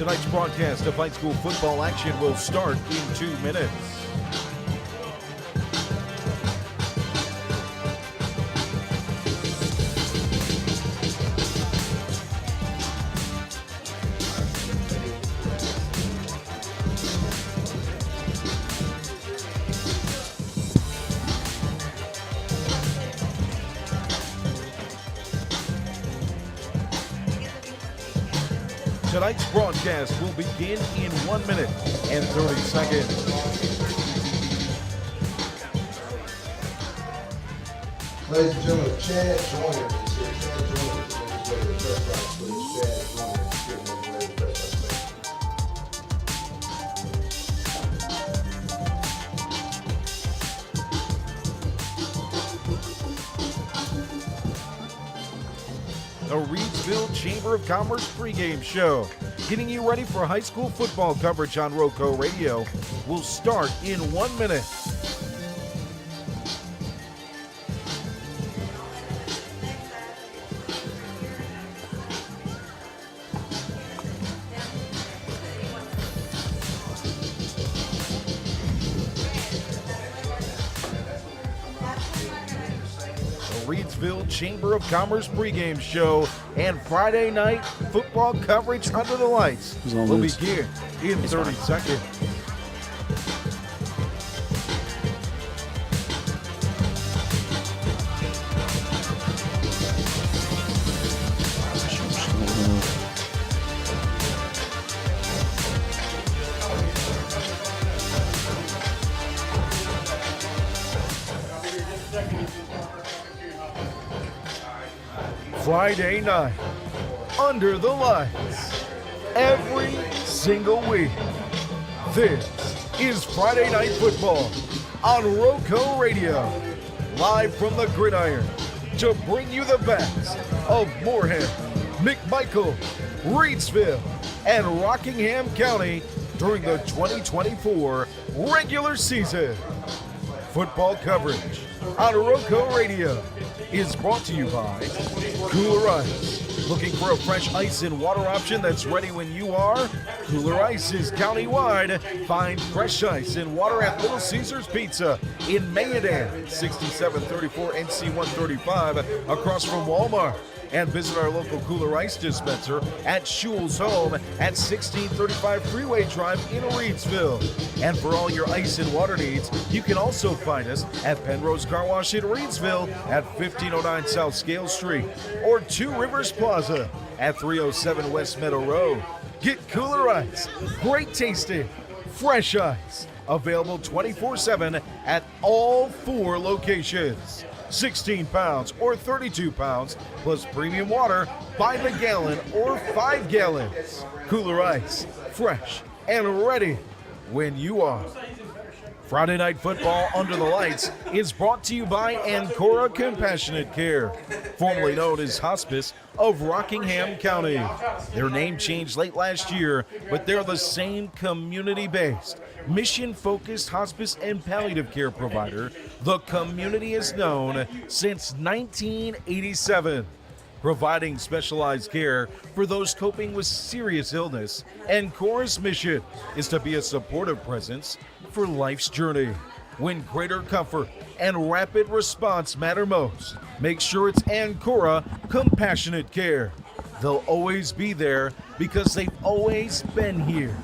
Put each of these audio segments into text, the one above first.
Tonight's broadcast of high school football action will start in 2 minutes. Tonight's broadcast will begin in 1 minute and 30 seconds. Ladies and gentlemen, Chad Joyner is here. Chad Joyner is on his way to the press box, please. Chad Joyner is getting on his way to the press box. The Reidsville Chamber of Commerce pregame show, getting you ready for high school football coverage on RoCo Radio, will start in 1 minute. Reidsville Chamber of Commerce pregame show and Friday night football coverage under the lights will begin in 30 seconds. Friday night, under the lights, every single week. This is Friday Night Football on RoCo Radio, live from the gridiron to bring you the best of Moorhead, McMichael, Reidsville, and Rockingham County during the 2024 regular season. Football coverage on RoCo Radio is brought to you by Kooler Ice. Looking for a fresh ice and water option that's ready when you are? Kooler Ice is countywide. Find fresh ice and water at Little Caesars Pizza in Mayodan, 6734 NC 135, across from Walmart. And visit our local Kooler Ice dispenser at Shule's Home at 1635 Freeway Drive in Reidsville. And for all your ice and water needs, you can also find us at Pennrose Carwash in Reidsville at 1509 South Scale Street or 2 Rivers Plaza at 307 West Meadow Road. Get Kooler Ice, great tasting, fresh ice, available 24/7 at all 4 locations. 16 pounds or 32 pounds, plus premium water by the gallon or 5 gallons. Kooler Ice, fresh and ready when you are. Friday Night Football Under the Lights is brought to you by Ancora Compassionate Care, formerly known as Hospice of Rockingham County. Their name changed late last year, but they're the same community-based, mission-focused hospice and palliative care provider the community has known since 1987. Providing specialized care for those coping with serious illness, Ancora's mission is to be a supportive presence for life's journey. When greater comfort and rapid response matter most, make sure it's Ancora Compassionate Care. They'll always be there because they've always been here.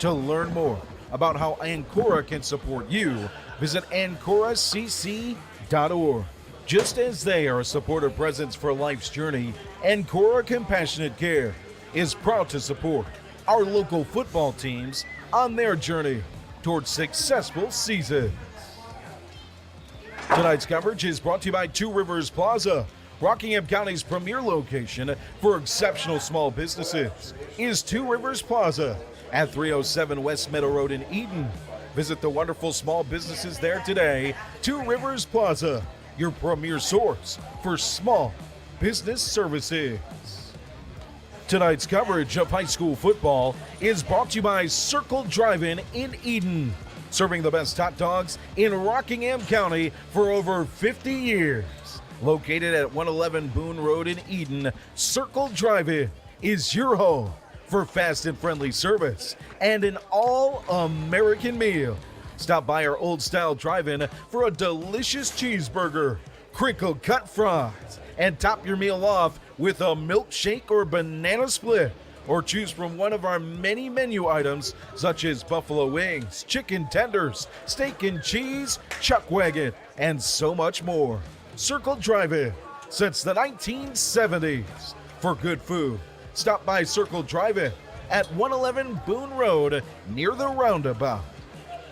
To learn more about how Ancora can support you, visit AncoraCC.org. Just as they are a supportive presence for life's journey, Ancora Compassionate Care is proud to support our local football teams on their journey towards successful seasons. Tonight's coverage is brought to you by 2 Rivers Plaza. Rockingham County's premier location for exceptional small businesses is 2 Rivers Plaza at 307 West Meadow Road in Eden. Visit the wonderful small businesses there today. 2 Rivers Plaza, your premier source for small business services. Tonight's coverage of high school football is brought to you by Circle Drive-In in Eden, serving the best hot dogs in Rockingham County for over 50 years. Located at 111 Boone Road in Eden, Circle Drive-In is your home for fast and friendly service and an all-American meal. Stop by our old-style drive-in for a delicious cheeseburger, crinkle-cut fries, and top your meal off with a milkshake or banana split. Or choose from one of our many menu items such as buffalo wings, chicken tenders, steak and cheese, chuck wagon, and so much more. Circle Drive-In since the 1970s. For good food, stop by Circle Drive-In at 111 Boone Road near the roundabout.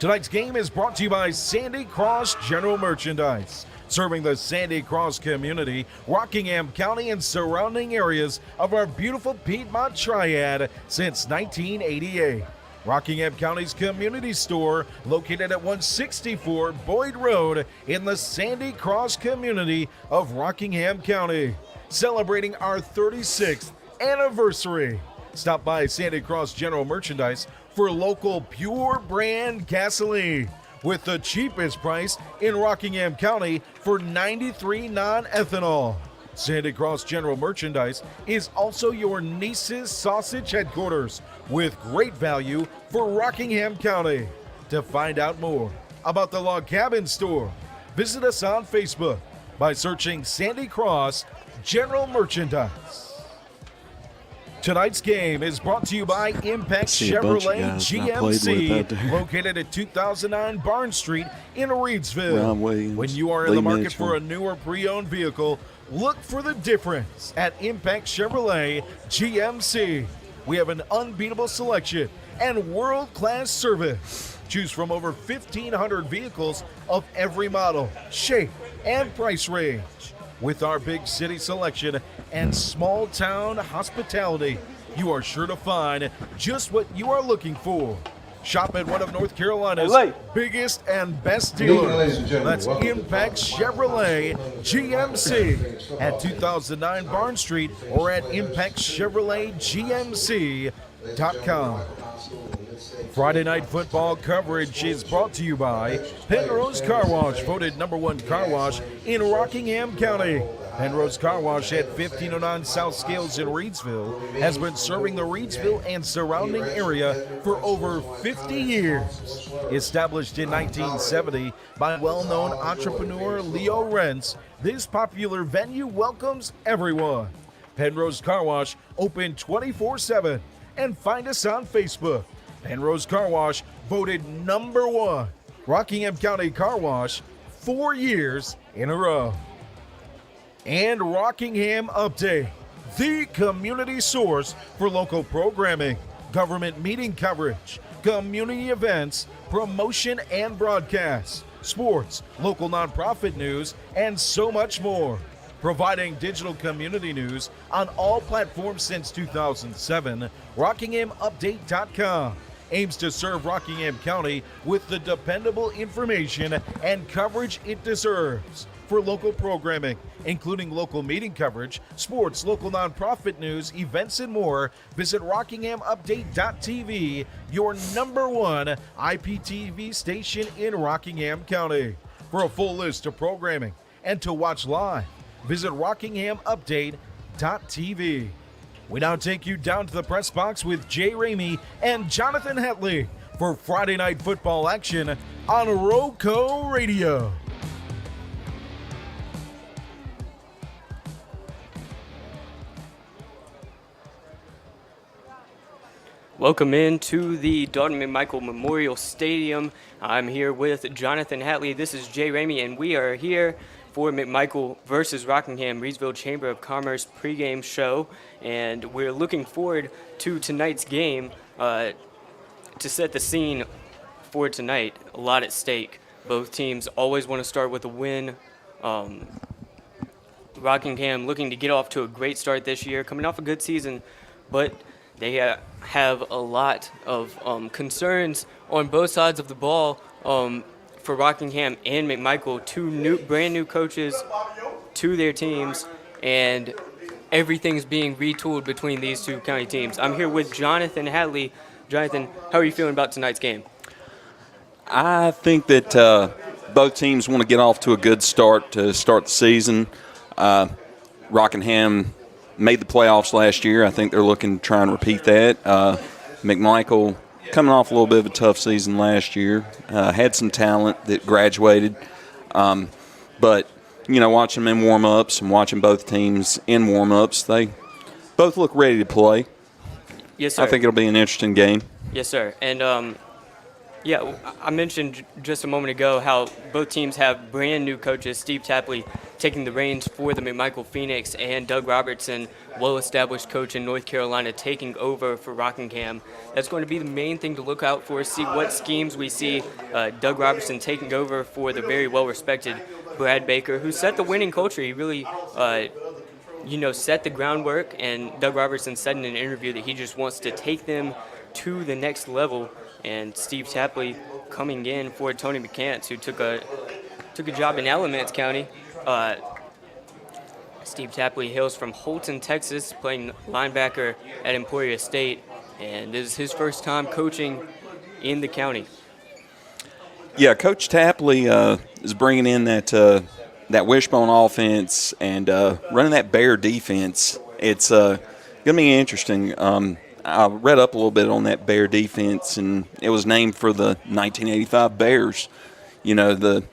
Tonight's game is brought to you by Sandy Cross General Merchandise, serving the Sandy Cross community, Rockingham County, and surrounding areas of our beautiful Piedmont Triad since 1988. Rockingham County's community store, located at 164 Boyd Road in the Sandy Cross community of Rockingham County, celebrating our 36th anniversary. Stop by Sandy Cross General Merchandise for local pure brand gasoline with the cheapest price in Rockingham County for 93 non-ethanol. Sandy Cross General Merchandise is also your niece's sausage headquarters with great value for Rockingham County. To find out more about the Log Cabin Store, visit us on Facebook by searching Sandy Cross General Merchandise. Tonight's game is brought to you by Impex Chevrolet GMC, located at 2009 Barn Street in Reidsville. When you are in the market for a new or pre-owned vehicle, look for the difference at Impex Chevrolet GMC. We have an unbeatable selection and world-class service. Choose from over 1,500 vehicles of every model, shape, and price range. With our big city selection and small town hospitality, you are sure to find just what you are looking for. Shop at one of North Carolina's biggest and best dealers. That's Impex Chevrolet GMC at 2009 Barn Street or at ImpexChevroletGMC.com. Friday night football coverage is brought to you by Pennrose Carwash, voted #1 car wash in Rockingham County. Pennrose Carwash at 1509 South Scales in Reidsville has been serving the Reidsville and surrounding area for over 50 years. Established in 1970 by well-known entrepreneur Leo Rentz, this popular venue welcomes everyone. Pennrose Carwash, open 24/7, and find us on Facebook. Pennrose Carwash, voted #1 Rockingham County Car Wash 4 years in a row. And Rockingham Update, the community source for local programming, government meeting coverage, community events, promotion and broadcasts, sports, local nonprofit news, and so much more. Providing digital community news on all platforms since 2007, RockinghamUpdate.com aims to serve Rockingham County with the dependable information and coverage it deserves. For local programming, including local meeting coverage, sports, local nonprofit news, events, and more, visit RockinghamUpdate.tv, your #1 IPTV station in Rockingham County. For a full list of programming and to watch live, visit RockinghamUpdate.tv. We now take you down to the press box with Jay Ramey and Jonathan Hatley for Friday night football action on RoCo Radio. Welcome into the Dalton McMichael Memorial Stadium. I'm here with Jonathan Hatley. This is Jay Ramey, and we are here for McMichael versus Rockingham Reidsville Chamber of Commerce pregame show, and we're looking forward to tonight's game. To set the scene for tonight, a lot at stake. Both teams always want to start with a win. Rockingham looking to get off to a great start this year, coming off a good season, but they have a lot of concerns on both sides of the ball. For Rockingham and McMichael, two brand new coaches to their teams, and everything's being retooled between these two county teams. I'm here with Jonathan Hatley. Jonathan, how are you feeling about tonight's game? I think that both teams want to get off to a good start to start the season. Rockingham made the playoffs last year. I think they're looking to try and repeat that. McMichael, coming off a little bit of a tough season last year, had some talent that graduated. But, watching them in warm-ups and watching both teams in warm-ups, they both look ready to play. Yes, sir. I think it'll be an interesting game. Yes, sir. And, I mentioned just a moment ago how both teams have brand new coaches. Steve Tapley taking the reins for the McMichael Phoenix, and Doug Robertson, well-established coach in North Carolina, taking over for Rockingham. That's going to be the main thing to look out for, see what schemes we see Doug Robertson taking over for the very well-respected Brad Baker, who set the winning culture. He really set the groundwork, and Doug Robertson said in an interview that he just wants to take them to the next level. And Steve Tapley coming in for Tony McCants, who took a job in Alamance County. Steve Tapley hails from Holton, Texas, playing linebacker at Emporia State, and this is his first time coaching in the county. Yeah, Coach Tapley is bringing in that wishbone offense and running that bear defense. It's going to be interesting. I read up a little bit on that bear defense, and it was named for the 1985 Bears, the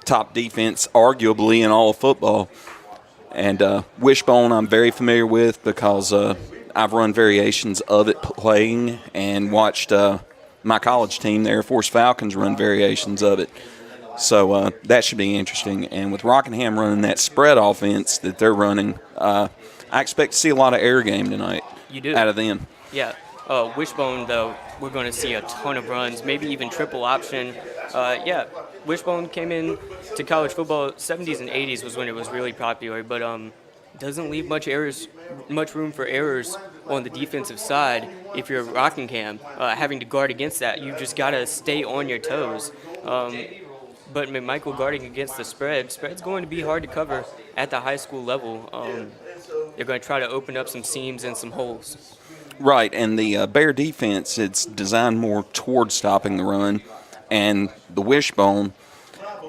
top defense arguably in all of football. And wishbone I'm very familiar with because I've run variations of it playing and watched my college team, the Air Force Falcons, run variations of it. So that should be interesting. And with Rockingham running that spread offense that they're running, I expect to see a lot of air game tonight. You do. Out of them. Yeah. Wishbone, though, we're going to see a ton of runs, maybe even triple option. Wishbone came in to college football. 70s and 80s was when it was really popular, but doesn't leave much room for errors on the defensive side. If you're Rockingham, having to guard against that, you just got to stay on your toes. But McMichael guarding against the spread's going to be hard to cover at the high school level. They're going to try to open up some seams and some holes. Right, and the Bear defense, it's designed more towards stopping the run, and the wishbone,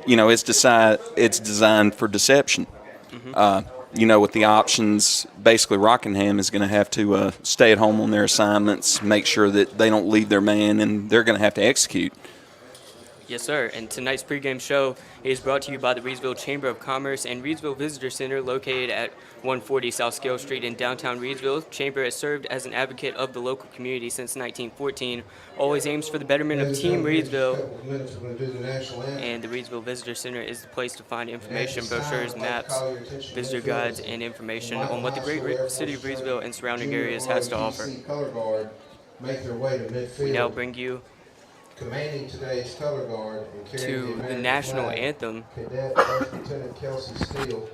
it's designed for deception. Mm-hmm. With the options, basically Rockingham is going to have to stay at home on their assignments, make sure that they don't leave their man, and they're going to have to execute. Yes, sir. And tonight's pregame show is brought to you by the Reidsville Chamber of Commerce and Reidsville Visitor Center, located at 140 South Scale Street in downtown Reidsville. Chamber has served as an advocate of the local community since 1914. Always aims for the betterment of Team Reidsville. And the Reidsville Visitor Center is the place to find information, brochures, maps, visitor guides, and information on what the great city of Reidsville and surrounding areas has to offer. We now bring you commanding today's color guard and to the national anthem. Cadet First Lieutenant Kelsey Steele,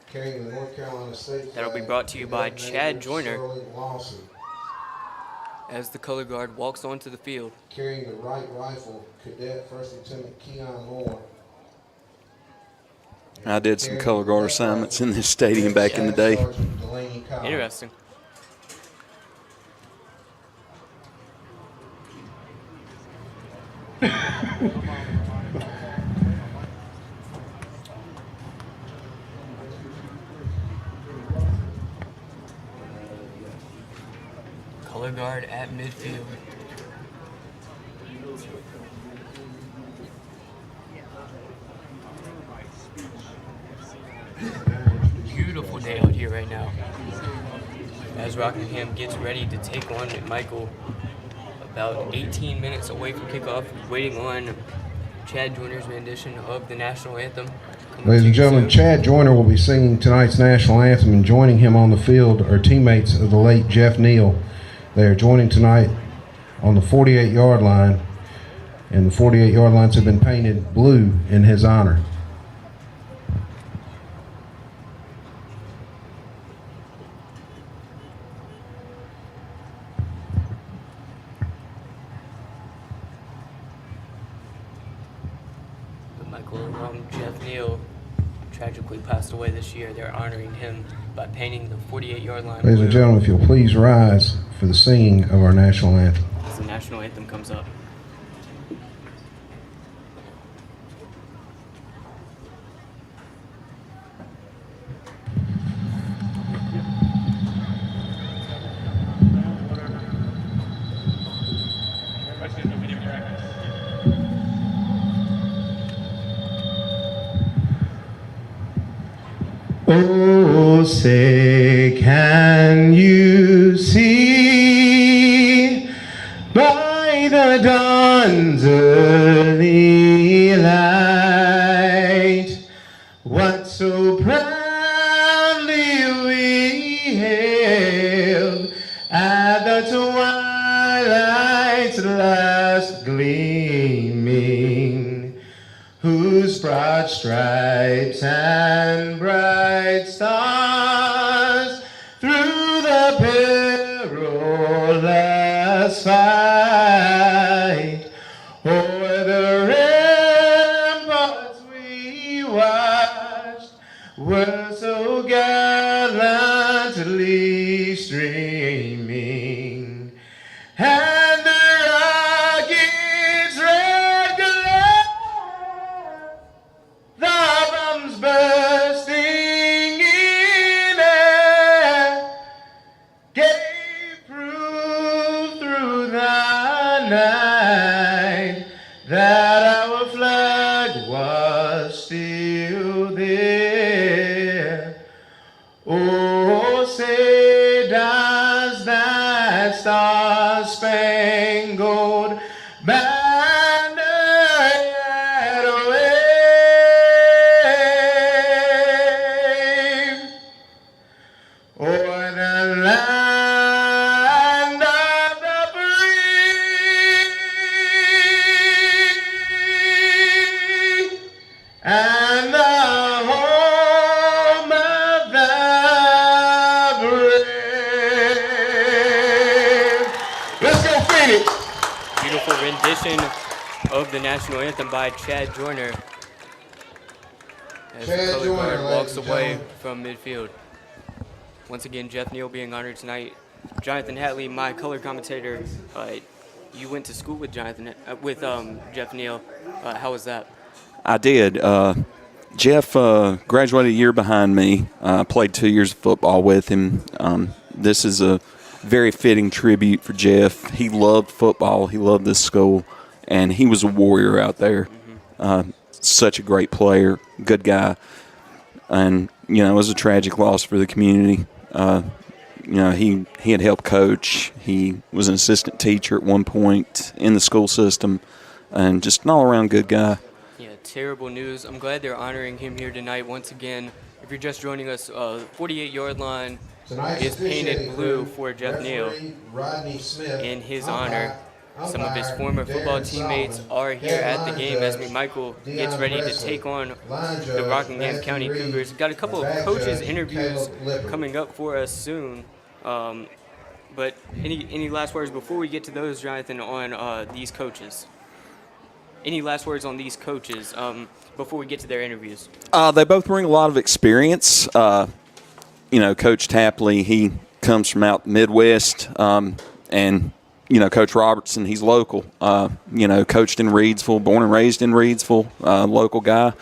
carrying the North Carolina State flag. That'll be brought to you by Chad Joyner Sterling Lawson, as the color guard walks onto the field. carrying the right rifle, Cadet First Lieutenant Keon Moore. I did some color guard assignments in this stadium back in the day. Interesting. Color guard at midfield. Beautiful day out here right now, as Rockingham gets ready to take on McMichael. About 18 minutes away from kickoff, waiting on Chad Joyner's rendition of the national anthem. Ladies and gentlemen, Chad Joyner will be singing tonight's national anthem, and joining him on the field are teammates of the late Jeff Neal. They are joining tonight on the 48-yard line, and the 48-yard lines have been painted blue in his honor. Jeff Neal tragically passed away this year. They're honoring him by painting the 48-yard line. Ladies and gentlemen, if you'll please rise for the singing of our national anthem. As the national anthem comes up. Oh, say, can you see by the dawn's early light what so proudly we hailed at the twilight's last gleaming, whose broad stripes and bright stars through the perilous fight o'er the ramparts we watched were so gallantly streaming, and the rocket's red glare, the bombs bursting in air, gave proof through the night that our flag was still there. Oh, say does that star-spangled banner yet wave o'er the land of the free and the home of the brave. Let's go, Phoenix! Beautiful rendition of the national anthem by Chad Joyner as the Chad color Joyner, guard walks ladies and away gentlemen. from midfield. Once again, Jeff Neal being honored tonight. Jonathan Hatley, my color commentator. You went to school with Jeff Neal. How was that? I did. Jeff graduated a year behind me. I played 2 years of football with him. This is a very fitting tribute for Jeff. He loved football. He loved this school, and he was a warrior out there. Such a great player, good guy, and it was a tragic loss for the community. He had helped coach. He was an assistant teacher at one point in the school system, and just an all-around good guy. Yeah, terrible news. I'm glad they're honoring him here tonight once again. If you're just joining us, 48-yard line is painted blue for Jeff Neal in his honor. Some of his former football teammates are here at the game as McMichael gets ready to take on the Rockingham County Cougars. Got a couple of coaches' interviews coming up for us soon. But any last words before we get to those, Jonathan, on these coaches? Any last words on these coaches before we get to their interviews? They both bring a lot of experience. Coach Hatley, he comes from out Midwest, and Coach Robertson, he's local. Coached in Reidsville, born and raised in Reidsville, local guy.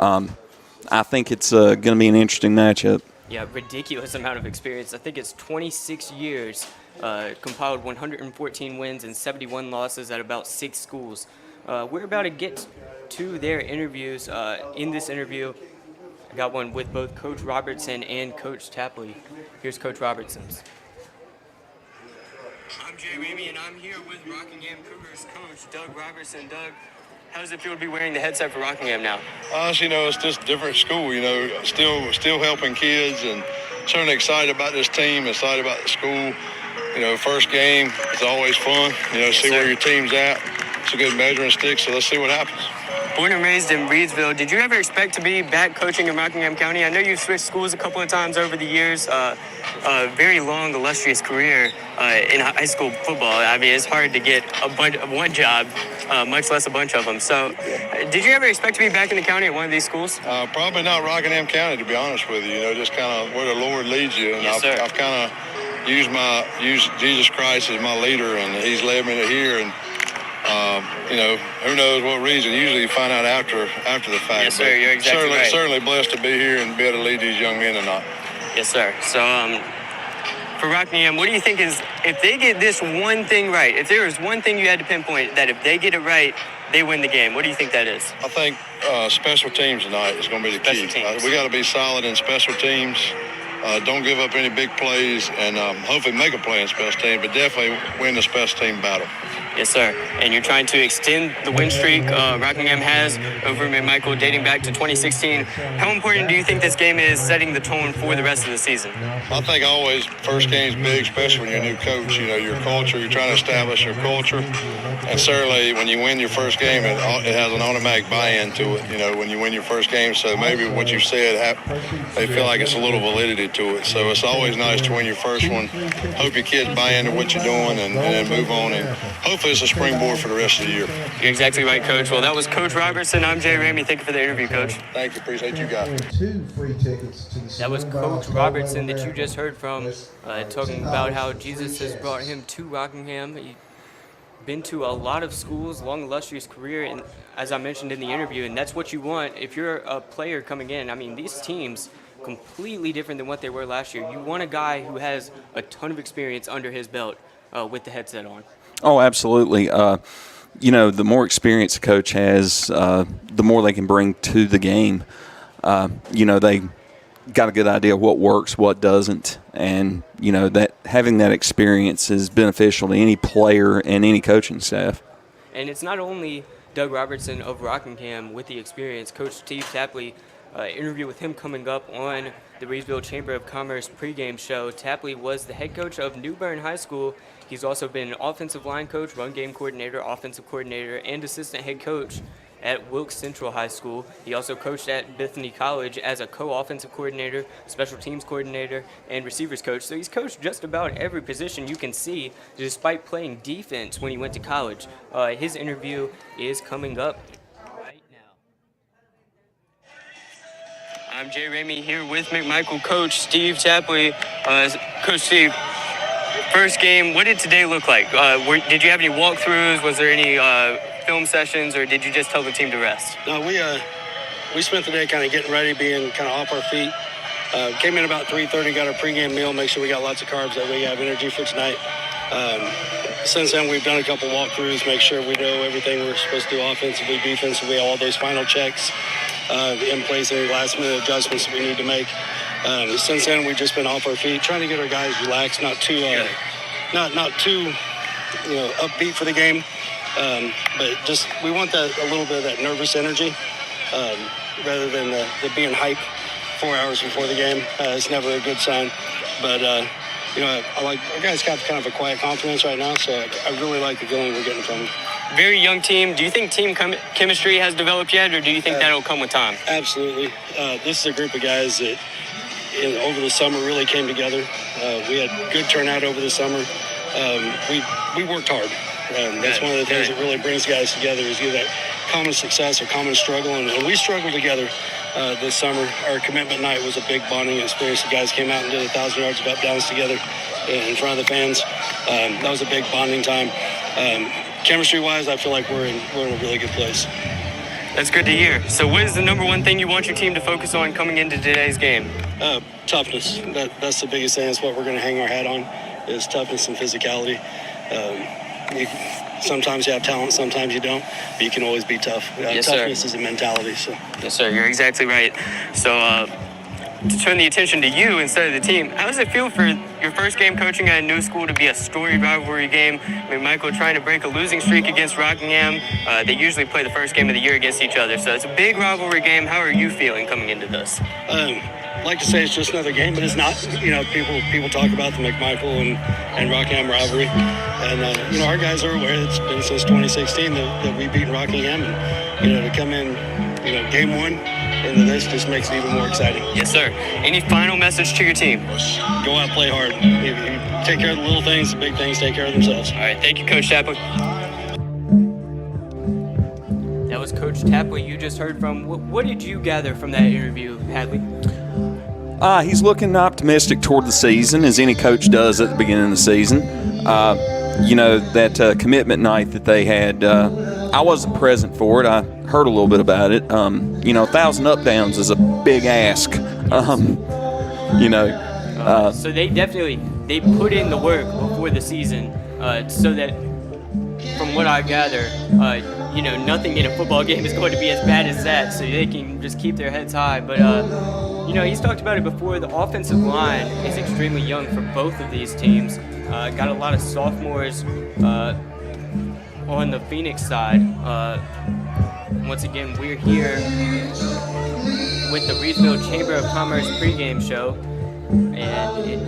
I think it's going to be an interesting matchup. Yeah, ridiculous amount of experience. I think it's 26 years, compiled 114 wins and 71 losses at about 6 schools. We're about to get to their interviews. In this interview, I got one with both Coach Robertson and Coach Hatley. Here's Coach Robertson's. I'm Jay Ramey, and I'm here with Rockingham Cougars coach Doug Robertson. Doug, how does it feel to be wearing the headset for Rockingham now? Honestly, it's just a different school, still helping kids, and certainly excited about this team, excited about the school. First game is always fun, see where your team's at. It's a good measuring stick, so let's see what happens. Born and raised in Reidsville, did you ever expect to be back coaching in Rockingham County? I know you've switched schools a couple of times over the years. A very long, illustrious career in high school football. I mean, it's hard to get one job, much less a bunch of them. So, did you ever expect to be back in the county at one of these schools? Probably not Rockingham County, to be honest with you. Just kind of where the Lord leads you. And Yes, sir. I've kind of used Jesus Christ as my leader, and He's led me to here. And who knows what reason? Usually you find out after the fact. Yes, sir. You're exactly right. Certainly blessed to be here and be able to lead these young men tonight. Yes, sir. So, for Rockingham, what do you think is, if they get this one thing right, if there was one thing you had to pinpoint that if they get it right, they win the game, what do you think that is? I think special teams tonight is going to be the key. We got to be solid in special teams. Don't give up any big plays, and hopefully make a play in special team, but definitely win the special team battle. Yes, sir. And you're trying to extend the win streak Rockingham has over McMichael dating back to 2016. How important do you think this game is setting the tone for the rest of the season? I think always first game's big, especially when you're a new coach. You know, your culture, you're trying to establish your culture. And certainly when you win your first game, it has an automatic buy-in to it, you know, when you win your first game. So maybe what you said, they feel like it's a little validity to it. So it's always nice to win your first one. Hope your kids buy into what you're doing and then move on. And hopefully it's a springboard for the rest of the year. You're exactly right, Coach. Well, that was Coach Robertson. I'm Jay Ramey. Thank you for the interview, Coach. Thank you. Appreciate you guys. 2 free tickets to the That was Coach Robertson that you just heard from, talking about how Jesus has brought him to Rockingham. He's been to a lot of schools, long, illustrious career, and as I mentioned in the interview, and that's what you want if you're a player coming in. I mean, these teams, completely different than what they were last year. You want a guy who has a ton of experience under his belt with the headset on. Oh, absolutely. You know, the more experience a coach has, the more they can bring to the game. You know, they got a good idea of what works, what doesn't, and, you know, that having that experience is beneficial to any player and any coaching staff. And it's not only Doug Robertson of Rockingham with the experience. Coach Steve Tapley, interview with him coming up on the Reidsville Chamber of Commerce pregame show. Tapley was the head coach of New Bern High School. He's also been offensive line coach, run game coordinator, offensive coordinator, and assistant head coach at Wilkes Central High School. He also coached at Bethany College as a co-offensive coordinator, special teams coordinator, and receivers coach. So he's coached just about every position you can see, despite playing defense when he went to college. His interview is coming up right now. I'm Jay Ramey here with McMichael coach Steve Tapley. Coach Steve, first game, what did today look like? Did you have any walkthroughs? Was there any film sessions, or did you just tell the team to rest? No, we spent the day kind of getting ready, being kind of off our feet. Came in about 3:30, got our pregame meal, make sure we got lots of carbs, that way we have energy for tonight. Since then, we've done a couple walkthroughs, make sure we know everything we're supposed to do offensively, defensively, all those final checks in place, any last-minute adjustments that we need to make. Since then, we've just been off our feet, trying to get our guys relaxed, not too upbeat for the game. But just we want that a little bit of that nervous energy rather than the being hype 4 hours before the game. It's never a good sign. But I like our guys got kind of a quiet confidence right now, so I really like the feeling we're getting from them. Very young team. Do you think team chemistry has developed yet, or do you think that'll come with time? Absolutely. This is a group of guys that over the summer really came together. We had good turnout over the summer. We worked hard. That's one of the things that really brings guys together is either that common success or common struggle. And we struggled together this summer. Our commitment night was a big bonding experience. The guys came out and did 1,000 yards of up downs together in front of the fans. That was a big bonding time. Chemistry-wise, I feel like we're in a really good place. That's good to hear. So what is the number one thing you want your team to focus on coming into today's game? Toughness. That's the biggest thing. That's what we're going to hang our hat on, is toughness and physicality. Sometimes you have talent, sometimes you don't, but you can always be tough. Yes, toughness sir. is a mentality. So. Yes, sir. You're exactly right. So to turn the attention to you instead of the team, how does it feel for your first game coaching at a new school to be a storied rivalry game? McMichael trying to break a losing streak against Rockingham. They usually play the first game of the year against each other, so it's a big rivalry game. How are you feeling coming into this? I'd like to say it's just another game, but it's not. People talk about the McMichael and Rockingham rivalry, and our guys are aware it's been since 2016 that we've beaten Rockingham, and to come in, game one into this just makes it even more exciting. Yes, sir. Any final message to your team? Go out, play hard. You take care of the little things, the big things take care of themselves. All right, thank you, Coach Tapley. That was Coach Tapley you just heard from. What did you gather from that interview, Hadley? He's looking optimistic toward the season, as any coach does at the beginning of the season. That commitment night that they had, I wasn't present for it. I heard a little bit about it. 1,000 up downs is a big ask. So they they put in the work before the season, so that, from what I gather, nothing in a football game is going to be as bad as that, so they can just keep their heads high. But, he's talked about it before. The offensive line is extremely young for both of these teams. Got a lot of sophomores on the Phoenix side. Once again, we're here with the Reidsville Chamber of Commerce pregame show, and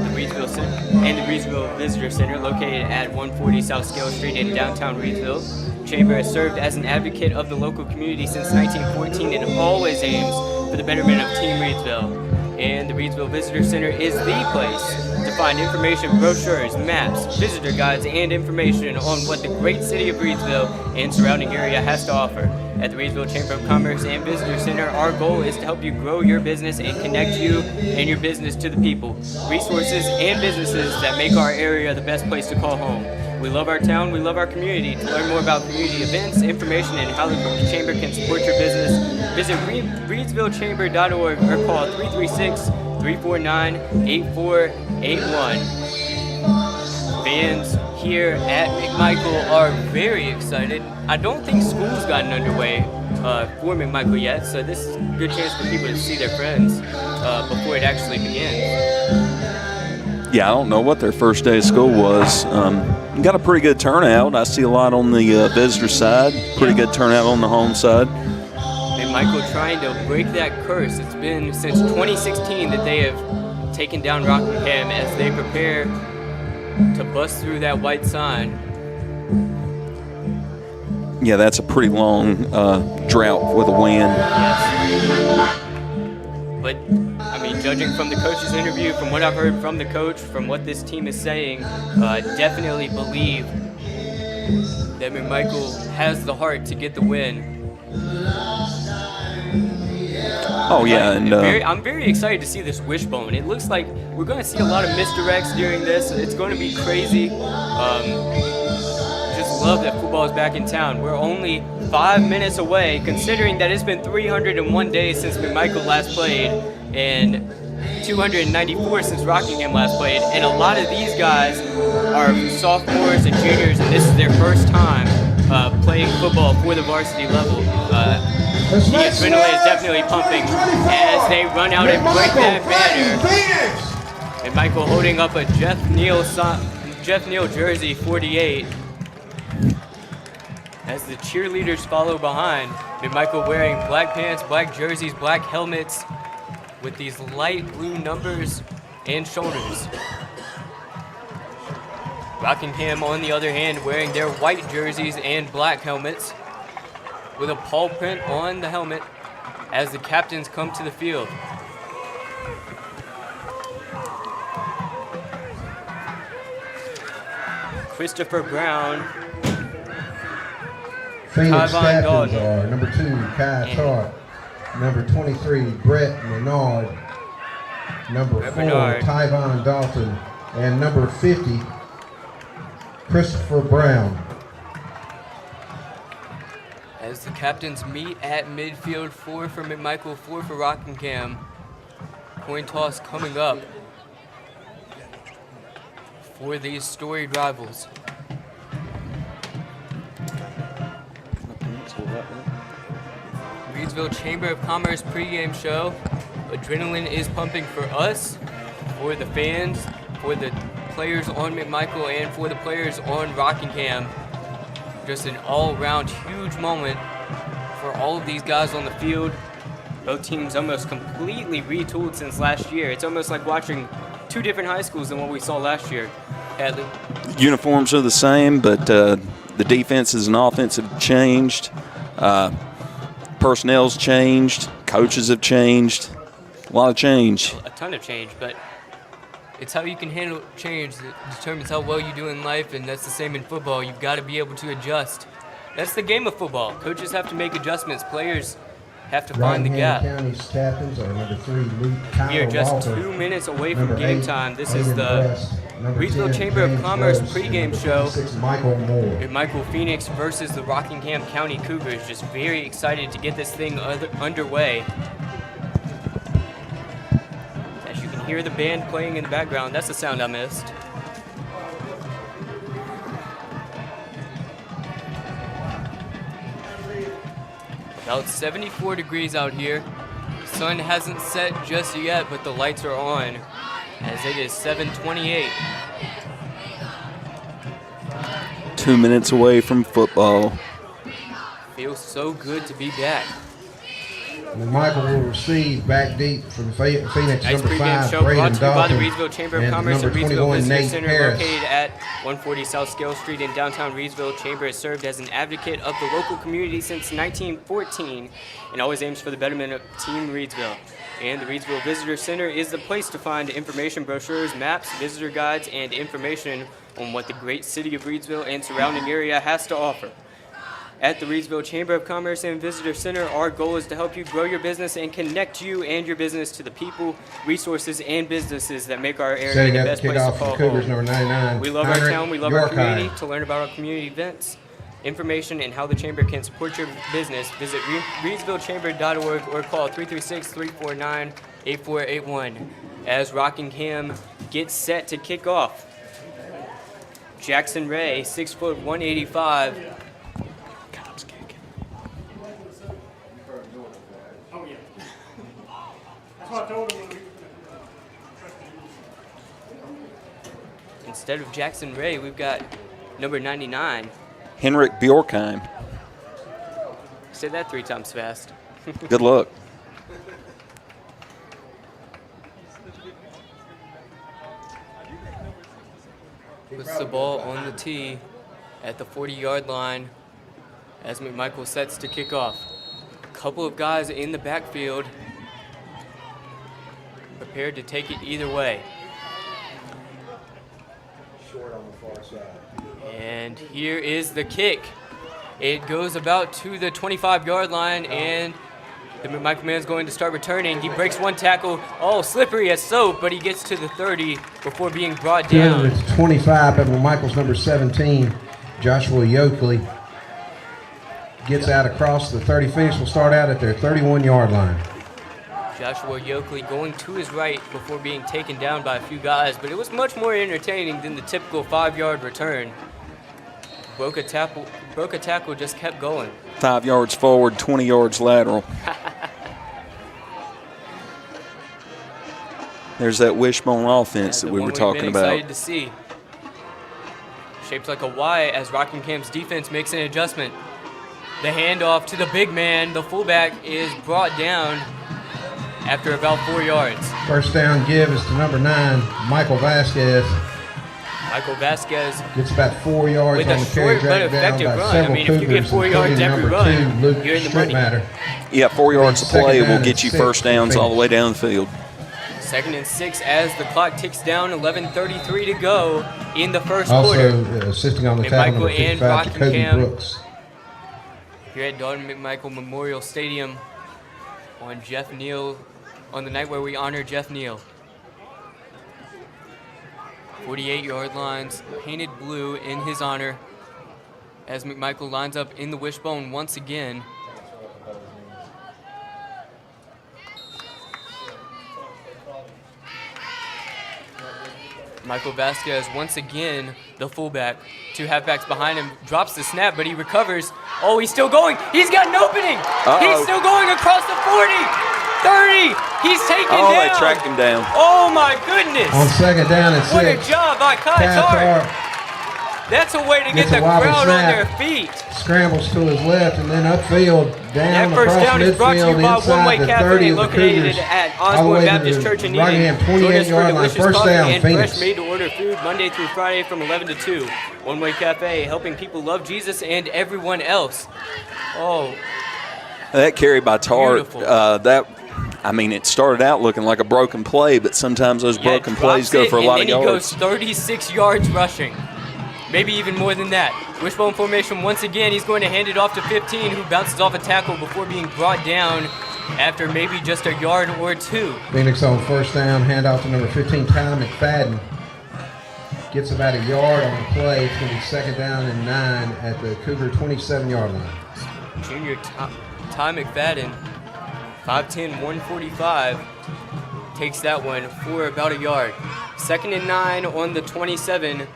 the Reidsville Visitor Center, located at 140 South Scale Street in downtown Reidsville. Chamber has served as an advocate of the local community since 1914 and always aims for the betterment of Team Reidsville. And the Reidsville Visitor Center is the place to find information, brochures, maps, visitor guides, and information on what the great city of Reidsville and surrounding area has to offer. At the Reidsville Chamber of Commerce and Visitor Center, our goal is to help you grow your business and connect you and your business to the people, resources, and businesses that make our area the best place to call home. We love our town, we love our community. To learn more about community events, information, and how the Chamber can support your business, visit reidsvillechamber.org or call 336-349-8481. Fans here at McMichael are very excited. I don't think school's gotten underway for McMichael yet, so this is a good chance for people to see their friends before it actually begins. Yeah, I don't know what their first day of school was. Got a pretty good turnout. I see a lot on the visitor side, pretty good turnout on the home side. McMichael trying to break that curse. It's been since 2016 that they have taken down Rockingham as they prepare to bust through that white sign. Yeah, that's a pretty long drought with a win. Yes. But, judging from the coach's interview, from what I've heard from the coach, from what this team is saying, definitely believe that McMichael has the heart to get the win. Oh, yeah. And I'm very excited to see this wishbone. It looks like we're going to see a lot of misdirects during this. It's going to be crazy. Just love that football is back in town. We're only 5 minutes away, considering that it's been 301 days since McMichael last played and 294 since Rockingham last played. And a lot of these guys are sophomores and juniors, and this is their first time playing football for the varsity level. The adrenaline is definitely pumping as they run out and break that banner. And Michael holding up a Jeff Neal jersey 48 as the cheerleaders follow behind. And Michael wearing black pants, black jerseys, black helmets with these light blue numbers and shoulders. Rockingham, on the other hand, wearing their white jerseys and black helmets with a paw print on the helmet as the captains come to the field. Christopher Brown, Phoenix Tyvon captains Dalton. are number 2, Kai Tart, number 23, Brett Menard, number 4, Menard. Tyvon Dalton, and number 50, Christopher Brown. As the captains meet at midfield, 4 for McMichael, 4 for Rockingham. Coin toss coming up for these storied rivals. Reidsville Chamber of Commerce pregame show. Adrenaline is pumping for us, for the fans, for the players on McMichael, and for the players on Rockingham. Just an all-around huge moment for all of these guys on the field. Both teams almost completely retooled since last year. It's almost like watching 2 different high schools than what we saw last year. Hatley. Uniforms are the same, but the defenses and offense have changed. Personnel's changed. Coaches have changed. A lot of change. A ton of change, but it's how you can handle change that determines how well you do in life, and that's the same in football. You've got to be able to adjust. That's the game of football. Coaches have to make adjustments. Players have to find the gap. Rockingham County's captains are number 3, Luke Kyle We are just Walter, 2 minutes away from number game 8, time. This is Aiden the West, number Reidsville 10, Chamber of James Commerce Rose, pregame and show. number 26, Michael Moore. McMichael Phoenix versus the Rockingham County Cougars. Just very excited to get this thing underway. As you can hear the band playing in the background. That's the sound I missed. About 74 degrees out here. Sun hasn't set just yet, but the lights are on as it is 7:28. 2 minutes away from football. Feels so good to be back. McMichael will receive back deep from Phoenix, Nice number pregame 5, show brought Braden to you by the Dalton, Reidsville Chamber of and Commerce number and Reidsville 21, Visitor Nate Center Harris. located at 140 South Scale Street in downtown Reidsville. Chamber has served as an advocate of the local community since 1914 and always aims for the betterment of Team Reidsville. And the Reidsville Visitor Center is the place to find information brochures, maps, visitor guides, and information on what the great city of Reidsville and surrounding area has to offer. At the Reidsville Chamber of Commerce and Visitor Center, our goal is to help you grow your business and connect you and your business to the people, resources, and businesses that make our area Setting the up best the place to kickoff for call Cougars, home. number 99. We love our Heinrich town, we love our community. Yorkheim. To learn about our community events, information, and how the Chamber can support your business, visit reidsvillechamber.org or call 336-349-8481 as Rockingham gets set to kick off. Jackson Ray, 6 foot 185. Instead of Jackson Ray, we've got number 99. Henrik Bjorkheim. Say that 3 times fast. Good luck. Puts the ball on the tee at the 40-yard line as McMichael sets to kick off. A couple of guys in the backfield prepared to take it either way. Short on the far side. And here is the kick. It goes about to the 25-yard line, and the McMichael man's going to start returning. He breaks one tackle. Oh, slippery as soap, but he gets to the 30 before being brought down. It's 25, but McMichael's number 17, Joshua Yoakley, gets out across the 30. Phoenix will start out at their 31-yard line. Joshua Yoakley going to his right before being taken down by a few guys, but it was much more entertaining than the typical 5-yard return. Broke a tackle, just kept going. 5 yards forward, 20 yards lateral. There's that wishbone offense that we were talking about. Excited to see. Shaped like a Y as Rockingham's defense makes an adjustment. The handoff to the big man. The fullback is brought down after about 4 yards. First down give is to number 9, Michael Vasquez. Michael Vasquez Gets about 4 yards with on a the carry, short but dragged down effective by run. I several mean, if you get Cougars, 4 yards including every number run, 2, Luke you're in the money. Strittmatter. Yeah, 4 yards of Second play down will and get you 6 first downs for all the way down the field. 2nd and 6 as the clock ticks down. 11:33 to go in the first quarter. Also assisting on the tackle, number McMichael and 55, Jacoby Rockingham Brooks. Here at Dalton McMichael Memorial Stadium on Jeff Neal, on the night where we honor Jeff Neal. 48-yard lines painted blue in his honor as McMichael lines up in the wishbone once again. Michael Vasquez once again, the fullback. 2 halfbacks behind him, drops the snap, but he recovers. Oh, he's still going. He's got an opening. He's still going across the 40, 30. He's taken down. They tracked him down. Oh, my goodness. On 2nd down and 6. What a job by Kai. That's a way to get Gets a the wobble crowd on snap. their feet. Scrambles to his left and then upfield, down That first across down is brought to you midfield by inside One Way the 30 Cafe of the located Cougars. at All the Osborne way to Baptist the Church in Rockingham Eden. Join us 28-yard for line. delicious First coffee down, and Phoenix. fresh made-to-order food Monday through Friday from 11 to 2. One Way Cafe, helping people love Jesus and everyone else. Oh, That carry by Tart, Beautiful. it started out looking like a broken play, but sometimes those broken plays go for a lot of yards. And then he goes 36 yards rushing. Maybe even more than that. Wishbone formation once again. He's going to hand it off to 15, who bounces off a tackle before being brought down after maybe just a yard or 2. Phoenix on first down, handoff to number 15, Tyler McFadden. Gets about a yard on the play. It's going to be 2nd down and 9 at the Cougar 27-yard line. Junior Ty McFadden, 5'10", 145. takes that one for about a yard. 2nd and 9 on the 27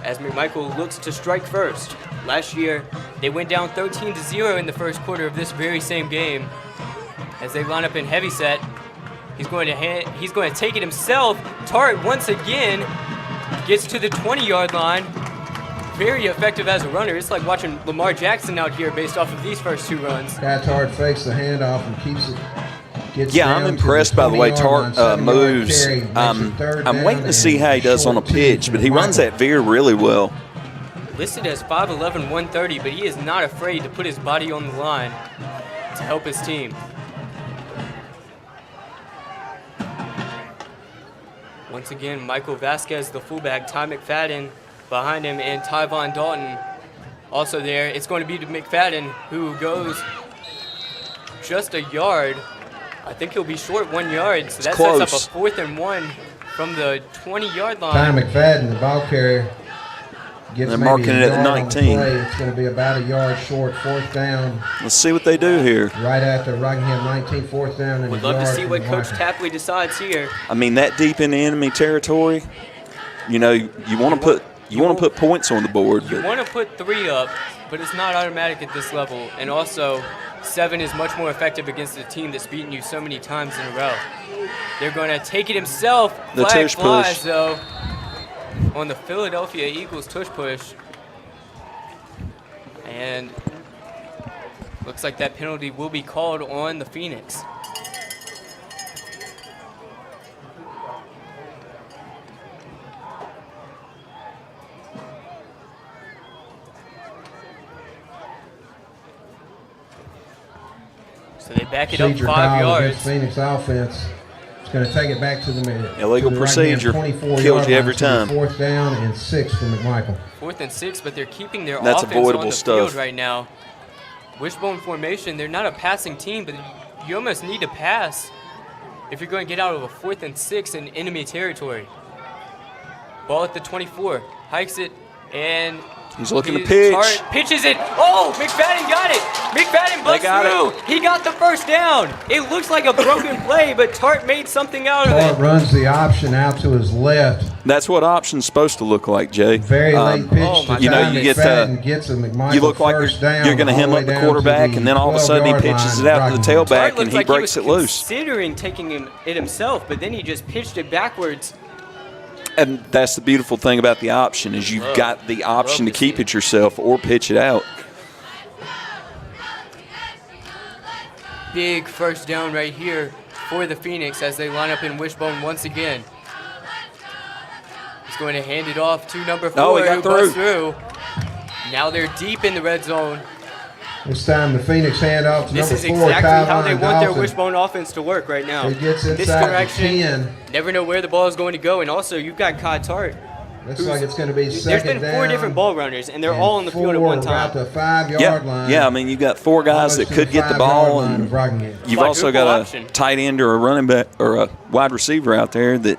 as McMichael looks to strike first. Last year, they went down 13-0 in the first quarter of this very same game. As they line up in heavy set, he's going to take it himself. Tart once again gets to the 20-yard line. Very effective as a runner. It's like watching Lamar Jackson out here based off of these first 2 runs. Tart fakes the handoff and keeps it. Yeah, I'm impressed by the way Tart moves. I'm waiting to see how he does on a pitch, but he runs that veer really well. Listed as 5'11", 130, but he is not afraid to put his body on the line to help his team. Once again, Michael Vasquez, the fullback, Ty McFadden behind him, and Tyvon Dalton also there. It's going to be to McFadden, who goes just a yard. I think he'll be short 1 yard, so that close. sets up a 4th and 1 from the 20-yard line. Ty McFadden, the ball carrier, gets They're maybe marking a it at yard the on 19. play. It's going to be about a yard short, 4th down. Let's see what they do here. Right at the Rockingham 19, 4th down. And Would love to see what Coach Tapley decides here. I mean, that deep in the enemy territory, you know, you want to put points on the board. You want to put 3 up, but it's not automatic at this level. And also, 7 is much more effective against a team that's beaten you so many times in a row. They're going to take it himself. The Flag tush flies, push. though, on the Philadelphia Eagles tush push. And looks like that penalty will be called on the Phoenix. So they back it up Procedure 5 call yards. against Phoenix offense. It's going to take it back to the minute. Illegal procedure. Kills you every time. 4th down and 6 for McMichael. 4th and 6, but they're keeping their That's offense avoidable on the stuff. field right now. Wishbone formation, they're not a passing team, but you almost need to pass if you're going to get out of a 4th and 6 in enemy territory. Ball at the 24, hikes it, and He's looking to pitch. Tart pitches it. Oh, McFadden got it. McFadden busts through. He got the first down. It looks like a broken play, but Tart made something out of Tart it. runs the option out to his left. That's what option's supposed to look like, Jay. Very late pitch to you know, Ty you get McFadden, gets a McMichael you look like first down you're going to all hem the up way the down quarterback, to and then all of a sudden he 12-yard pitches line it out to the Rockingham. tailback, Tart and looked he like breaks he it was loose. considering taking it himself, but then he just pitched it backwards. And that's the beautiful thing about the option is you've got the option to keep it yourself or pitch it out. Big first down right here for the Phoenix as they line up in wishbone once again. He's going to hand it off to number 4. Oh, he got who busts through. Now they're deep in the red zone. This time the Phoenix handoff to This number is 4, exactly how they Tyvon want their Dalton. wishbone offense to work right now. He gets inside This the direction, 10. never know where the ball is going to go. And also, you've got Kai Tart. Looks like it's going to be There's second been 4 down different ball runners, and they're all on the field at one time. About the 5-yard line. Yeah, I mean, you've got 4 guys that could get the ball, and you've also got a tight end or a running back or a wide receiver out there that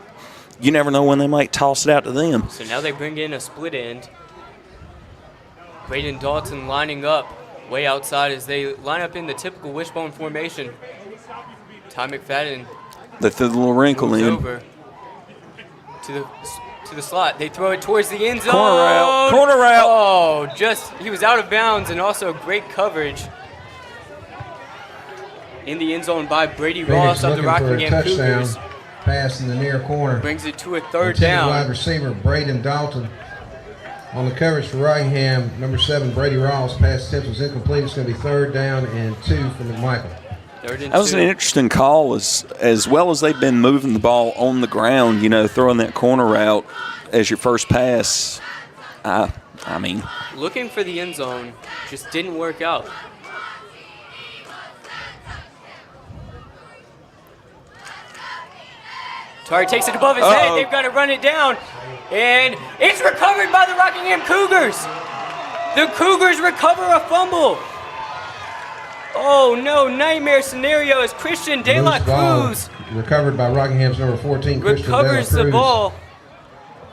you never know when they might toss it out to them. So now they bring in a split end. Braden Dalton lining up way outside as they line up in the typical wishbone formation. Ty McFadden They threw the little wrinkle moves in. over to the slot. They throw it towards the end zone. Corner route. Corner route. Oh, he was out of bounds, and also great coverage in the end zone by Brady Ross of the Rockingham Cougars. Pass in the near corner. Brings it to a 3rd Intended down. wide receiver Braden Dalton. On the coverage for Rockingham, number 7, Brady Ross. Pass attempt was incomplete. It's going to be 3rd down and 2 for McMichael. That was an interesting call as well as they've been moving the ball on the ground, you know, throwing that corner route as your first pass. I mean. Looking for the end zone, just didn't work out. Tart takes it above his head. They've got to run it down. And it's recovered by the Rockingham Cougars. The Cougars recover a fumble. Oh, no, nightmare scenario as Christian De La Cruz recovered by Rockingham's number 14, Christian De La recovers the Cruz. ball.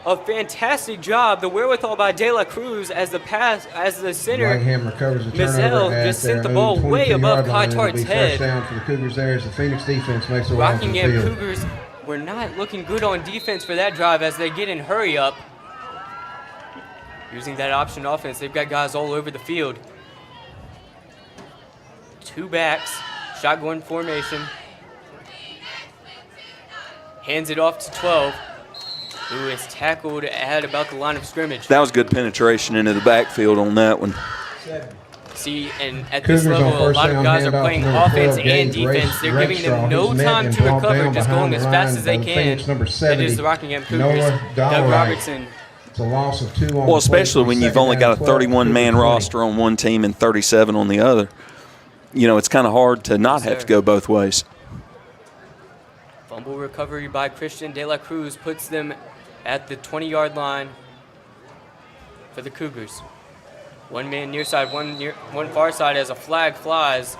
A fantastic job. The wherewithal by De La Cruz as the center. Rockingham recovers the Mizzell turnover at just sent their the ball own way 22-yard above Kai line. It'll Tart's be head. Touchdown for the Cougars there as the Phoenix defense makes their way onto the Rockingham field. Cougars were not looking good on defense for that drive as they get in hurry up. Using that option offense, they've got guys all over the field. 2 backs, shotgun formation. Hands it off to 12, who is tackled at about the line of scrimmage. That was good penetration into the backfield on that one. See, and at this level, a lot of guys are playing offense and defense. They're giving them no time to recover, just going as fast as they can. It is the Rockingham Cougars. Doug Robertson. It's a loss of 2 on Well, especially when you've only got a 31-man roster on one team and 37 on the other. You know, it's kind of hard to not have to go both ways. Fumble recovery by Christian De La Cruz puts them at the 20-yard line for the Cougars. 1 man near side, one far side as a flag flies.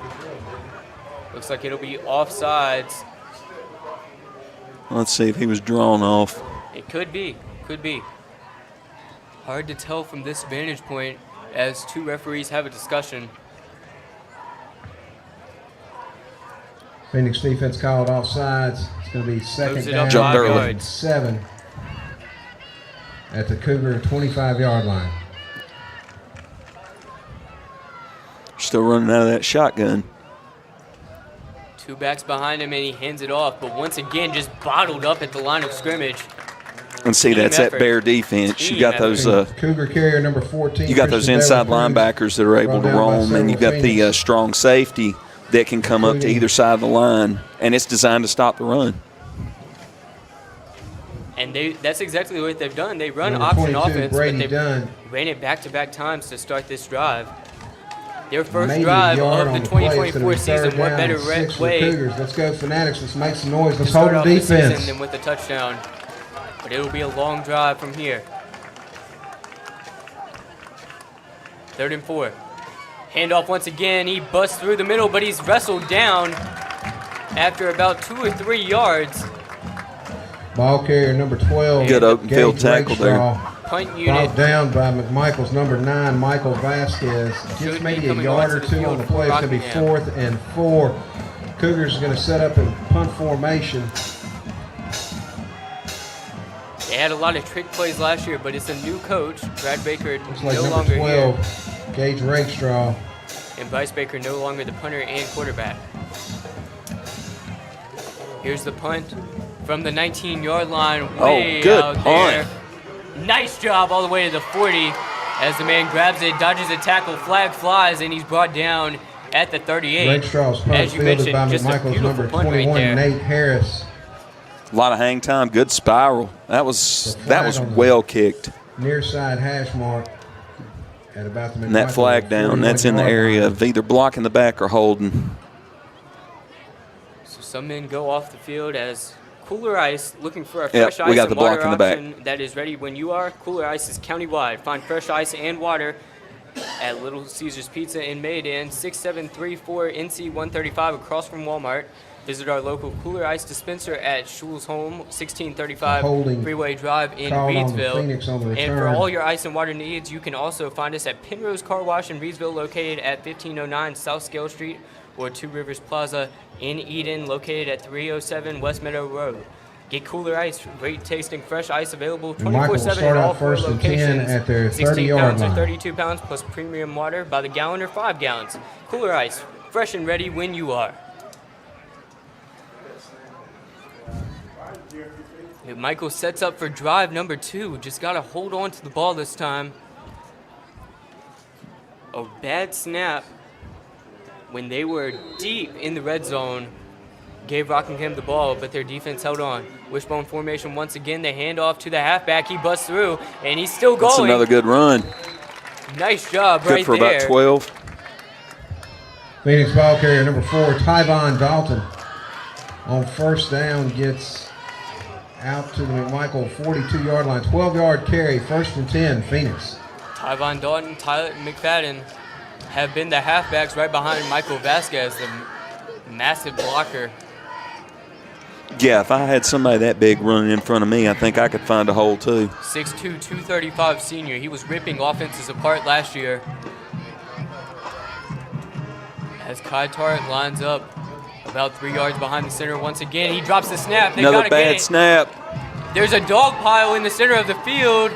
Looks like it'll be offsides. Let's see if he was drawn off. It could be. Hard to tell from this vantage point as 2 referees have a discussion. Phoenix defense called offsides. It's going to be second down, Jumped early. and 7 at the Cougar 25-yard line. Still running out of that shotgun. 2 backs behind him, and he hands it off, but once again just bottled up at the line of scrimmage. And see, that's that Bear defense. You got those Cougar carrier number 14. you got those inside linebackers that are able to roam, and you've got the strong safety that can come up to either side of the line, and it's designed to stop the run. And that's exactly what they've done. They run option offense, but they ran it back-to-back times to start this drive. Their first drive of the 2024 season. What better way? Let's go, Fanatics. Let's make some noise. Let's hold the defense. Than with a touchdown. But it'll be a long drive from here. 3rd and 4. Handoff once again. He busts through the middle, but he's wrestled down after about 2 or 3 yards. Ball carrier number 12. Good open field tackle there. Punt unit. Brought down by McMichael's number 9, Michael Vasquez. Just maybe a yard or 2 on the play. It's going to be 4th and 4. Cougars are going to set up in punt formation. They had a lot of trick plays last year, but it's a new coach. Brad Baker Like no longer 12, here. Gage Rakestraw. And Bryce Baker no longer the punter and quarterback. Here's the punt from the 19-yard line way out there. Nice job all the way to the 40 as the man grabs it, dodges a tackle, flag flies, and he's brought down at the 38. Rakestraw's punt as you fielded mentioned, by just a McMichael's beautiful number punt 21, right there. Nate Harris. A lot of hang time, good spiral. That was well kicked. Near side hash mark at about the And that flag down, that's in the area of either blocking the back or holding. So some men go off the field as Kooler Ice looking for a fresh ice we got and the block water in the back. option that is ready when you are. Kooler Ice is countywide. Find fresh ice and water at Little Caesars Pizza in Maiden, 6734 NC 135 across from Walmart. Visit our local Kooler Ice dispenser at Schul's Home, 1635 Freeway Drive in Reidsville. And for all your ice and water needs, you can also find us at Pennrose Carwash in Reidsville, located at 1509 South Scale Street, or 2 Rivers Plaza in Eden, located at 307 West Meadow Road. Get Kooler Ice, great tasting fresh ice available 24/7 at all 4 locations. At their 16 pounds or 32 pounds plus premium water by the gallon or 5 gallons. Kooler Ice, fresh and ready when you are. Michael sets up for drive number 2. Just got to hold on to the ball this time. A bad snap when they were deep in the red zone gave Rockingham the ball, but their defense held on. Wishbone formation once again. They hand off to the halfback. He busts through, and he's still going. That's another good run. Nice job good right for there. About 12. Phoenix ball carrier number 4, Tyvon Dalton. On first down, gets out to the McMichael 42-yard line. 12-yard carry, 1st and 10, Phoenix. Tyvon Dalton, Tyler McFadden have been the halfbacks right behind Michael Vasquez, the massive blocker. Yeah, if I had somebody that big running in front of me, I think I could find a hole too. 6'2", 235 senior. He was ripping offenses apart last year. As Kai Tart lines up, a About 3 yards behind the center once again. He drops the snap. They Another gotta get bad it. snap. There's a dog pile in the center of the field,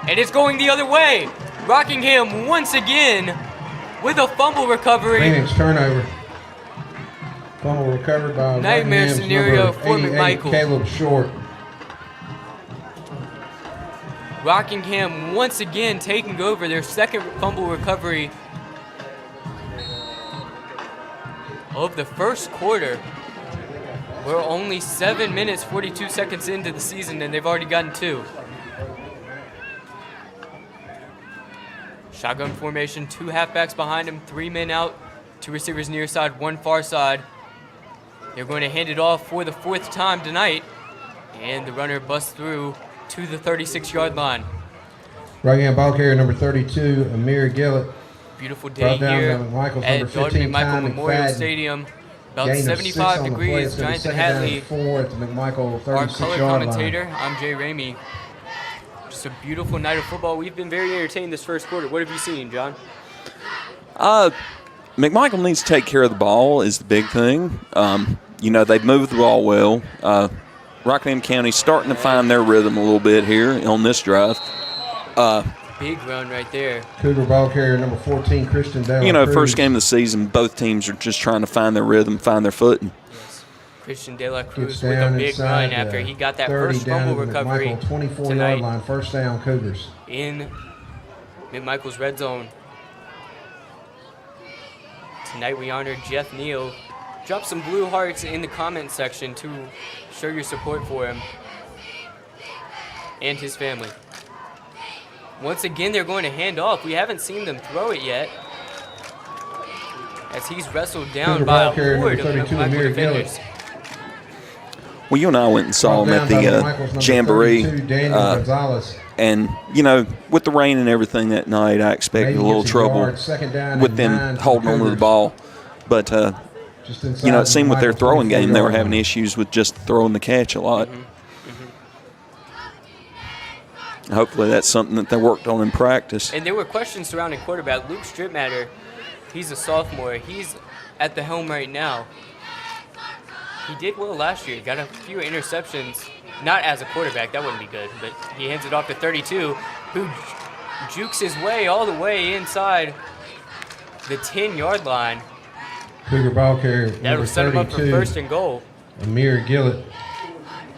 and it's going the other way. Rockingham once again with a fumble recovery. Phoenix turnover. Fumble recovered by Nightmare Rockingham's scenario number for 88, McMichael. Caleb Short. Rockingham once again taking over their second fumble recovery of the first quarter. We're only 7 minutes, 42 seconds into the season, and they've already gotten 2. Shotgun formation, 2 halfbacks behind him, 3 men out, 2 receivers near side, 1 far side. They're going to hand it off for the 4th time tonight, and the runner busts through to the 36-yard line. Rockingham ball carrier number 32, Amir Gillett. Beautiful day Brought down here by McMichael's at number Jordan 15, McMichael Ty Memorial McFadden. Stadium. About Gain of 75 6 on the play. degrees. It's gonna be Jonathan second down Hatley, and 4 at the McMichael our color 36-yard commentator. line. I'm Jay Ramey. Just a beautiful night of football. We've been very entertained this first quarter. What have you seen, John? McMichael needs to take care of the ball is the big thing. They've moved the ball well. Rockingham County starting to find their rhythm a little bit here on this drive. Big run right there. Cougar ball carrier number 14, Christian De La Cruz. First game of the season, both teams are just trying to find their rhythm, find their footing. Yes. Christian De La Cruz Gets with a down big inside run after he got that 30 first down fumble to the recovery McMichael 24-yard tonight line. First down, Cougars. in McMichael's red zone. Tonight we honor Jeff Neal. Drop some blue hearts in the comment section to show your support for him and his family. Once again, they're going to hand off. We haven't seen them throw it yet, as he's wrestled down Cougar by ball a carrier horde of number 32, McMichael Amir defenders. Well, you and I went and saw him at the Jamboree. Daniel Gonzalez. And, with the rain and everything that night, I expected a little trouble with them holding on to the ball. But, it seemed with their throwing game, they were having issues with just throwing the catch a lot. Hopefully that's something that they worked on in practice. And there were questions surrounding quarterback. Luke Stripmatter, he's a sophomore. He's at the helm right now. He did well last year. He got a few interceptions. Not as a quarterback, that wouldn't be good. But he hands it off to 32, who jukes his way all the way inside the 10-yard line. Cougar ball carrier That will number set him up for 32, first and goal. Amir Gillett.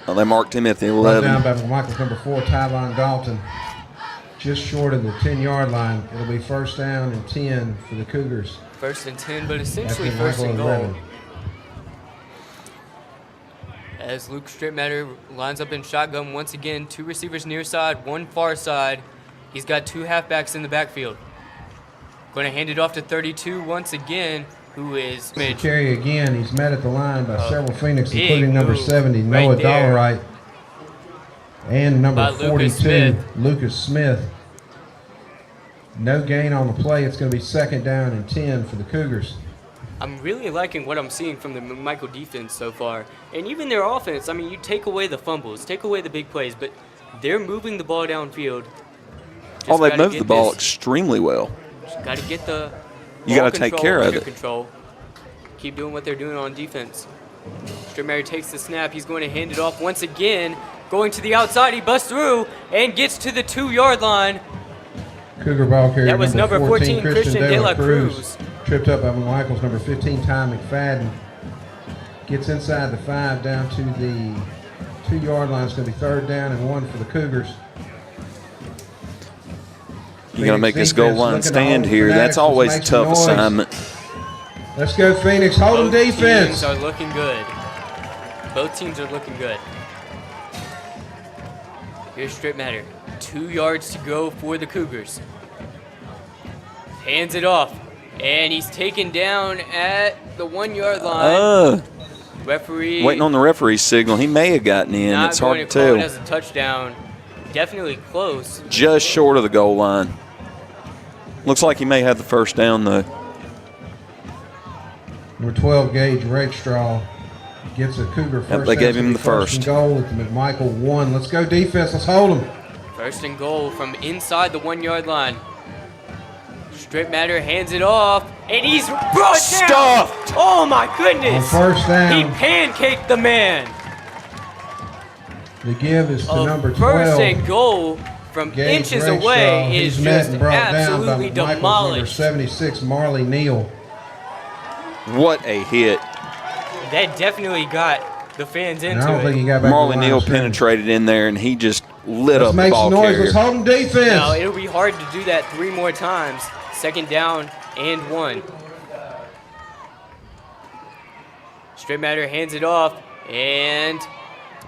Well, they marked him at the Brought 11. down by McMichael's number 4, Tyvon Dalton. Just short of the 10-yard line. It'll be first down and 10 for the Cougars. First and 10, but essentially After first and McMichael goal. 11. As Luke Stripmatter lines up in shotgun once again, 2 receivers near side, 1 far side. He's got 2 halfbacks in the backfield. Going to hand it off to 32 once again, who is To carry again, he's met at the line by several Phoenix, big including number move 70, right Noah there Dollarite, and number by Lucas 42, Smith. Lucas Smith. No gain on the play. It's going to be second down and 10 for the Cougars. I'm really liking what I'm seeing from the McMichael defense so far. And even their offense, you take away the fumbles, take away the big plays, but they're moving the ball downfield. They've moved the ball extremely well. Got to get the You got to take care of under it. control. Keep doing what they're doing on defense. Stripmatter takes the snap. He's going to hand it off once again. Going to the outside. He busts through and gets to the 2-yard line. Cougar ball carrier That was number 14, Christian De La Cruz. Tripped up by McMichael's number 15, Ty McFadden. Gets inside the 5 down to the 2-yard line. It's going to be third down and 1 for the Cougars. You got to make this goal line stand here. That's always a tough assignment. Let's go, Phoenix. Hold them Both defense. teams are looking good. Both teams are looking good. Here's Stripmatter. 2 yards to go for the Cougars. Hands it off. And he's taken down at the 1-yard line. Referee Waiting on the referee's signal. He may have gotten in. not It's going hard to to call it tell. as a touchdown. Definitely close. Just short of the goal line. Looks like he may have the first down, though. Number 12 gauge Rakestraw gets a Cougar first. They gave him the first. first. And goal at the McMichael 1. Let's go defense. Let's hold them. First and goal from inside the 1-yard line. Strip Matter hands it off, and he's brought down. Stuffed. Oh my goodness! On first down. He pancaked the man. The give is to number 12. First and goal from Gabe inches Rayshaw. away He's is met just and brought absolutely down by McMichael's number demolished. 76, Marley Neal. What a hit. That definitely got the fans And into I don't think it. he got back Marley to the line Neal of scrimmage. penetrated in there, and he just lit Let's up make the ball some noise. carrier. Let's hold them defense. No, it'll be hard to do that 3 more times. Second down and 1. Straight Matter hands it off, and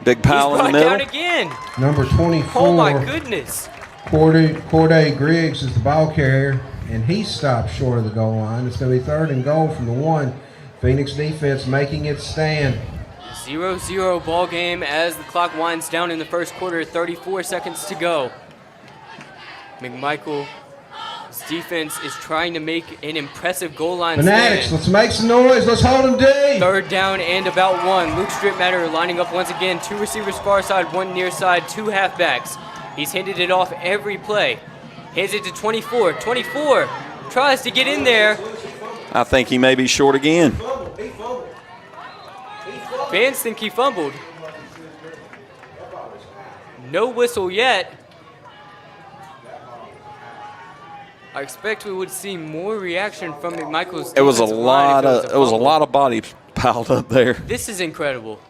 Big he's pile in brought the down middle. again. Number 24. Oh my goodness. Corday Griggs is the ball carrier, and he stopped short of the goal line. It's going to be 3rd and goal from the 1. Phoenix defense making it stand. 0-0 ball game as the clock winds down in the first quarter. 34 seconds to go. McMichael's defense is trying to make an impressive goal line Fanatics, stand. let's make some noise. Let's hold them deep. 3rd down and about 1. Luke Stripmatter lining up once again. 2 receivers far side, 1 near side, 2 halfbacks. He's handed it off every play. Hands it to 24. 24 tries to get in there. I think he may be short again. Fans think he fumbled. No whistle yet. I expect we would see more reaction from McMichael's. It was a defensive line if lot of fumble. bodies piled up there. This is incredible.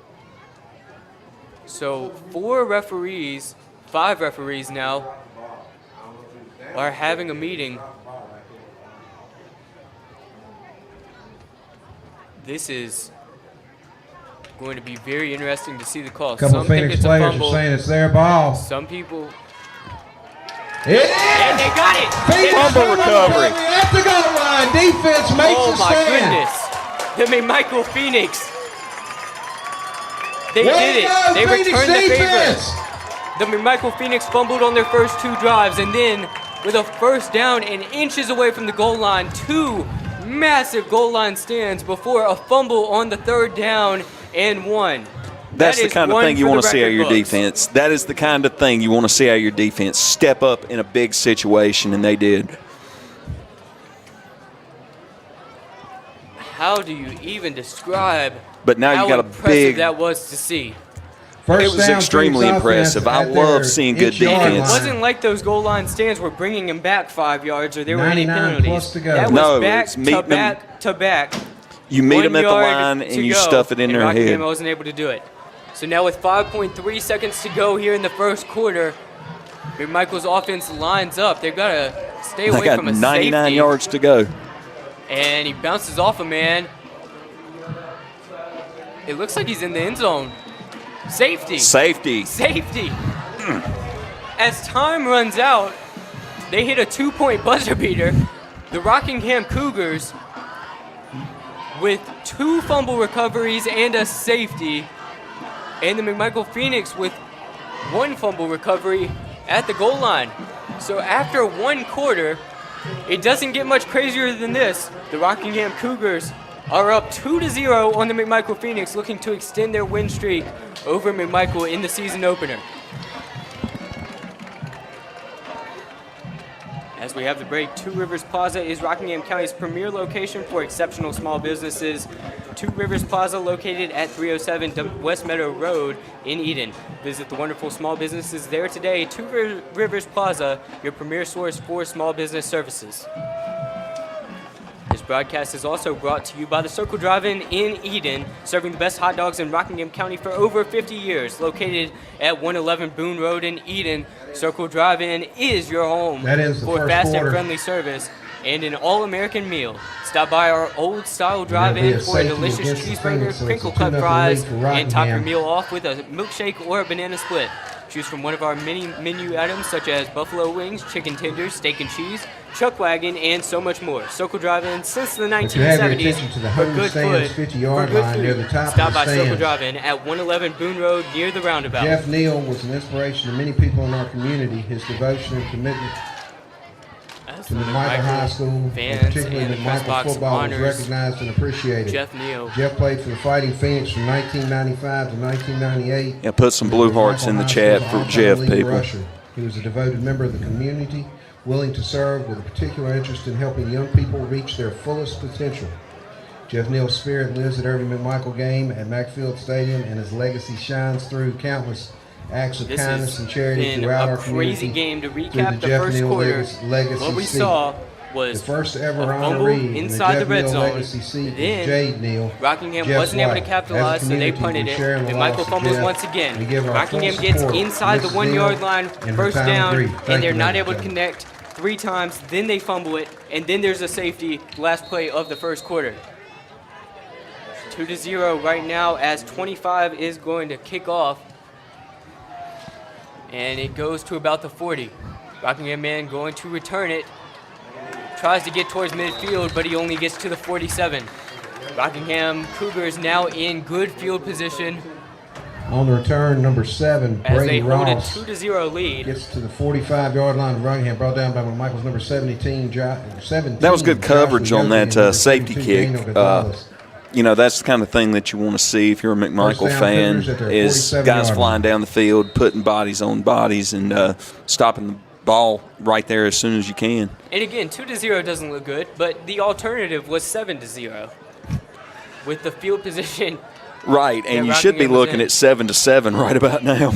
So 5 referees now are having a meeting. This is going to be very interesting to see the call. A couple Some of think Phoenix it's a players are fumble. saying it's their ball. Some people. It is! And they got it! Phoenix Fumble recovery. At the goal line. Defense makes Oh a my stand. goodness. The McMichael Phoenix. They Way did to it. go, They Phoenix returned the defense. favor. The McMichael Phoenix fumbled on their first 2 drives, and then with a first down and inches away from the goal line, 2 massive goal line stands before a fumble on the 3rd down and 1. That's That the is kind of one thing you for want the to see out of your record books. defense. That is the kind of thing you want to see out of your defense. Step up in a big situation, and they did. How do you even describe But now you how got a impressive big. that was to see? First It was down, extremely Phoenix impressive. offense I at their love seeing good inch-yard And it defense. line. wasn't like those goal line stands were bringing him back 5 yards or there were any 99 penalties. plus to go. That was No, back it's to meeting them- back to back. You meet 1 them at the yard line, to and you go, stuff it in and their Rockingham head. wasn't able to do it. So now with 5.3 seconds to go here in the first quarter, McMichael's offense lines up. They've got to stay They away got from a 99 safety. yards to go. And he bounces off a man. It looks like he's in the end zone. Safety. Safety. Safety. As time runs out, they hit a 2-point buzzer beater. The Rockingham Cougars, with 2 fumble recoveries and a safety, and the McMichael Phoenix with 1 fumble recovery at the goal line. So after 1 quarter, it doesn't get much crazier than this. The Rockingham Cougars are up 2-0 on the McMichael Phoenix, looking to extend their win streak over McMichael in the season opener. As we have the break, 2 Rivers Plaza is Rockingham County's premier location for exceptional small businesses. 2 Rivers Plaza, located at 307 West Meadow Road in Eden. Visit the wonderful small businesses there today. 2 Rivers Plaza, your premier source for small business services. This broadcast is also brought to you by the Circle Drive-In in Eden, serving the best hot dogs in Rockingham County for over 50 years. Located at 111 Boone Road in Eden, Circle Drive-In is your home That is the for first fast quarter. and friendly service and an all-American meal. Stop by our old-style There'll be drive-in a for a safety delicious against the cheeseburger, Phoenix, so crinkle it's a cut 2-0 fries, lead for and top your Rockingham. meal off with a milkshake or a banana split. Choose from one of our many menu items such as buffalo wings, chicken tenders, steak and cheese, chuck wagon, and so much more. Circle Drive-In since the If you have your 1970s attention to the for home good stands, food. 50-yard for good line near food. the top Stop of the by Circle stands. Drive-In at 111 Boone Road near the roundabout. Jeff Neal was an inspiration to many people in our community. His devotion and commitment As to the McMichael High School, and fans particularly and the press McMichael box football, was honors recognized and appreciated. Jeff Neal. Jeff played for the Fighting Phoenix from 1995 to 1998. Yeah, put some blue hearts in the McMichael chat High for School's Jeff, all-time lead people. rusher. He was a devoted member of the community, willing to serve with a particular interest in helping young people reach their fullest potential. Jeff Neal's spirit lives at every McMichael game at McField Stadium, and his legacy shines through countless acts of kindness and charity throughout our community. Crazy game. To recap the first quarter, what we saw was the first ever a fumble honoree inside the red zone. Then Rockingham wasn't able to capitalize, so they punted it. McMichael fumbles once again. Rockingham gets inside the 1 yard line, first down, and they're not able to connect 3 times. Then they fumble it, and then there's a safety, last play of the first quarter. 2-0 right now as 25 is going to kick off. And it goes to about the 40. Rockingham man going to return it. Tries to get towards midfield, but he only gets to the 47. Rockingham Cougars now in good field position. On the return, number 7, as Brady they hold Ross a 2-0 lead. gets to the 45-yard line of Rockingham, brought down by McMichael's number 17. That was good coverage on that safety kick. You know, that's the kind of thing that you want to see if you're a McMichael fan, is guys flying down the field, putting bodies on bodies, and stopping the ball right there as soon as you can. And again, 2-0 doesn't look good, but the alternative was 7-0 with the field position. Right, and you should be looking at 7-7 right about now.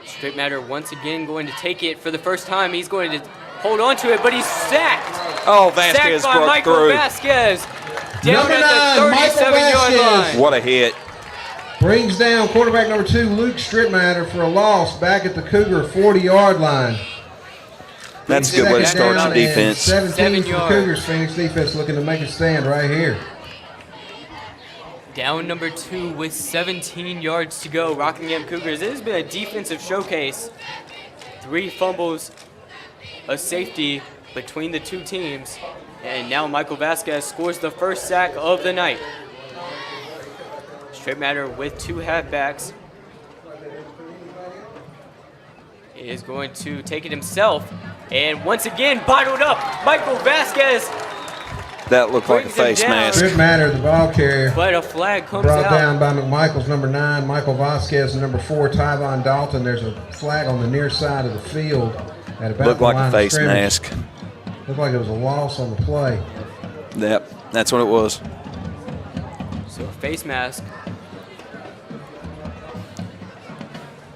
Straight Matter once again going to take it for the first time. He's going to hold on to it, but he's sacked. Oh, Vasquez sacked by broke Michael through. Vasquez down Number at the 37-yard line. What a hit. Brings down quarterback number 2, Luke Strittmatter, for a loss back at the Cougar 40-yard line. That's a good way to start your defense. 17 for the Cougars. Phoenix defense looking to make a stand right here. Down number 2 with 17 yards to go. Rockingham Cougars. It has been a defensive showcase. 3 fumbles, a safety between the two teams. And now Michael Vasquez scores the first sack of the night. Straight Matter with 2 halfbacks. He is going to take it himself. And once again, bottled up. Michael Vasquez. That looked like a face mask. Strittmatter, the ball carrier. But a flag comes brought out. down by McMichael's number 9, Michael Vasquez, and number 4, Tyvon Dalton. There's a flag on the near side of the field at about Looked the like line a of face scrimmage. mask. Looked like it was a loss on the play. Yep, that's what it was. So a face mask.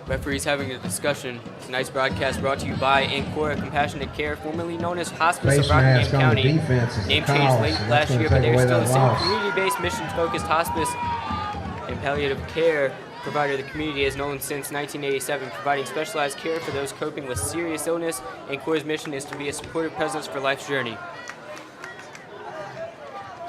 Referees having a discussion. Tonight's broadcast brought to you by Ancora Compassionate Care, formerly known as Hospice Face of Rockingham mask on the County. defense is Name a changed call, late so that's last gonna year, but take they're away still the that same loss. community-based, mission-focused hospice and palliative care provider the community has known since 1987, providing specialized care for those coping with serious illness. Ancora's mission is to be a supportive presence for life's journey.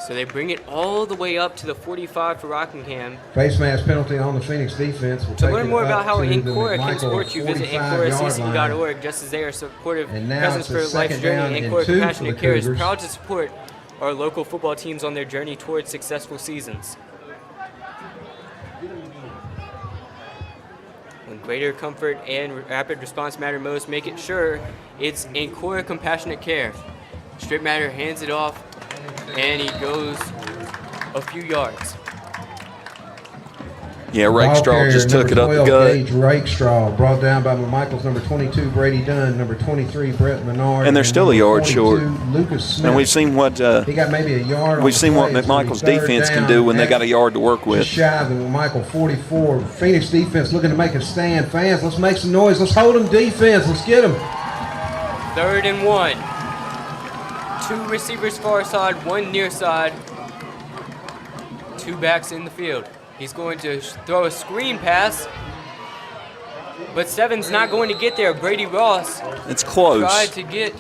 So they bring it all the way up to the 45 for Rockingham. Face mask penalty on the Phoenix defense. We'll To take learn it more about up how to the Ancora can McMichael support you, visit 45-yard AncoraCC.org. Just as they are a supportive And now presence it's a for life's second down journey, and Ancora 2 for Compassionate the Care is Cougars. proud to support our local football teams on their journey towards successful seasons. When greater comfort and rapid response matter most, make it sure it's Ancora Compassionate Care. Straight Matter hands it off, and he goes a few yards. Yeah, Ball Rakestraw carrier, just took it number up the 12, gut. Gage Rakestraw, brought down by McMichael's number 22, Brady Dunn, number 23, Brett Menard. And they're still a yard 42, short. Lucas Smith. And we've seen what He got maybe a yard on we've the seen what play. It's gonna be McMichael's third defense can down do when they at got a yard to work with. just shy of the McMichael 44. Phoenix defense looking to make a stand. Fans, let's make some noise. Let's hold them defense. Let's get them. 3rd and 1. 2 receivers far side, 1 near side. 2 backs in the field. He's going to throw a screen pass, but Seven's not going to get there. Brady Ross It's close. tried to get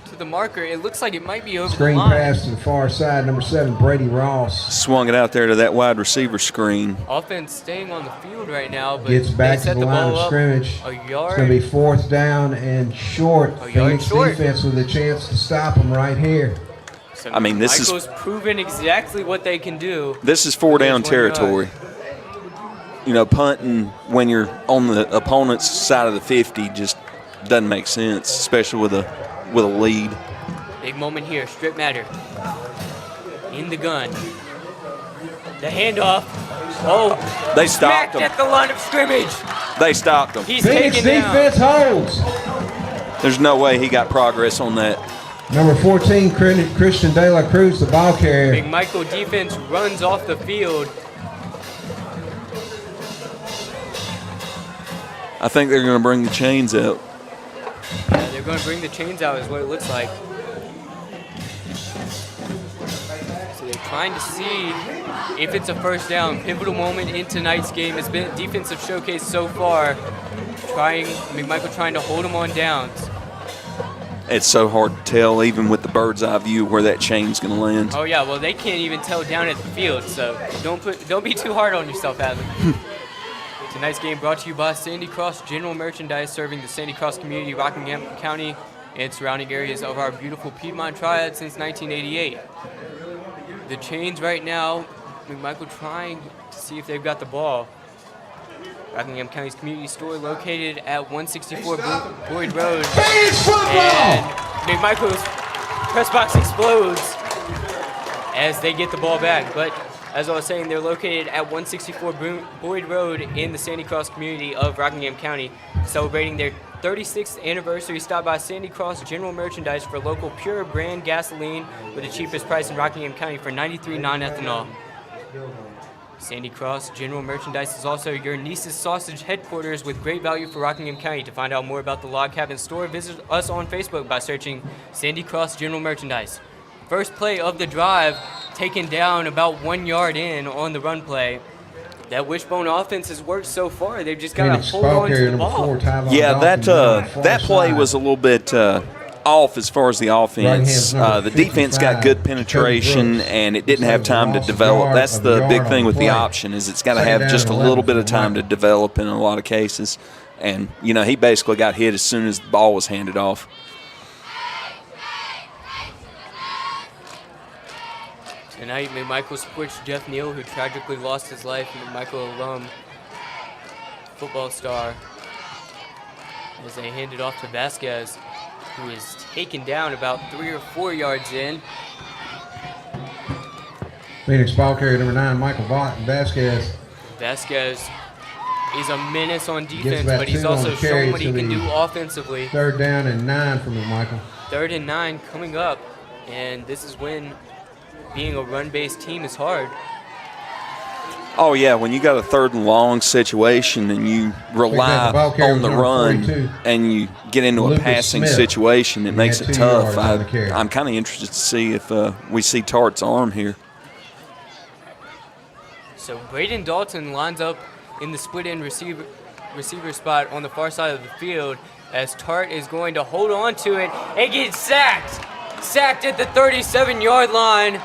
to the marker. It looks like it might be over Screen the line. pass to the far side. Number 7, Brady Ross. Swung it out there to that wide receiver screen. Offense staying on the field right now, but Gets back they set to the line ball of up scrimmage. a It's yard. going to be 4th down and short. A yard Phoenix short. defense with a chance to stop them right here. So I mean, this is- Michael's proven exactly what they can do. This is 4 down There's 1 yard. territory. You know, punting when you're on the opponent's side of the 50 just doesn't make sense, especially with a lead. Big moment here. Strip Matter in the gun. The handoff. Oh, They stopped smacked him. at the line of scrimmage. They stopped him. He's Phoenix taken down. defense holds. There's no way he got progress on that. Number 14, Christian De La Cruz, the ball carrier. McMichael defense runs off the field. I think they're going to bring the chains out. Yeah, they're going to bring the chains out is what it looks like. So they're trying to see if it's a first down. Pivotal moment in tonight's game. It's been a defensive showcase so far. McMichael trying to hold them on downs. It's so hard to tell, even with the bird's eye view, where that chain's going to land. Oh yeah, well they can't even tell down at the field, so don't be too hard on yourself, Adam. Tonight's game brought to you by Sandy Cross General Merchandise, serving the Sandy Cross community, Rockingham County, and surrounding areas of our beautiful Piedmont Triad since 1988. The chains right now, McMichael trying to see if they've got the ball. Rockingham County's community store located at 164 Boyd Road. And McMichael's press box explodes as they get the ball back. But as I was saying, they're located at 164 Boyd Road in the Sandy Cross community of Rockingham County, celebrating their 36th anniversary. Stop by Sandy Cross General Merchandise for local pure brand gasoline with the cheapest price in Rockingham County for 93 non-ethanol. Sandy Cross General Merchandise is also your niece's sausage headquarters with great value for Rockingham County. To find out more about the Log Cabin store, visit us on Facebook by searching Sandy Cross General Merchandise. First play of the drive, taken down about 1 yard in on the run play. That wishbone offense has worked so far. They've just got to hold on to the ball. Yeah, that play was a little bit off as far as the offense. The defense got good penetration, and it didn't have time to develop. That's the big thing with the option, is it's got to have just a little bit of time to develop in a lot of cases. And, you know, he basically got hit as soon as the ball was handed off. Tonight, McMichael supports Jeff Neal, who tragically lost his life, McMichael alum, football star, as they hand it off to Vasquez, who is taken down about 3 or 4 yards in. Phoenix ball carrier number 9, Michael Vasquez. Vasquez is a menace on defense, but he's also shown what he can do offensively. 3rd down and 9 for McMichael. 3rd and 9 coming up, and this is when being a run-based team is hard. Oh, yeah, when you got a 3rd and long situation and you rely on the run and you get into a passing situation, it makes it tough. I'm kind of interested to see if we see Tart's arm here. So Braden Dalton lines up in the split-end receiver spot on the far side of the field as Tart is going to hold on to it and get sacked. Sacked at the 37-yard line.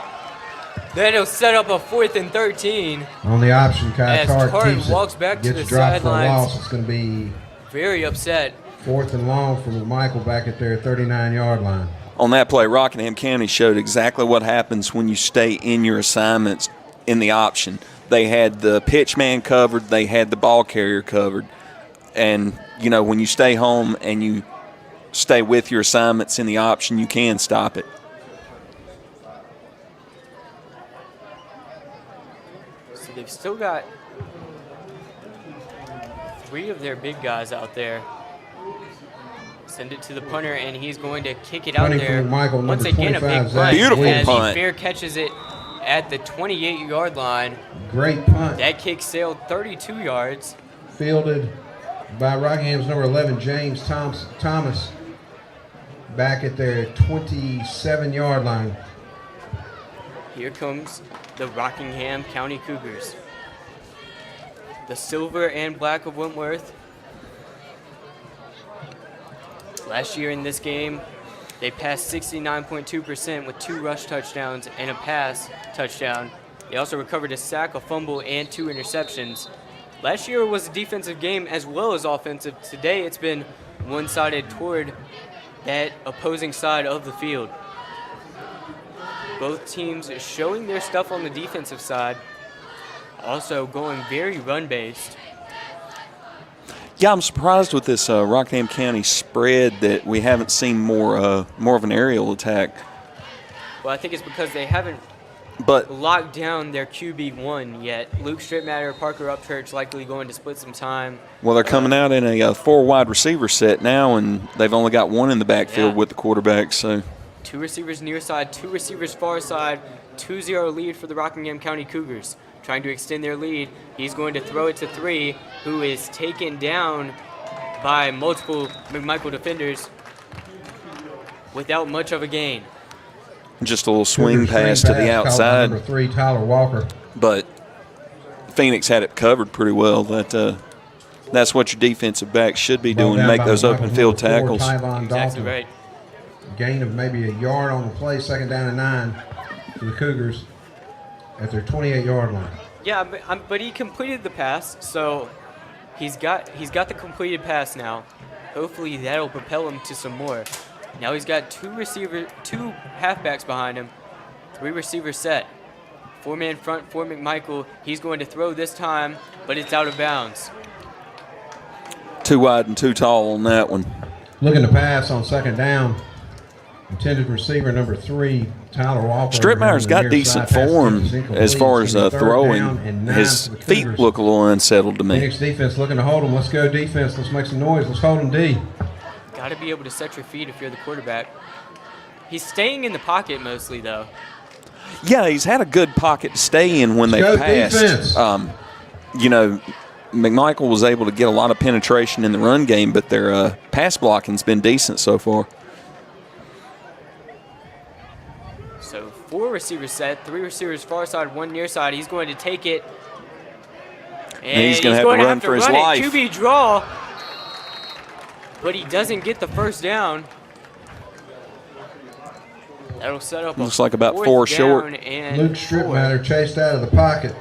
Then he'll set up a 4th and 13. On the option, Kai Tart keeps walks it, back to the gets dropped for a sidelines. loss. It's going to be very upset. 4th and long for McMichael back at their 39-yard line. On that play, Rockingham County showed exactly what happens when you stay in your assignments in the option. They had the pitch man covered. They had the ball carrier covered. And, you know, when you stay home and you stay with your assignments in the option, you can stop it. So they've still got 3 of their big guys out there. Send it to the punter, and he's going to kick it out there. Once again, a big punt. Beautiful as punt. He fair catches it at the 28-yard line. Great punt. That kick sailed 32 yards. Fielded by Rockingham's number 11, James Thomas, back at their 27-yard line. Here comes the Rockingham County Cougars. The silver and black of Wentworth. Last year in this game, they passed 69.2% with 2 rush touchdowns and a pass touchdown. They also recovered a sack, a fumble, and 2 interceptions. Last year was a defensive game as well as offensive. Today it's been one-sided toward that opposing side of the field. Both teams showing their stuff on the defensive side, also going very run-based. Yeah, I'm surprised with this Rockingham County spread that we haven't seen more of an aerial attack. Well, I think it's because they haven't locked down their QB1 yet. Luke Strittmatter, Parker Upchurch likely going to split some time. Well, they're coming out in a 4 wide receiver set now, and they've only got one in the backfield with the quarterback. So 2 receivers near side, 2 receivers far side, 2-0 lead for the Rockingham County Cougars. Trying to extend their lead. He's going to throw it to 3, who is taken down by multiple McMichael defenders without much of a gain. Just a little swing pass to the outside. Number 3, Tyler Walker. But Phoenix had it covered pretty well. That's what your defensive backs should be doing, make those open field tackles. Exactly right. Gain of maybe a yard on the play, 2nd down and 9 for the Cougars at their 28-yard line. Yeah, but he completed the pass, so he's got the completed pass now. Hopefully that'll propel him to some more. Now he's got 2 halfbacks behind him, 3 receivers set. 4-man front for McMichael. He's going to throw this time, but it's out of bounds. 2 wide and 2 tall on that one. Looking to pass on 2nd down. Intended receiver number 3, Tyler Walker. Strittmeyer's got decent form as far as throwing. His feet look a little unsettled to me. Phoenix defense looking to hold him. Let's go defense. Let's make some noise. Let's hold him D. Got to be able to set your feet if you're the quarterback. He's staying in the pocket mostly, though. Yeah, he's had a good pocket to stay in when they passed. McMichael was able to get a lot of penetration in the run game, but their pass blocking's been decent so far. So 4 receivers set, 3 receivers far side, 1 near side. He's going to take it. And he's going to have to run for his life. QB draw. But he doesn't get the first down. That'll set up looks like about 4 short. Luke Strittmatter chased out of the pocket.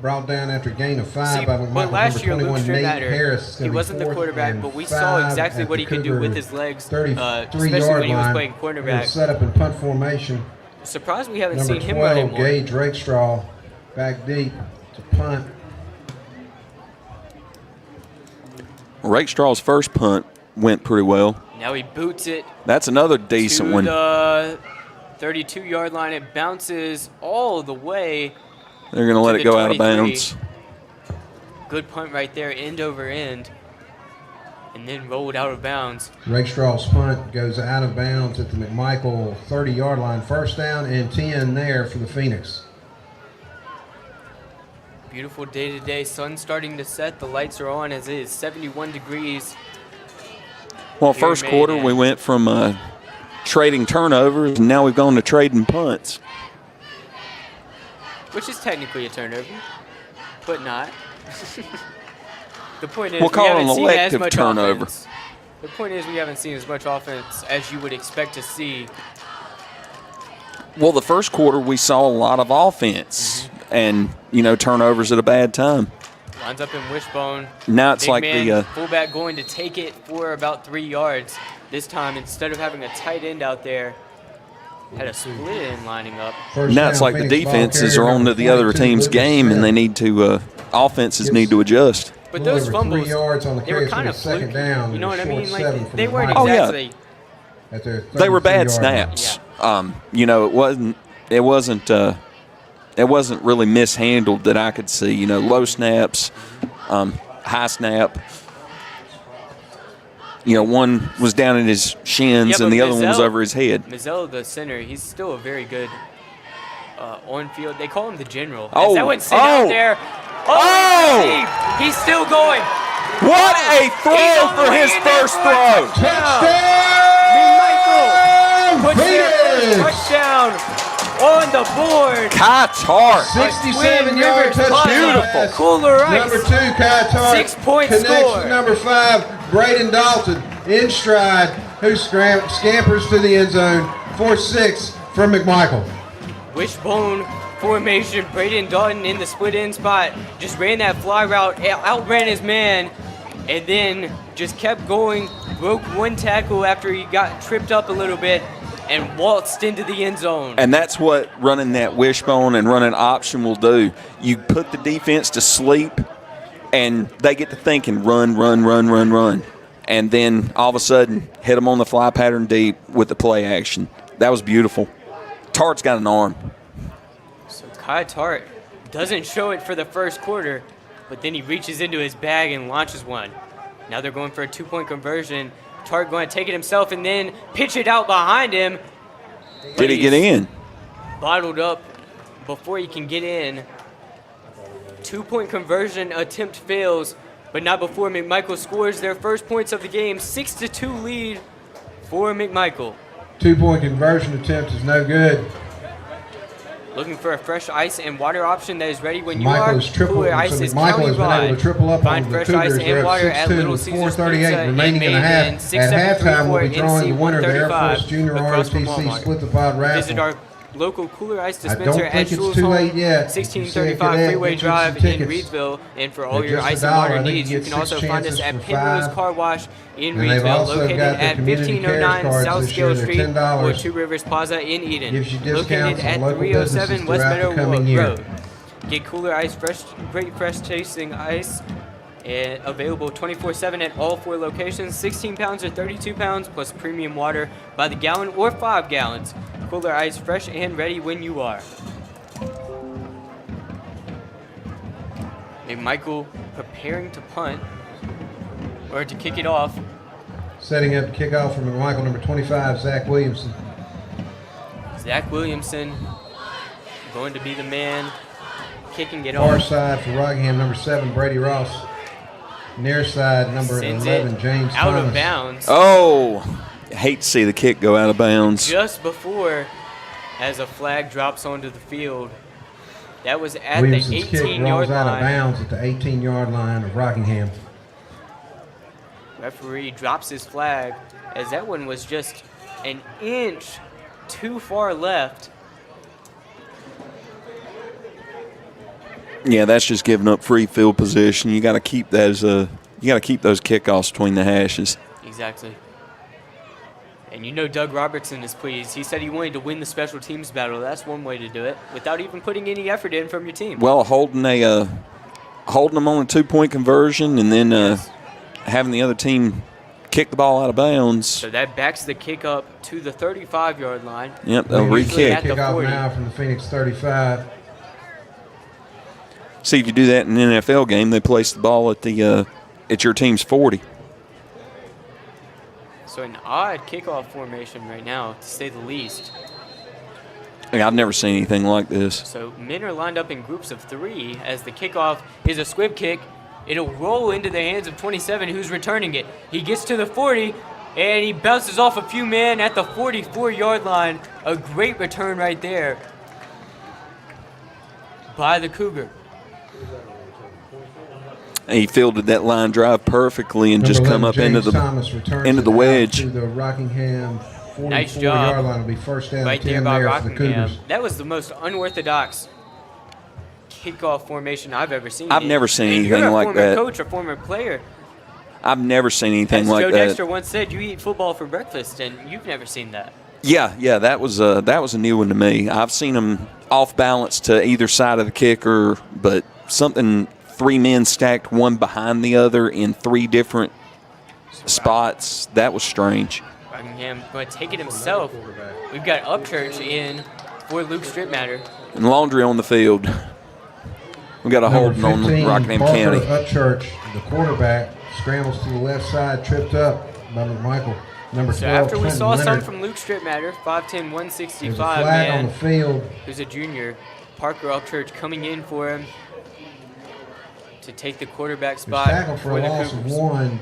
Brought down after a gain of 5 by McMichael. But last year, Luke Strittmatter, he wasn't the quarterback, but we saw exactly what he could do with his legs, especially when he was playing cornerback. Set up in punt formation. Surprised we haven't Number seen him run anymore. Gage Rakestraw back deep to punt. Rakestraw's first punt went pretty well. Now he boots it. That's another decent one. To the 32-yard line. It bounces all the way. They're going to let it go out of bounds. Good punt right there, end over end. And then rolled out of bounds. Rakestraw's punt goes out of bounds at the McMichael 30-yard line. 1st down and 10 there for the Phoenix. Beautiful day-to-day. Sun starting to set. The lights are on as it is 71 degrees. Well, first quarter we went from trading turnovers, and now we've gone to trading punts. Which is technically a turnover, but not. The point is we'll call it an seen as elective much turnover. Offense. The point is we haven't seen as much offense as you would expect to see. Well, the first quarter we saw a lot of offense, and turnovers at a bad time. Lines up in wishbone. Now it's Big like man, the fullback going to take it for about 3 yards. This time, instead of having a tight end out there, had a split end lining up. Now it's like the defenses are on to the other team's game, and they need to offenses need to adjust. But those fumbles, 3 yards on the they were kind of fluky. Down, you know what I mean? Like they weren't exactly. They were bad snaps. Yeah. It wasn't really mishandled that I could see. Low snaps, high snap. One was down in his shins and the other one was over his head. Mizell, the center, he's still a very good on-field. They call him the general. Oh, that one sit out there. He's still going. What a throw for his first throw. McMichael puts their first touchdown on the board. Kai Tart. 67-yard touchdown. Beautiful. Kooler Ice. Number 2, Kai Tart. 6-point Connection score. number 5, Braden Dalton in stride, who scampers to the end zone for 6 from McMichael. Wishbone formation. Braden Dalton in the split end spot. Just ran that fly route, outran his man, and then just kept going. Broke 1 tackle after he got tripped up a little bit and waltzed into the end zone. And that's what running that wishbone and running option will do. You put the defense to sleep, and they get to thinking, run. And then all of a sudden, hit them on the fly pattern deep with the play action. That was beautiful. Tart's got an arm. Ty Tart doesn't show it for the first quarter, but then he reaches into his bag and launches one. Now they're going for a 2-point conversion. Tart going to take it himself and then pitch it out behind him. Did he get in? Bottled up before he can get in. 2-point conversion attempt fails, but not before McMichael scores their first points of the game. 6-2 lead for McMichael. 2-point conversion attempt is no good. Looking for a fresh ice and water option that is ready when you Michael are. is triple. Cooler Ice So is Michael county has been able wide. to triple up Find on the fresh ice Cougars. and They're water up at 6-2 Little with Caesars 4:38 Pizza remaining in the half. and At halftime, we'll be drawing the winner of the Air Force Junior across from ROTC Walmart. Split the Pod Visit raffle. our local Cooler Ice I don't dispenser at think it's Schul's too Home, late yet. 1635 Get Freeway you some Drive in tickets. Reidsville. And for all They're your just ice and $1. water I think needs, you you get can also 6 find us at chances for Pennrose $5. Carwash in And they've Reidsville, also located got the at community cares 1509 cards South this year. Scale They're Street $10. or to Rivers Plaza in Eden. Gives you Located discounts on at local 307 businesses West throughout the Meadow coming year. Road. Get Cooler Ice, great fresh tasting ice, and available 24/7 at all 4 locations. 16 pounds or 32 pounds plus premium water by the gallon or 5 gallons. Cooler Ice, fresh and ready when you are. McMichael preparing to punt or to kick it off. Setting up the kickoff from McMichael, number 25, Zach Williamson. Zach Williamson going to be the man kicking it Far off. side for Rockingham, number 7, Brady Ross. Near side, number Sends 11, it James out Thomas. of bounds. Oh, hate to see the kick go out of bounds. Just before, as a flag drops onto the field. That was at Williamson's the kick 18-yard rolls out of line. bounds at the 18-yard line of Rockingham. Referee drops his flag as that one was just an inch too far left. Yeah, that's just giving up free field position. You got to keep those. You got to keep those kickoffs between the hashes. Exactly. And you know Doug Robertson is pleased. He said he wanted to win the special teams battle. That's one way to do it without even putting any effort in from your team. Well, holding them on a 2-point conversion and then having the other team kick the ball out of bounds. So that backs the kick up to the 35-yard line. Yep, they'll Usually re-kick. at the Kickoff 40. now from the Phoenix 35. See, if you do that in an NFL game, they place the ball at your team's 40. So an odd kickoff formation right now, to say the least. I've never seen anything like this. So men are lined up in groups of 3 as the kickoff is a squib kick. It'll roll into the hands of 27, who's returning it. He gets to the 40, and he bounces off a few men at the 44-yard line. A great return right there by the Cougar. He fielded that line drive perfectly and just come up into the wedge. To the Rockingham 44-yard Nice job. line. Will be first down Right 10 there by there for the Rockingham. Cougars. That was the most unorthodox kickoff formation I've ever seen. I've never seen And anything you're a like former that. coach, a former player. I've never seen anything As like Joe that. Dexter once said, you eat football for breakfast, and you've never seen that. Yeah, that was a new one to me. I've seen them off balance to either side of the kicker, but something 3 men stacked one behind the other in 3 different spots. That was strange. Rockingham going to take it himself. We've got Upchurch in for Luke Stripmatter. And Laundry on the field. We got a Number holding on 15, Rockingham Parker County. Upchurch, the quarterback, scrambles to the left side, tripped up by McMichael. Number 12, So after we Trenton saw some Leonard. from Luke Stripmatter, 5'10", There's a 165, flag on man, the field. who's a junior. Parker Upchurch coming in for him to take the quarterback There's spot tackle for a the loss of Cougars. 1.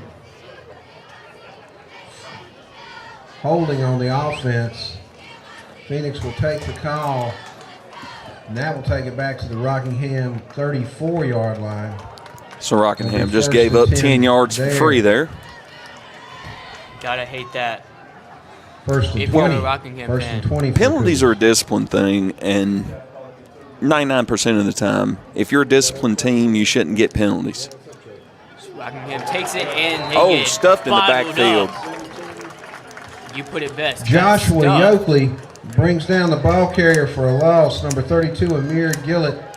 Holding on the offense. Phoenix will take the call. And that will take it back to the Rockingham 34-yard line. So Rockingham It'll be just first gave and up 10 10 yards for there. free there. Gotta hate that. First and If you're a 20. Rockingham First fan. and 20. for the Penalties Cougars. are a discipline thing, and 99% of the time, if you're a disciplined team, you shouldn't get penalties. Rockingham takes it and they get stuffed in the bottled backfield. up. You put it best. Joshua Stuffed. Yoakley brings down the ball carrier for a loss. Number 32, Amir Gillett.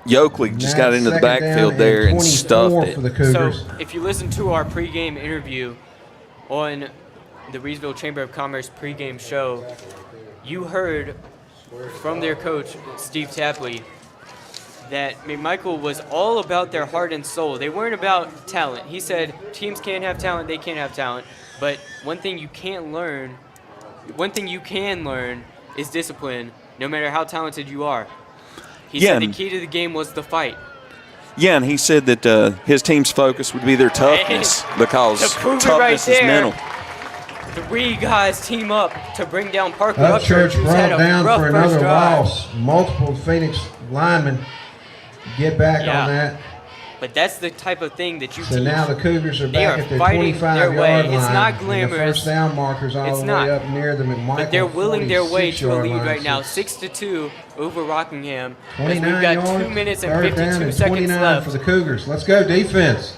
Yoakley just got into the Second down backfield there and stuffed 24 it. for the Cougars. So if you listen to our pregame interview on the Reidsville Chamber of Commerce pregame show, you heard from their coach, Steve Tapley, that McMichael was all about their heart and soul. They weren't about talent. He said teams can't have talent, they can't have talent. But one thing you can learn is discipline, no matter how talented you are. He said the key to the game was the fight. Yeah, and he said that his team's focus would be their toughness because toughness is mental. 3 guys team up to bring down Parker Upchurch who's brought had a down rough for first another drive. loss. Multiple Phoenix linemen get back on that. But that's the type of thing that you So teach. now the Cougars are They back are at their fighting their 25-yard way. line. It's not And the glamorous. first down markers all It's the not. way up near the McMichael But they're willing their way to a 46-yard lead line. right now, So 6-2 over Rockingham. As 29 we've got yards, 2 minutes and third down 52 and seconds 29 left. for the Cougars. Let's go defense.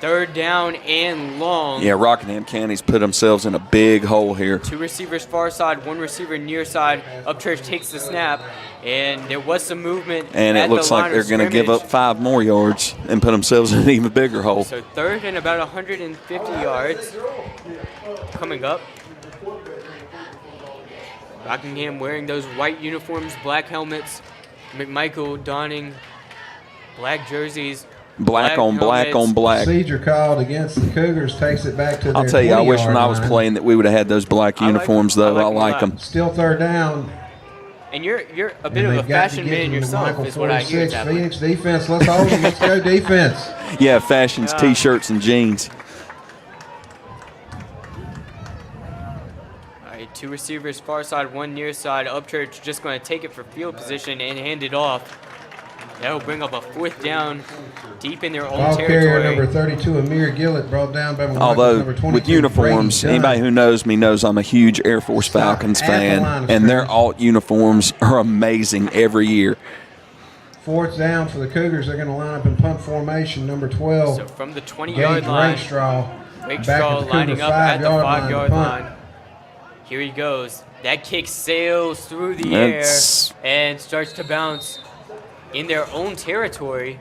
3rd down and long. Yeah, Rockingham County's put themselves in a big hole here. 2 receivers far side, 1 receiver near side. Upchurch takes the snap, and there was some movement. And at it looks the line like they're of going to give scrimmage. up 5 more yards and put themselves in an even bigger hole. So 3rd and about 150 yards coming up. Rockingham wearing those white uniforms, black helmets. McMichael donning black jerseys. Black on black helmets. on black. Procedure called against the Cougars takes it back to their I'll tell you, I wish when 20-yard I was line. playing that we would have had those black I like uniforms, them. though. I I like like them a them. lot. Still 3rd down. And you're a bit And of a they've got to fashion get man to yourself, McMichael is what I hear. 46. Tapley. Phoenix defense. Let's hold them. Let's go defense. Yeah, fashions, Yeah. T-shirts, and jeans. All right, 2 receivers far side, 1 near side. Upchurch just going to take it for field position and hand it off. That'll bring up a 4th down deep in their own Ball carrier territory. number 32, Amir Gillett, brought down by McMichael Although, number 22. with uniforms, Brady anybody Dunn. who knows me knows I'm a huge Air Force Stop Falcons at the fan, line of and their scrimmage. alt uniforms are amazing every year. 4th down for the Cougars. They're going to line up in punt formation. Number 12, So from the 20-yard Gage line, Rakestraw. Rakestraw Cougar lining up at the 5-yard punt. line. Here he goes. That kick sails through the That's- air and starts to bounce in their own territory.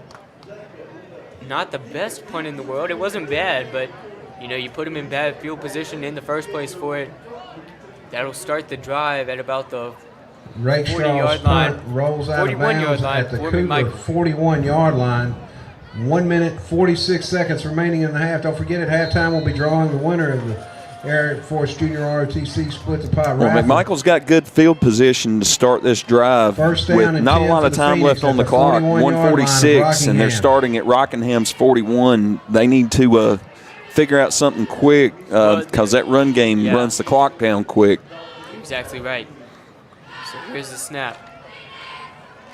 Not the best punt in the world. It wasn't bad, but you put him in bad field position in the first place for it. That'll start the drive at about the Rakestraw's 40-yard punt line. rolls out of 41-yard bounds line at the for Cougar McMichael. 41-yard line. 1 minute, 46 seconds remaining in the half. Don't forget, at halftime, we'll be drawing the winner of the Air Force Junior ROTC Split the Pot Well, raffle. McMichael's got good field position to start this drive First down with and not a 10 lot for of the time Phoenix left on at the the clock, 41-yard line of 146, and they're Rockingham. starting at Rockingham's 41. They need to figure out something quick because that run game runs the clock down quick. Exactly right. So here's the snap.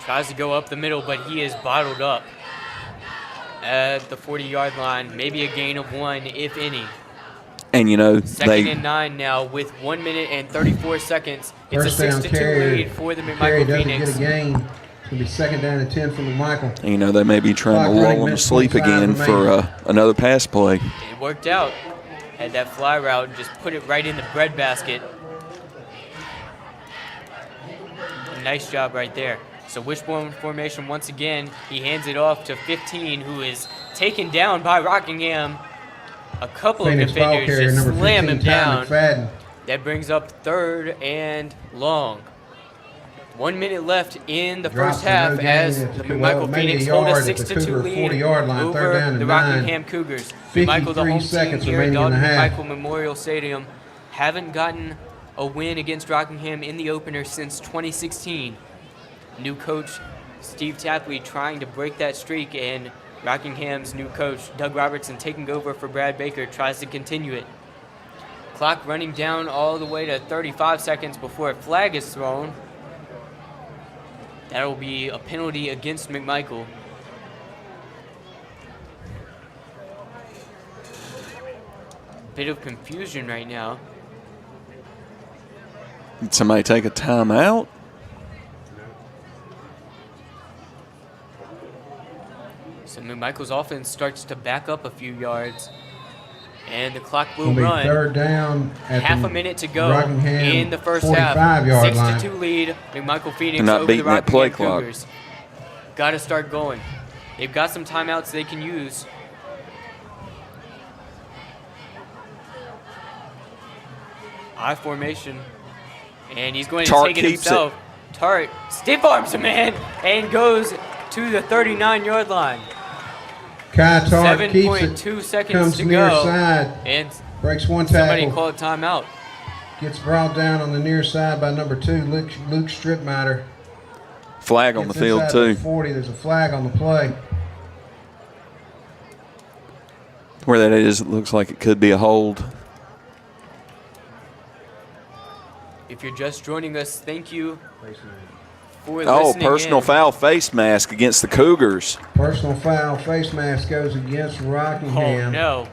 Tries to go up the middle, but he is bottled up at the 40-yard line. Maybe a gain of 1, if any. And, 2nd and 9 now with 1 minute and 34 seconds. It's First a down 6-2 carry. lead for the Carey McMichael doesn't Phoenix. get a gain. It's going to be 2nd down and 10 for McMichael. And, they may be trying to Clock running, lull him to minute sleep 25 again for remaining. another pass play. It worked out. Had that fly route, just put it right in the breadbasket. Nice job right there. So wishbone formation once again. He hands it off to 15, who is taken down by Rockingham. A couple Phoenix of ball defenders carrier just number slam 15, him down. Ty McFadden. That brings up 3rd and long. 1 minute left in the Drops first to no half gain as at the the McMichael maybe a Phoenix hold a yard at the 6-2 Cougar lead 40-yard line, 3rd over down and the 9. Rockingham Cougars. McMichael, the 53 home seconds team here at remaining in the half. McMichael Memorial Stadium, haven't gotten a win against Rockingham in the opener since 2016. New coach Steve Tapley trying to break that streak, and Rockingham's new coach Doug Robertson taking over for Brad Baker tries to continue it. Clock running down all the way to 35 seconds before a flag is thrown. That will be a penalty against McMichael. Bit of confusion right now. Did somebody take a timeout? So McMichael's offense starts to back up a few yards. And the clock will It'll be run. 3rd down at Half the a minute to go Rockingham in the first half. 45-yard line. 6-2 lead. McMichael Phoenix They're not over the beating that play Rockingham clock. Cougars. Got to start going. They've got some timeouts they can use. I formation. And he's going to Tart take it keeps himself. Tart stiff arms a man and goes to the 39-yard line. Kai Tart keeps it. 7.2 seconds Comes to near go. side. And Breaks one somebody tackle. called timeout. Gets brought down on the near side by number 2, Luke Stripmatter. Flag on the Gets field, inside too. the 40. There's a flag on the play. Where that is, it looks like it could be a hold. If you're just joining us, thank you for Oh, listening personal in. foul face mask against the Cougars. Personal foul. Face mask goes against Rockingham. Oh, no.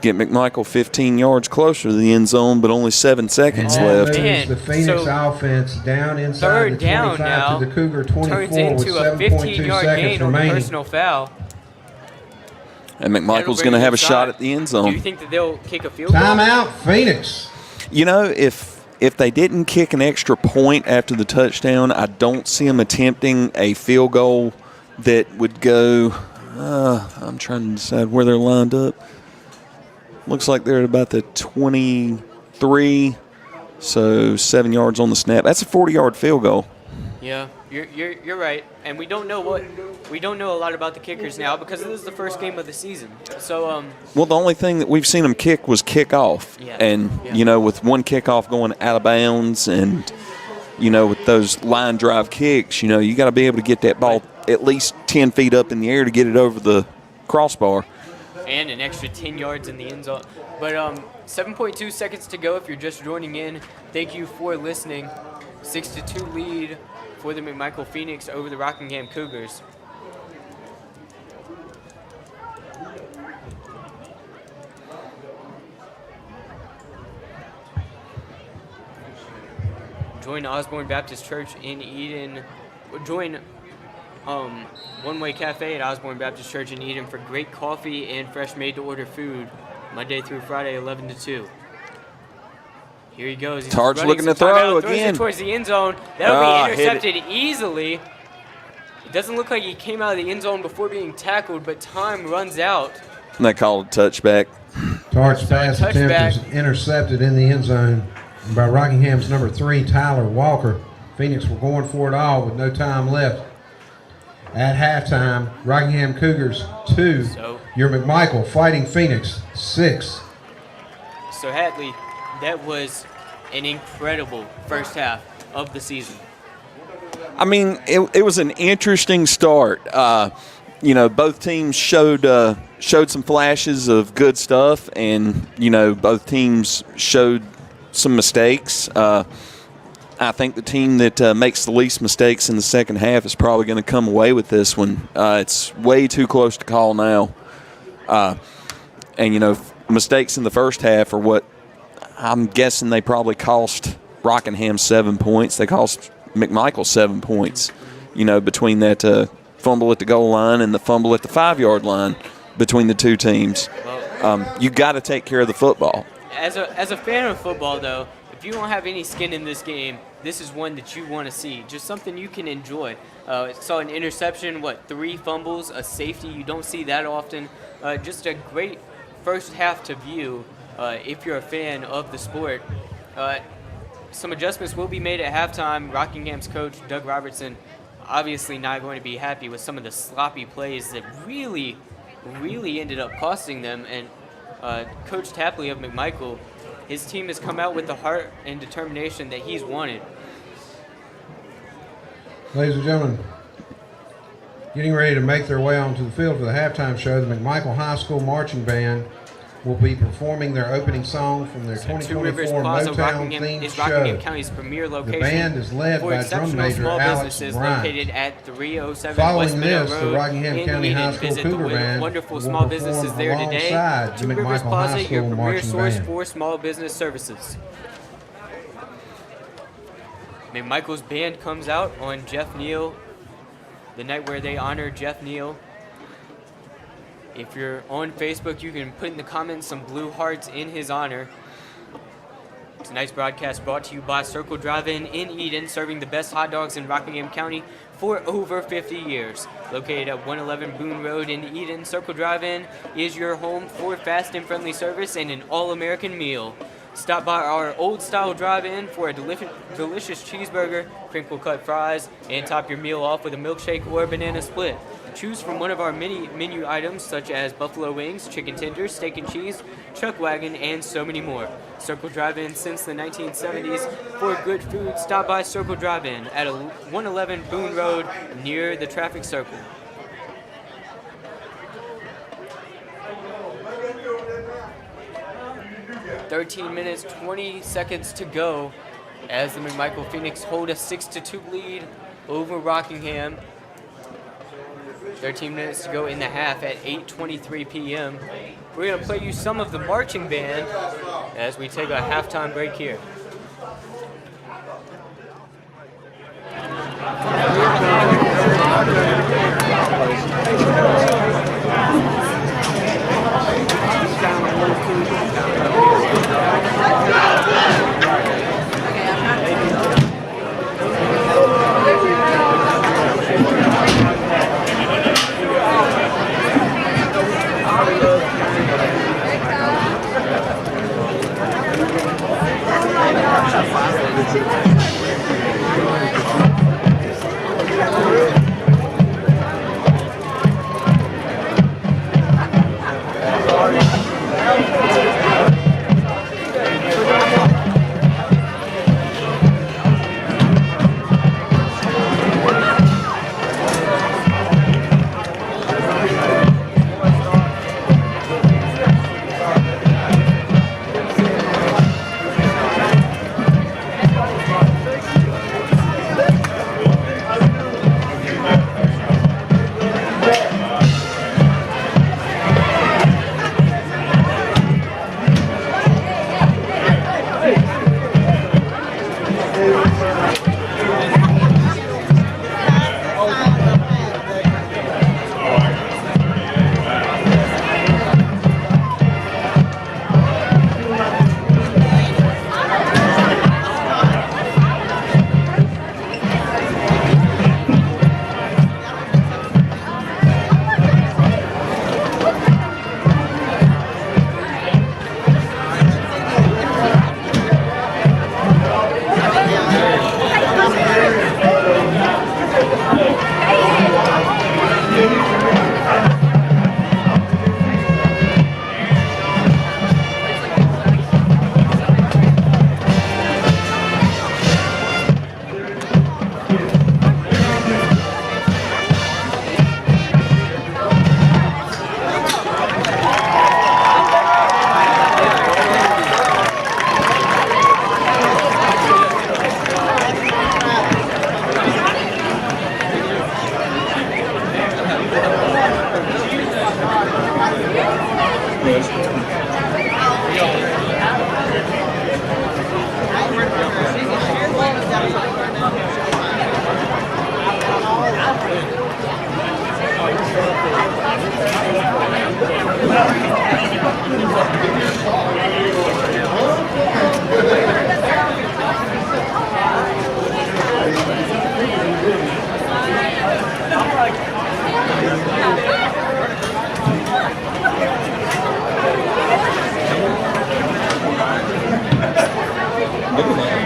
Get McMichael 15 yards closer to the end zone, but only 7 seconds And left. that Man, moves the Phoenix so offense down inside third the down 25 now to the Cougar 24 turns with into a 7.2 15-yard seconds gain on the remaining. personal foul. And That'll McMichael's bring going to it have a inside. shot at the end Do you zone. think that they'll kick a field goal? Timeout, Phoenix. You know, if they didn't kick an extra point after the touchdown, I don't see them attempting a field goal that would go, I'm trying to decide where they're lined up. Looks like they're at about the 23, so 7 yards on the snap. That's a 40-yard field goal. Yeah, you're right, and we don't know a lot about the kickers now because this is the first game of the season. So Well, the only thing that we've seen them kick was kickoff. Yeah. And, Yeah. you know, with one kickoff going out of bounds and, you know, with those line drive kicks, you know, you got to be able to get that ball at least 10 feet up in the air to get it over the crossbar. and an extra 10 yards in the end zone. But 7.2 seconds to go if you're just joining in. Thank you for listening. 6-2 lead for the McMichael Phoenix over the Rockingham Cougars. Join Osborne Baptist Church in Eden. Join One Way Cafe at Osborne Baptist Church in Eden for great coffee and fresh made-to-order food, Monday through Friday, 11 to 2. Here he goes. He's Tart's running looking some to throw timeout, throws again. it towards the end zone. That'll be Hit it. intercepted easily. It doesn't look like he came out of the end zone before being tackled, but time runs out. And they called a touchback. Tart's pass attempt touchback. is intercepted in the end zone by Rockingham's number 3, Tyler Walker. Phoenix were going for it all with no time left. At halftime, Rockingham Cougars 2, your McMichael Fighting Phoenix 6. So Hatley, that was an incredible first half of the season. I mean, it was an interesting start. You know, both teams showed some flashes of good stuff, and, you know, both teams showed some mistakes. I think the team that makes the least mistakes in the second half is probably going to come away with this one. It's way too close to call now. And, you know, mistakes in the first half are what I'm guessing they probably cost Rockingham 7 points. They cost McMichael 7 points, you know, between that fumble at the goal line and the fumble at the 5-yard line between the two teams. You got to take care of the football. As a fan of football, though, if you don't have any skin in this game, this is one that you want to see. Just something you can enjoy. Saw an interception, 3 fumbles, a safety. You don't see that often. Just a great first half to view if you're a fan of the sport. Some adjustments will be made at halftime. Rockingham's coach, Doug Robertson, obviously not going to be happy with some of the sloppy plays that really ended up costing them. And Coach Tapley of McMichael, his team has come out with the heart and determination that he's wanted. Ladies and gentlemen, getting ready to make their way onto the field for the halftime show, the McMichael High School Marching Band will be performing their opening song from their 2024 Rivers Plaza, Motown themed is Rockingham show. County's premier The location band is led for by drum exceptional major small Alex businesses Bryant. located at 307 Following West Meadow this, the Road Rockingham in County Eden. High School Visit Cougar the Band wonderful will small perform businesses there today. alongside the To Rivers McMichael Plaza, High your School premier Marching source Band. for small business services. McMichael's band comes out on Jeff Neal, the night where they honor Jeff Neal. If you're on Facebook, you can put in the comments some blue hearts in his honor. Tonight's broadcast brought to you by Circle Drive-In in Eden, serving the best hot dogs in Rockingham County for over 50 years. Located at 111 Boone Road in Eden, Circle Drive-In is your home for fast and friendly service and an all-American meal. Stop by our old-style drive-in for a delicious cheeseburger, crinkle-cut fries, and top your meal off with a milkshake or a banana split. Choose from one of our many menu items such as buffalo wings, chicken tenders, steak and cheese, chuck wagon, and so many more. Circle Drive-In since the 1970s. For good food, stop by Circle Drive-In at 111 Boone Road near the traffic circle. "13 minutes, 20 seconds to go as the McMichael Phoenix hold a 6-2 lead over Rockingham. 13 minutes to go in the half at 8:23 p.m. We're going to play you some of the marching band as we take a halftime break here.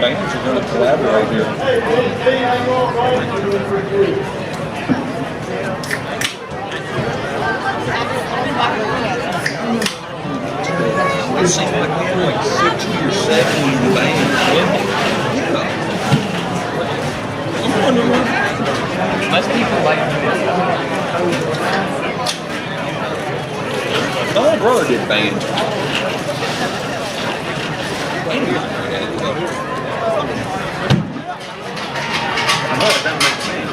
bands are going to collaborate here. It seemed like we had like 60 or 70 bands. I'm wondering what happened. Most people like My old brother did bands. I know, it doesn't make sense.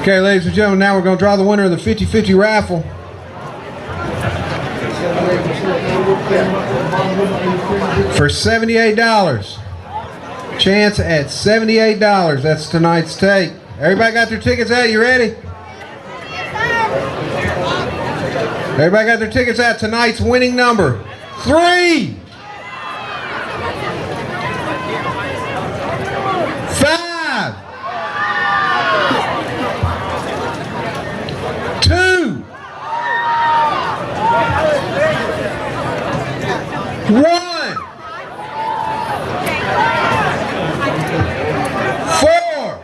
Okay, ladies and gentlemen, now we're going to draw the winner of the 50-50 raffle. For $78. Chance at $78. That's tonight's take. Everybody got their tickets out? You ready? Everybody got their tickets out? Tonight's winning number, 3, 5, 2, 1, 4,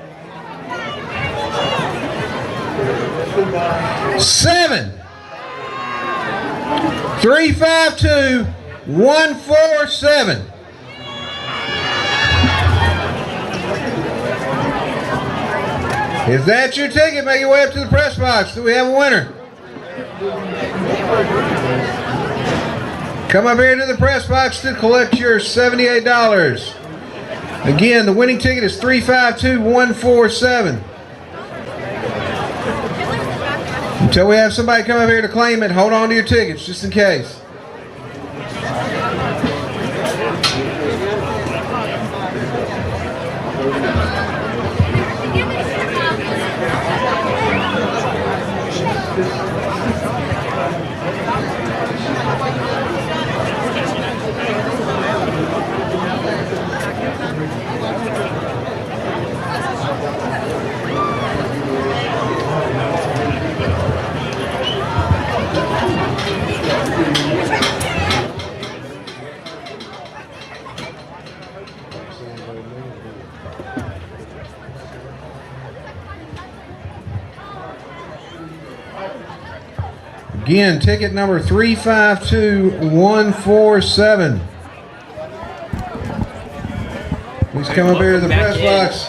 7, 352 147. Is that your ticket? Make your way up to the press box. Do we have a winner? Come up here to the press box to collect your $78. Again, the winning ticket is 352 147. Until we have somebody come up here to claim it, hold on to your tickets just in case. Again, ticket number 352147. Please come up here to the press box.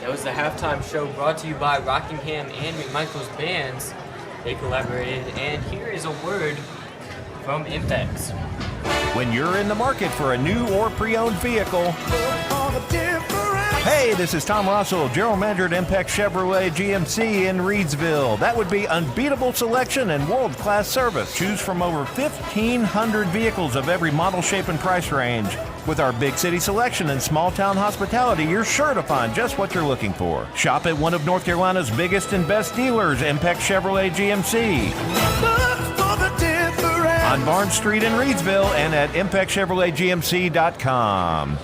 That was the halftime show brought to you by Rockingham and McMichael's bands. They collaborated, and here is a word from Impex. When you're in the market for a new or pre-owned vehicle, hey, this is Tom Russell, General Manager at Impex Chevrolet GMC in Reidsville. That would be unbeatable selection and world-class service. Choose from over 1,500 vehicles of every model, shape, and price range. With our big city selection and small-town hospitality, you're sure to find just what you're looking for. Shop at one of North Carolina's biggest and best dealers, Impex Chevrolet GMC. On Barnes Street in Reidsville and at ImpexChevroletGMC.com.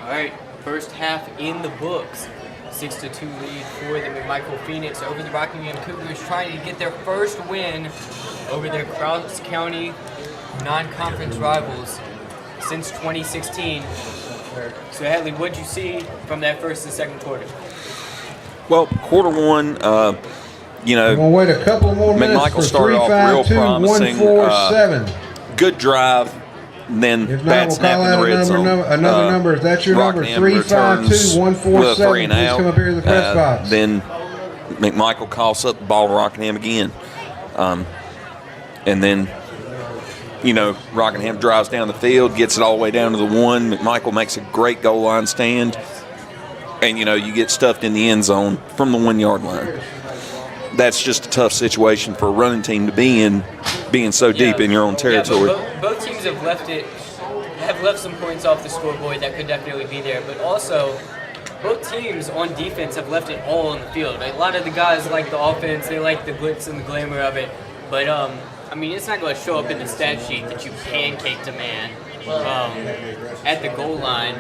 All right, first half in the books. 6-2 lead for the McMichael Phoenix over the Rockingham Cougars, trying to get their first win over their Cross County non-conference rivals since 2016. So Hatley, what'd you see from that first and second quarter? Well, quarter one, We're going to wait a couple more minutes McMichael for started off real 352 promising. 147. Good drive, then If not, bad we'll snap call in the out red zone. another number. If that's your number, Rockingham returns 352 with a 147. 3 and Please out. come up here to the press box. Then McMichael coughs up the ball to Rockingham again. And then, Rockingham drives down the field, gets it all the way down to the 1. McMichael makes a great goal line stand. And, you get stuffed in the end zone from the 1 yard line. That's just a tough situation for a running team to be in, being so deep in your own territory. Yeah, both teams have left some points off the scoreboard that could definitely be there, but also both teams on defense have left it all on the field. A lot of the guys like the offense, they like the glitz and the glamour of it, but it's not going to show up in the stat sheet that you pancaked a man at the goal line.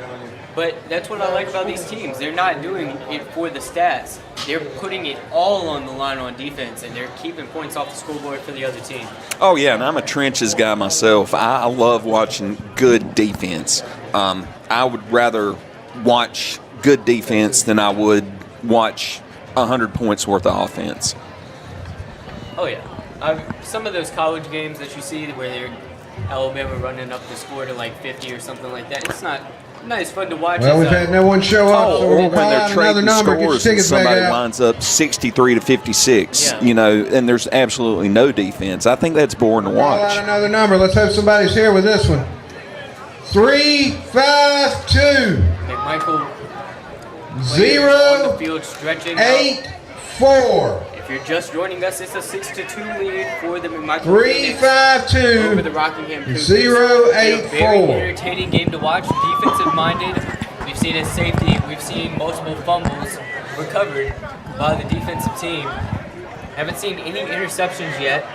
But that's what I like about these teams. They're not doing it for the stats. They're putting it all on the line on defense, and they're keeping points off the scoreboard for the other team. Oh, yeah, and I'm a trenches guy myself. I love watching good defense. I would rather watch good defense than I would watch 100 points worth of offense. Oh, yeah. Some of those college games that you see where they're Alabama running up the score to like 50 or something like that, it's not as fun to watch. Well, we've had no one show up, so or we'll when call they're out another trading number. Get your scores and tickets back somebody out. lines up 63-56, Yeah. and there's absolutely no defense. I think that's boring to Call out watch. another number. Let's hope somebody's here with this one. 3-5-2. McMichael 0, on the field stretching 8-4. If you're just joining us, it's a 6-2 lead for the McMichael Phoenix 3-5-2. over the Rockingham Cougars. 0-8-4. Very entertaining game to watch. Defensive minded. We've seen a safety. We've seen multiple fumbles recovered by the defensive team. Haven't seen any interceptions yet.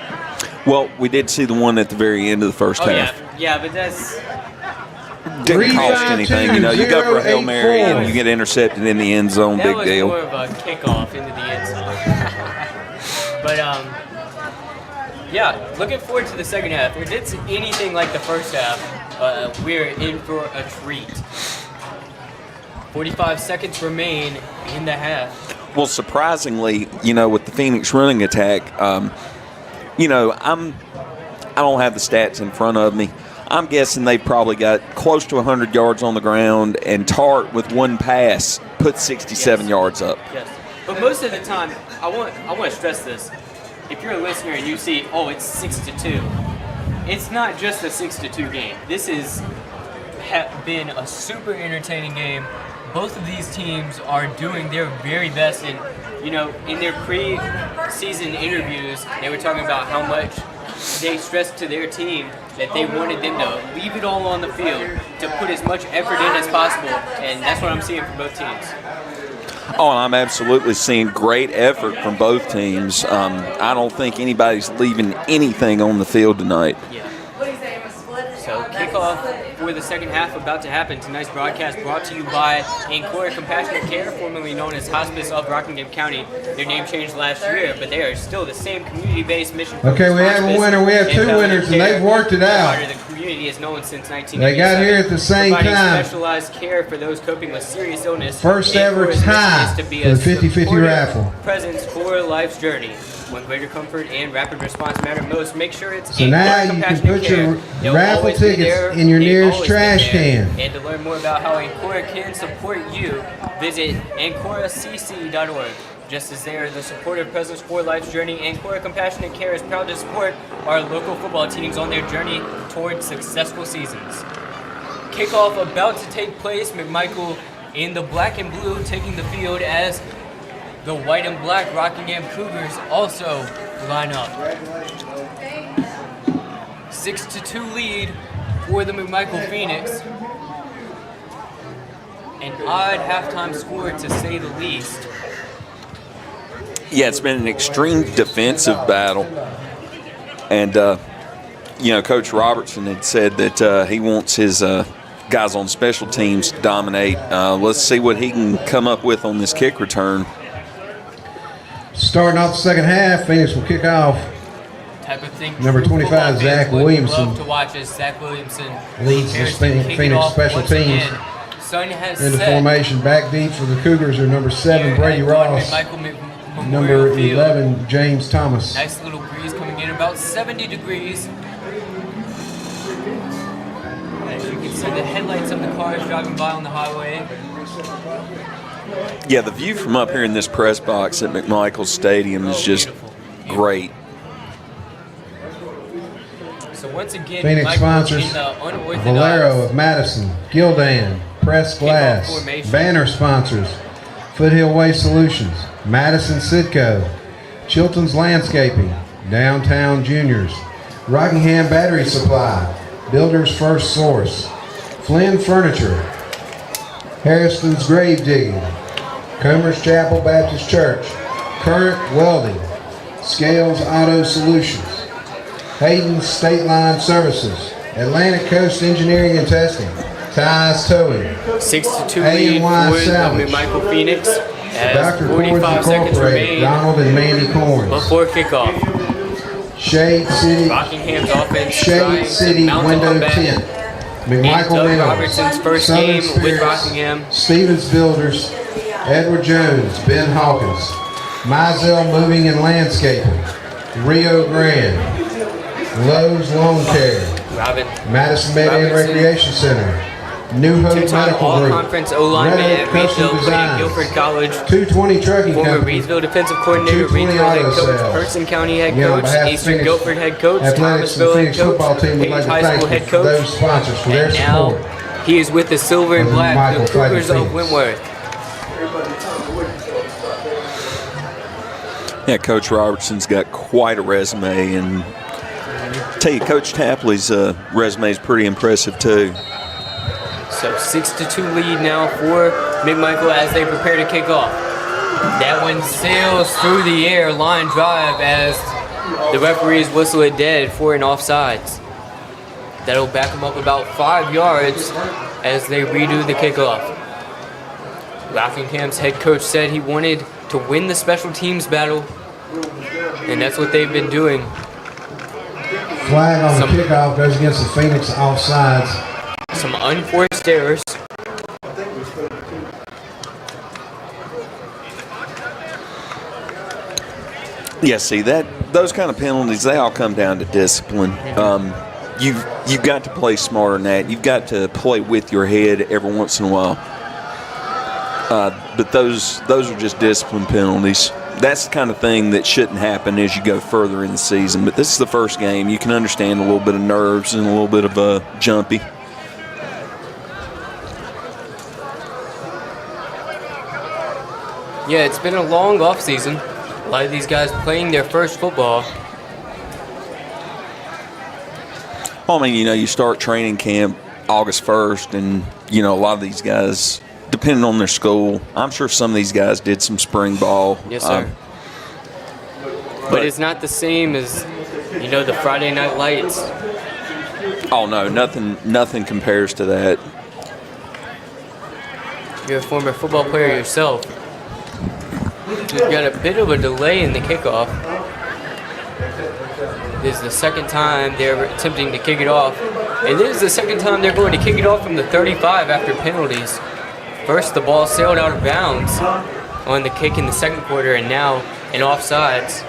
Well, we did see the one at the very end of the first half. Yeah, but that's Didn't cost anything. You know, you go for a Hail Mary and you get intercepted in the end zone. Big deal. That was more of a kickoff into the end zone. But yeah, looking forward to the second half. If it's anything like the first half, we're in for a treat. 45 seconds remain in the half. Well, surprisingly, you know, with the Phoenix running attack, you know, I don't have the stats in front of me. I'm guessing they probably got close to 100 yards on the ground, and Tart with one pass put 67 yards up. Yes, but most of the time, I want to stress this. If you're a listener and you see, oh, it's 6-2, it's not just a 6-2 game. This has been a super entertaining game. Both of these teams are doing their very best, and you know, in their pre-season interviews, they were talking about how much they stressed to their team that they wanted them to leave it all on the field, to put as much effort in as possible, and that's what I'm seeing from both teams. Oh, and I'm absolutely seeing great effort from both teams. I don't think anybody's leaving anything on the field tonight. Yeah. So kickoff for the second half about to happen. Tonight's broadcast brought to you by Ancora Compassionate Care, formerly known as Hospice of Rockingham County. Their name changed last year, but they are still the same community-based mission. Okay, we have a winner. We have two winners, and they've worked it out. The community is known since 1987. They got here at the same providing time. Specialized care for those coping with serious illness. First ever tie for the 50-50 raffle. Presence for life's journey. When greater comfort and rapid response matter most, make sure it's so now you can put your raffle tickets in your nearest trash can. And to learn more about how Ancora can support you, visit AncoraCC.org. Just as they are the supportive presence for life's journey, Ancora Compassionate Care is proud to support our local football teams on their journey toward successful seasons. Kickoff about to take place. McMichael in the black and blue taking the field as the white and black Rockingham Cougars also line up. 6-2 lead for the McMichael Phoenix. An odd halftime score, to say the least. Yeah, it's been an extreme defensive battle. And, you know, Coach Robertson had said that he wants his guys on special teams to dominate. Let's see what he can come up with on this kick return. Starting off the second half, Phoenix will kick off. Type of thing Number 25, Zach Williamson. Love to watch as Zach Williamson leads the Phoenix special teams. Sun has into set. formation. Back deep for the Cougars are number 7, Brady Ross. Number 11, James Thomas. Nice little breeze coming in, about 70 degrees. As you can see the headlights of the cars driving by on the highway. Yeah, the view from up here in this press box at McMichael Stadium is just great. So once again, Phoenix sponsors Valero of Madison, Gildan, Press Glass. Banner sponsors Foothill Waste Solutions, Madison Sidco, Chilton's Landscaping, Downtown Juniors, Rockingham Battery Supply, Builder's First Source, Flynn Furniture, Harrison's Grave Digging, Comer's Chapel Baptist Church, Current Welding, Scales Auto Solutions, Hayden's State Line Services, Atlantic Coast Engineering and Testing, Ties Towing, 6-2 lead for McMichael Phoenix as Dr. 45 seconds remain Donald and Mandy Corns, before kickoff. Shade City, Rockingham's offense Shade City Window Tint, McMichael Doug Reynolds, Robertson's first Southern game Spirits, with Rockingham. Stevens Builders, Edward Jones, Ben Hawkins, Mizell Moving and Landscaping, Rio Grande, Lowe's Lawn Care, Madison Med and Recreation Center, New Hope two-time Medical Group, all-conference O-lineman Red at Oak Custom Reidsville, Designs, Guilford College, 220 Trucking former Company, Reidsville defensive coordinator, 220 Reidsville head Auto coach, Sales. Person County head Yeah, on coach, behalf of Eastern Phoenix Guilford head coach, Athletics and Thomasville head Phoenix coach, football team would Page like to High thank School you head for coach, those sponsors for their and now support. he is with the Silver and Of Black, the McMichael Cougars of Phoenix. Wentworth. Yeah, Coach Robertson's got quite a resume, and I tell you, Coach Tapley's resume is pretty impressive too. So 6-2 lead now for McMichael as they prepare to kick off. That one sails through the air, line drive, as the referees whistle it dead for an offsides. That'll back them up about 5 yards as they redo the kickoff. Rockingham's head coach said he wanted to win the special teams battle, and that's what they've been doing. Flag on the kickoff goes against the Phoenix offsides. Some unforced errors. Yeah, see those kind of penalties, they all come down to discipline. You've got to play smarter than that. You've got to play with your head every once in a while. But those are just discipline penalties. That's the kind of thing that shouldn't happen as you go further in the season. But this is the first game. You can understand a little bit of nerves and a little bit of jumpy. Yeah, it's been a long off season. A lot of these guys playing their first football. Well, I mean, you start training camp August 1st, and, a lot of these guys, depending on their school, I'm sure some of these guys did some spring ball. Yes, sir. But it's not the same as, the Friday Night Lights. Oh, no, nothing compares to that. You're a former football player yourself. You've got a bit of a delay in the kickoff. This is the second time they're attempting to kick it off. And this is the second time they're going to kick it off from the 35 after penalties. First, the ball sailed out of bounds on the kick in the second quarter, and now in offsides.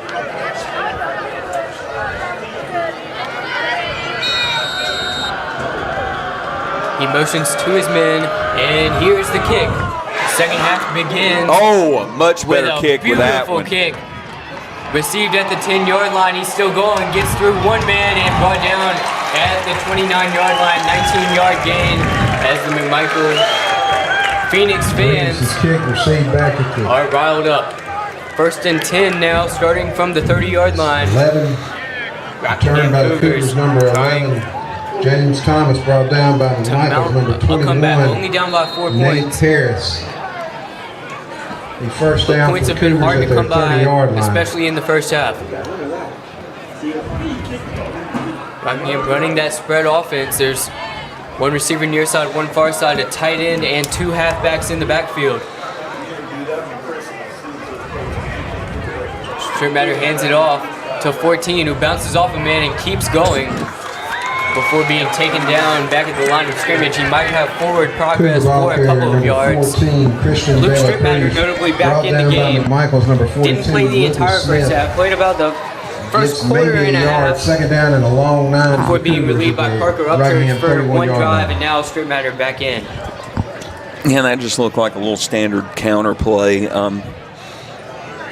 He motions to his men, and here's the kick. Second half begins. Oh, a much better kick with that one. Beautiful kick. Received at the 10-yard line. He's still going. Gets through one man and brought down at the 29-yard line. 19-yard gain as the McMichael Phoenix fans Kick received back at the are riled up. 1st and 10 now, starting from the 30-yard line. 11. Returned by the Cougars, number 11. James Thomas brought down by McMichael's number 21. A comeback, only down by 4 Nate points. Harris. The first down Points for have been Cougars hard at to their come by, 30-yard line. especially in the first half. Rockingham running that spread offense. There's one receiver near side, one far side, a tight end, and 2 halfbacks in the backfield. Strickmatter hands it off to 14, who bounces off a man and keeps going before being taken down back at the line of scrimmage. He might have forward progress for a couple of yards. 14, Christian Luke Bella Strickmatter Cruz, notably back brought in the down by game. McMichael's number 42. Didn't play the Lucas entire Smith. first half. Played about the first Gets quarter maybe and a yard, half second down and a long 9. before for being Cougars relieved by at the Parker Rockingham Upchurch for one 31-yard drive, line. and now Strickmatter back in. Yeah, that just looked like a little standard counter play.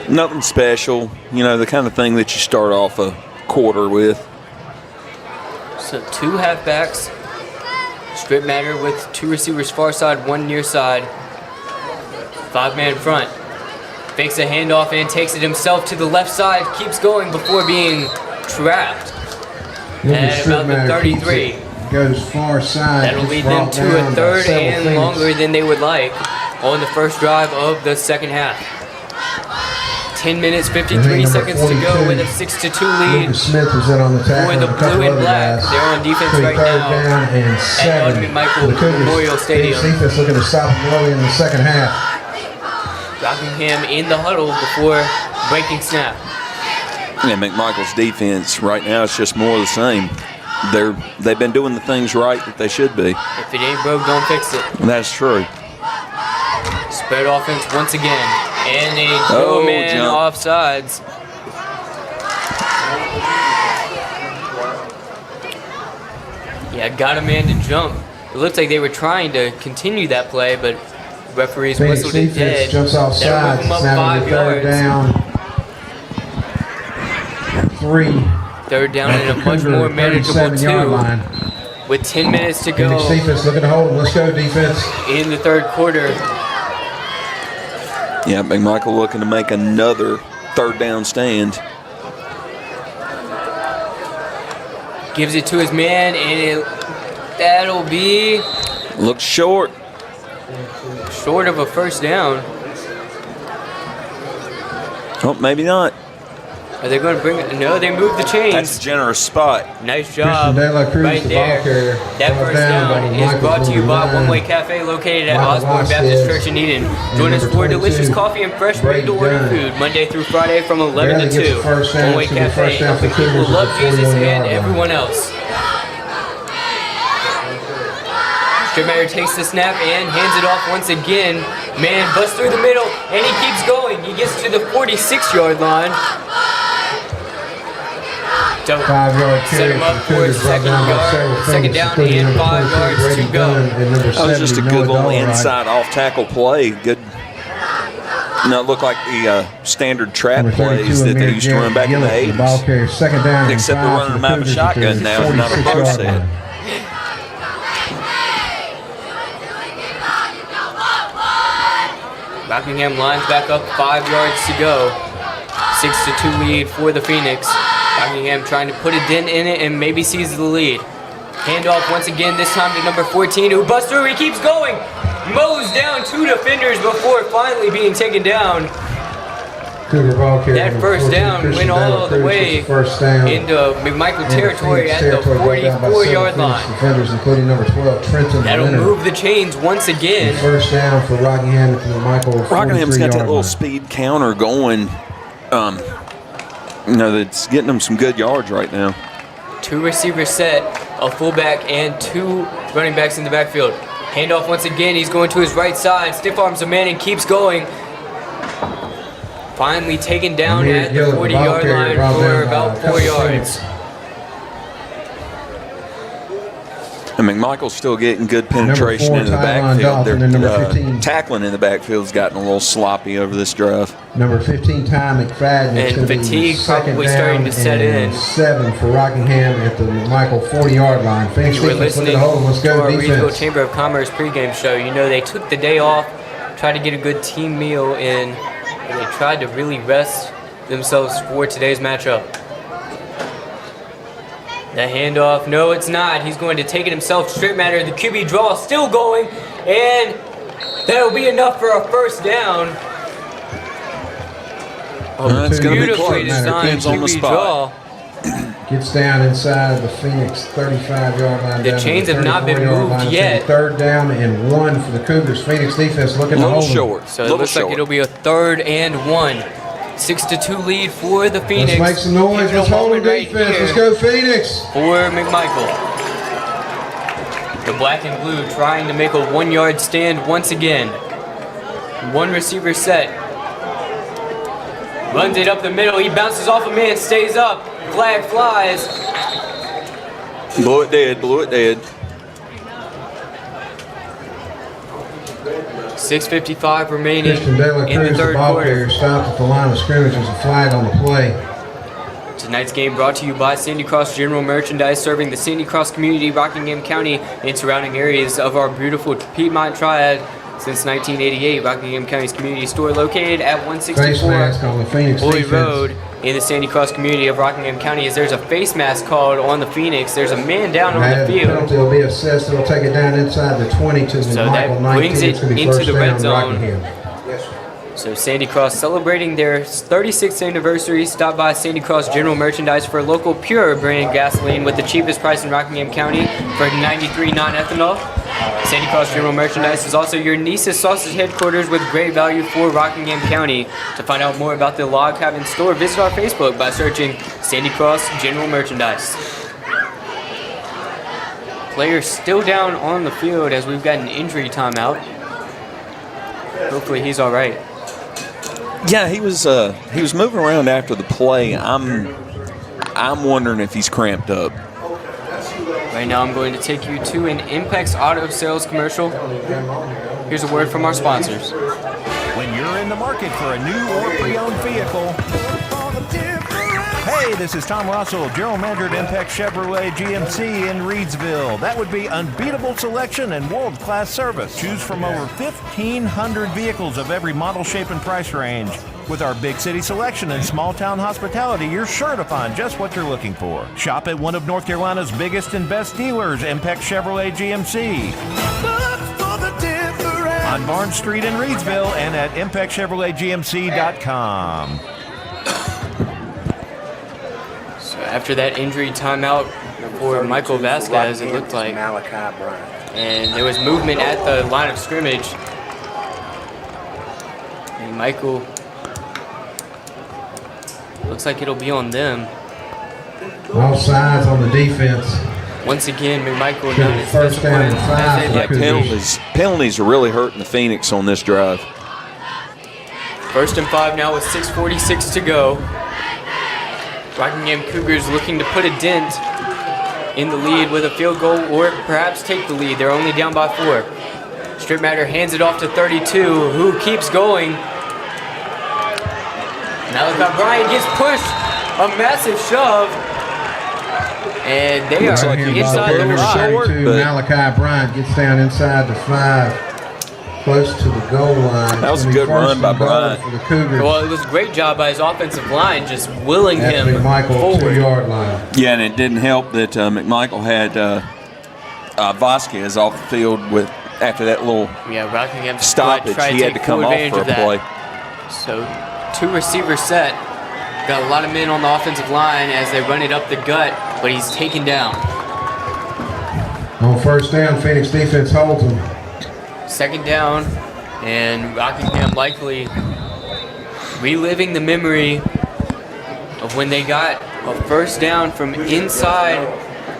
Nothing special, the kind of thing that you start off a quarter with. So 2 halfbacks. Strickmatter with 2 receivers far side, 1 near side. 5-man front. Fakes a handoff and takes it himself to the left side. Keeps going before being trapped at about the 33. Goes far side. That'll Gets lead them brought to down a by third several and Phoenix. longer than they would like on the first drive of the second half. 10 minutes, 53 seconds to go with a 6-2 lead. Lucas Smith was in on the tackle. For the and a couple blue and other black, guys. they're on defense So right third now down and at 7. McMichael The Cougars, Memorial Stadium. Phoenix defense looking to stop them early in the second half. Rockingham in the huddle before breaking snap. Yeah, McMichael's defense right now is just more of the same. They've been doing the things right that they should be. If it ain't broke, don't fix it. That's true. Spread offense once again. And a man jump. offsides. Yeah, got a man to jump. It looked like they were trying to continue that play, but referees Phoenix whistled it defense dead. jumps off That'll sides. move It's them now up going to 5 be third yards. down. 3. Third down At and a the much Cougar more manageable 37-yard 2. line. With 10 minutes to Phoenix go defense looking to hold them. Let's go, defense. in the third quarter. Yeah, McMichael looking to make another third down stand. Gives it to his man, and that'll be Looks short. short of a first down. Oh, maybe not. Are they going to bring it? No, they moved the chains. That's a generous spot. Nice job. Christian De La Cruz, right the there. ball carrier. That Brought first down by is Michael brought to you by Phoenix. One Way Cafe, located at Michael Osborne Baptist Vasquez. Church in Eden. And Join us number for delicious 22, coffee and fresh Brady ready-to-order Dunn. food Monday through Friday from 11 Barely to gets 2. the first down. One Way It's gonna be Cafe, first down for people Cougars who love at the Jesus 41-yard and line. everyone else. Stripmatter takes the snap and hands it off once again. Man busts through the middle, and he keeps going. He gets to the 46-yard line. So 5-yard set carry him up for the for Cougars, brought down by several second fingers, down including and number 5 22, yards Brady to go. Dunn, and number That was 70, just a Noah good little Dollaride. inside off-tackle play. Good. No, it looked like the standard trap Number 32, plays that they Amir used to run back in the Gillett, ball 80s. carrier, second down and Except 5 they're for running the them out of a Cougars at shotgun the now, not a 46-yard bow set. line. Rockingham lines back up 5 yards to go. 6-2 lead for the Phoenix. Rockingham trying to put a dent in it and maybe seize the lead. Handoff once again, this time to number 14, who busts through. He keeps going. Mows down 2 defenders before finally being taken down. Cougar ball carrier, That number first 14, down Christian went De La all the Cruz way gets the first down. into McMichael And territory Phoenix at the territory brought down by 44-yard several line. Phoenix defenders, including number 12, Trenton That'll Leonard. move the chains once again. First down for Rockingham at the McMichael Rockingham's got that 43-yard little line. speed counter going. That's getting them some good yards right now. 2 receivers set, a fullback and 2 running backs in the backfield. Handoff once again, he's going to his right side, stiff arms a man and keeps going. Finally taken down Amir at the Gillett, 40-yard carrier, line brought for down by about a 4 couple yards. And McMichael's still getting good penetration Number 4, into the Tyron backfield. Dalton, and number 15. Tackling in the backfield's gotten a little sloppy over this drive. Number 15, Ty McFadden. It's And gonna be fatigue second probably down starting to set and in. 7 for Rockingham at the McMichael 40-yard line. Phoenix You were defense looking listening to hold. Let's to go our Reidsville defense. Chamber of Commerce pregame show. You know, they took the day off, tried to get a good team meal in, and they tried to really rest themselves for today's matchup. The handoff, no it's not. He's going to take it himself. Strip matter, the QB draw still going, and that'll be enough for a first down. It's going to be Beautifully close. designed Depends on the QB spot. draw. Gets down inside the Phoenix 35-yard line. The down to chains have not been 34-yard moved line. It's yet. gonna be third down and 1 for the Cougars. Phoenix defense looking A to little hold them. short. So it little looks short. like it'll be a 3rd and 1. 6-2 lead for the Phoenix. Let's make some noise. Pivotal Let's hold them moment right defense. here Let's go Phoenix. for McMichael. The black and blue trying to make a 1-yard stand once again. 1 receiver set. Runs it up the middle. He bounces off a man, stays up. Flag flies. Blew it dead. Blew it dead. 6:55 remaining Christian De La in the Cruz, the 3rd ball quarter. carrier, stopped at the line of scrimmage. There's a flag on the play. Tonight's game brought to you by Sandy Cross General Merchandise, serving the Sandy Cross community, Rockingham County, and surrounding areas of our beautiful Piedmont Triad. Since 1988, Rockingham County's community store located at Face 164 mask on the Phoenix Bowie defense. Road in the Sandy Cross community of Rockingham County. As there's a face mask called on the Phoenix, there's a man down on the The field. penalty will be assessed. It'll take it down inside the 20 to the So Michael that 19. brings It's it gonna be into first the red down, zone. Rockingham. So Sandy Cross celebrating their 36th anniversary. Stop by Sandy Cross General Merchandise for local pure brand gasoline with the cheapest price in Rockingham County for 93 non-ethanol. Sandy Cross General Merchandise is also your Niece's Sausage headquarters with great value for Rockingham County. To find out more about the Log Cabin store, visit our Facebook by searching Sandy Cross General Merchandise. Players still down on the field as we've got an injury timeout. Hopefully he's all right. Yeah, he was moving around after the play. I'm wondering if he's cramped up. Right now I'm going to take you to an Impex auto sales commercial. Here's a word from our sponsors. When you're in the market for a new or pre-owned vehicle, hey, this is Tom Russell, General Manager at Impex Chevrolet GMC in Reidsville. That would be unbeatable selection and world-class service. Choose from over 1,500 vehicles of every model, shape, and price range. With our big city selection and small-town hospitality, you're sure to find just what you're looking for. Shop at one of North Carolina's biggest and best dealers, Impex Chevrolet GMC. On Barnes Street in Reidsville and at ImpexChevroletGMC.com. So after that injury timeout for Michael Vasquez, it looked like, and there was movement at the line of scrimmage. And Michael, looks like it'll be on them. All sides on the defense. Once again, McMichael not as First down disciplined and 5. Yeah, penalties are really hurting the Phoenix on this drive. First and 5 now with 6:46 to go. Rockingham Cougars looking to put a dent in the lead with a field goal or perhaps take the lead. They're only down by 4. Stripmatter hands it off to 32, who keeps going. Now look how Bryant gets pushed. A massive shove. And they are like inside the number 32, Malachi Bryant gets down inside the 5, close to the goal line. That was a good run by Bryant. For the Cougars. Well, it was a great job by his offensive line, just willing At him McMichael forward. 2-yard line. Yeah, and it didn't help that McMichael had Vasquez off the field with after that little Rockingham stoppage. tried He had to take come full off advantage for a of that. play. So 2 receivers set. Got a lot of men on the offensive line as they run it up the gut, but he's taken down. On first down, Phoenix defense holds him. Second down, and Rockingham likely reliving the memory of when they got a first down from inside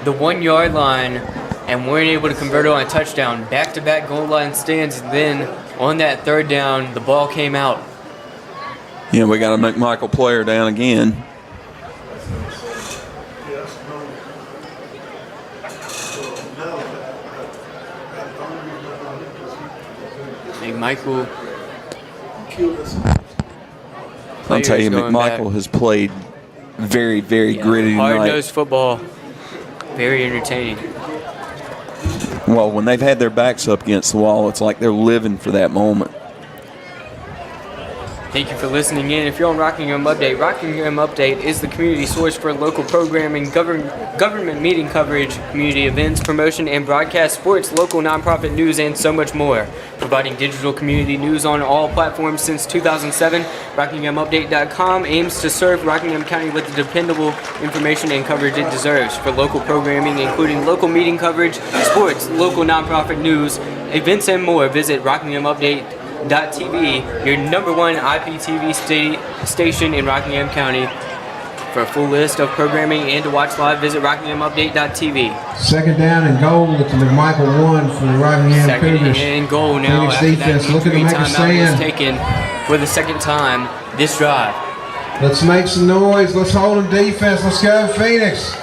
the 1-yard line and weren't able to convert it on a touchdown. Back-to-back goal line stands, and then on that third down, the ball came out. Yeah, we got a McMichael player down again. McMichael. I'll tell you, McMichael has played very, very gritty tonight. Hard-nosed football. Very entertaining. Well, when they've had their backs up against the wall, it's like they're living for that moment. Thank you for listening in. If you're on Rockingham Update, Rockingham Update is the community source for local programming, government meeting coverage, community events, promotion, and broadcast sports, local nonprofit news, and so much more. Providing digital community news on all platforms since 2007, RockinghamUpdate.com aims to serve Rockingham County with the dependable information and coverage it deserves. For local programming, including local meeting coverage, sports, local nonprofit news, events, and more, visit RockinghamUpdate.TV, your #1 IPTV station in Rockingham County. For a full list of programming and to watch live, visit RockinghamUpdate.tv. Second down and goal at the McMichael 1 for the Rockingham Second Cougars. and goal now. Phoenix After defense that looking to injury make a timeout was stand. taken for the second time this drive. Let's make some noise. Let's hold them defense. Let's go, Phoenix.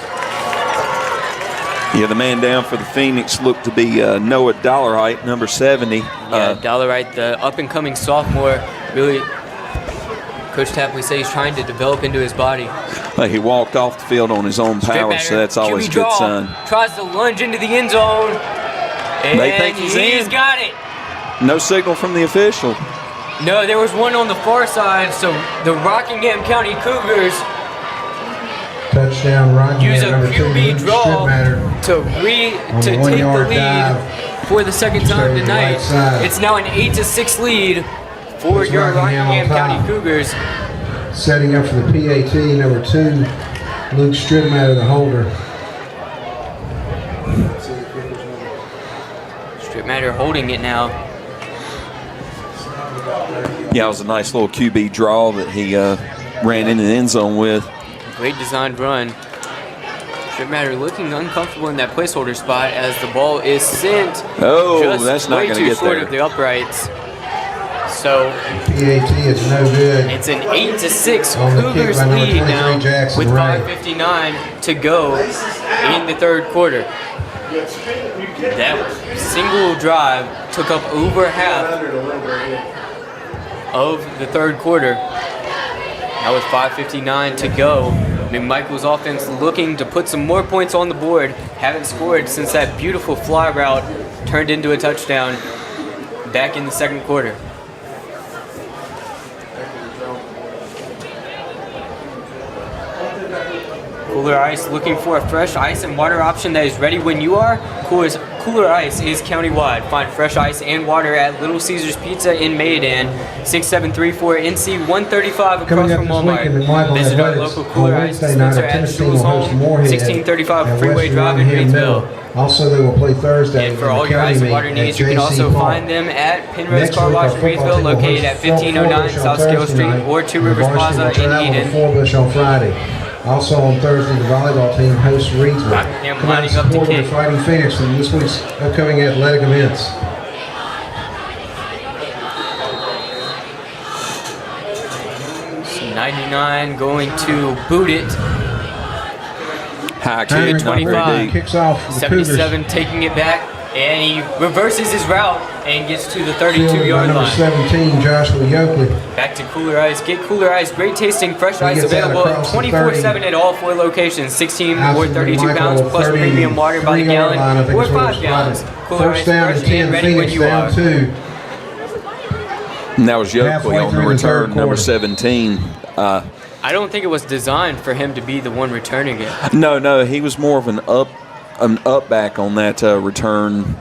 Yeah, the man down for the Phoenix looked to be Noah Dollarite, number 70. Yeah, Dollarite, the up-and-coming sophomore, really, Coach Tapley says he's trying to develop into his body. He walked off the field on his own power, so that's always a good sign. Tries to lunge into the end zone, and They think he's in. got it. No signal from the official. No, there was one on the far side, so the Rockingham County Cougars Touchdown, Rockingham. use a number 2, QB Luke draw Strittmatter. to On the take the 1-yard lead dive. for the second time Straight to the tonight. right side. It's now an 8-6 lead for It's your Rockingham Rockingham on County top. Cougars. Setting up for the PAT, number 2, Luke Strittmatter, the holder. Stripmatter holding it now. Yeah, it was a nice little QB draw that he ran into the end zone with. Great designed run. Stripmatter looking uncomfortable in that placeholder spot as the ball is sent. Oh, just that's not way going to too get short there. of the uprights. So PAT is no good. it's an 8-6 On the kick Cougars by number lead 23, now Jackson with Ray. 5:59 to go in the third quarter. That single drive took up over half of the third quarter. Now with 5:59 to go, McMichael's offense looking to put some more points on the board. Haven't scored since that beautiful fly route turned into a touchdown back in the second quarter. Kooler Ice looking for a fresh ice and water option that is ready when you are. Kooler Ice is countywide. Find fresh ice and water at Little Caesars Pizza in Mayodan, 6734 NC 135 across from Walmart. Visit our local Kooler Ice dispenser at Schul's Home, 1635 Freeway Drive in Reidsville. Also, they will play Thursday. And for all your ice and water needs, you can also find them at Pennrose Carwash in Reidsville, located at 1509 South Scale Street or 2 Rivers Plaza in Eden. On Friday. Also on Thursday, the volleyball team hosts Reidsville. Rockingham Come out and lining up to support the kick. Fighting Phoenix in this week's upcoming athletic events. So 99 going to boot it. High kick, not very 25. deep. Kicks off the 77 taking it back, and he reverses his route and gets to the Fielded by 32-yard number line. 17, Joshua Yoakley. Back to Kooler Ice. Get Kooler Ice. Great tasting fresh ice gets out available across the 24/7 at all 4 locations. 16 Out or to 32 McMichael, pounds plus premium water by the 33-yard line, I gallon think or is where 5 it's gallons. spotted. Kooler First Ice down fresh and 10, and ready when Phoenix you down are. 2. And that was Halfway Yoakley on the through the third return, number quarter. 17. I don't think it was designed for him to be the one returning it. No, he was more of an up back on that return.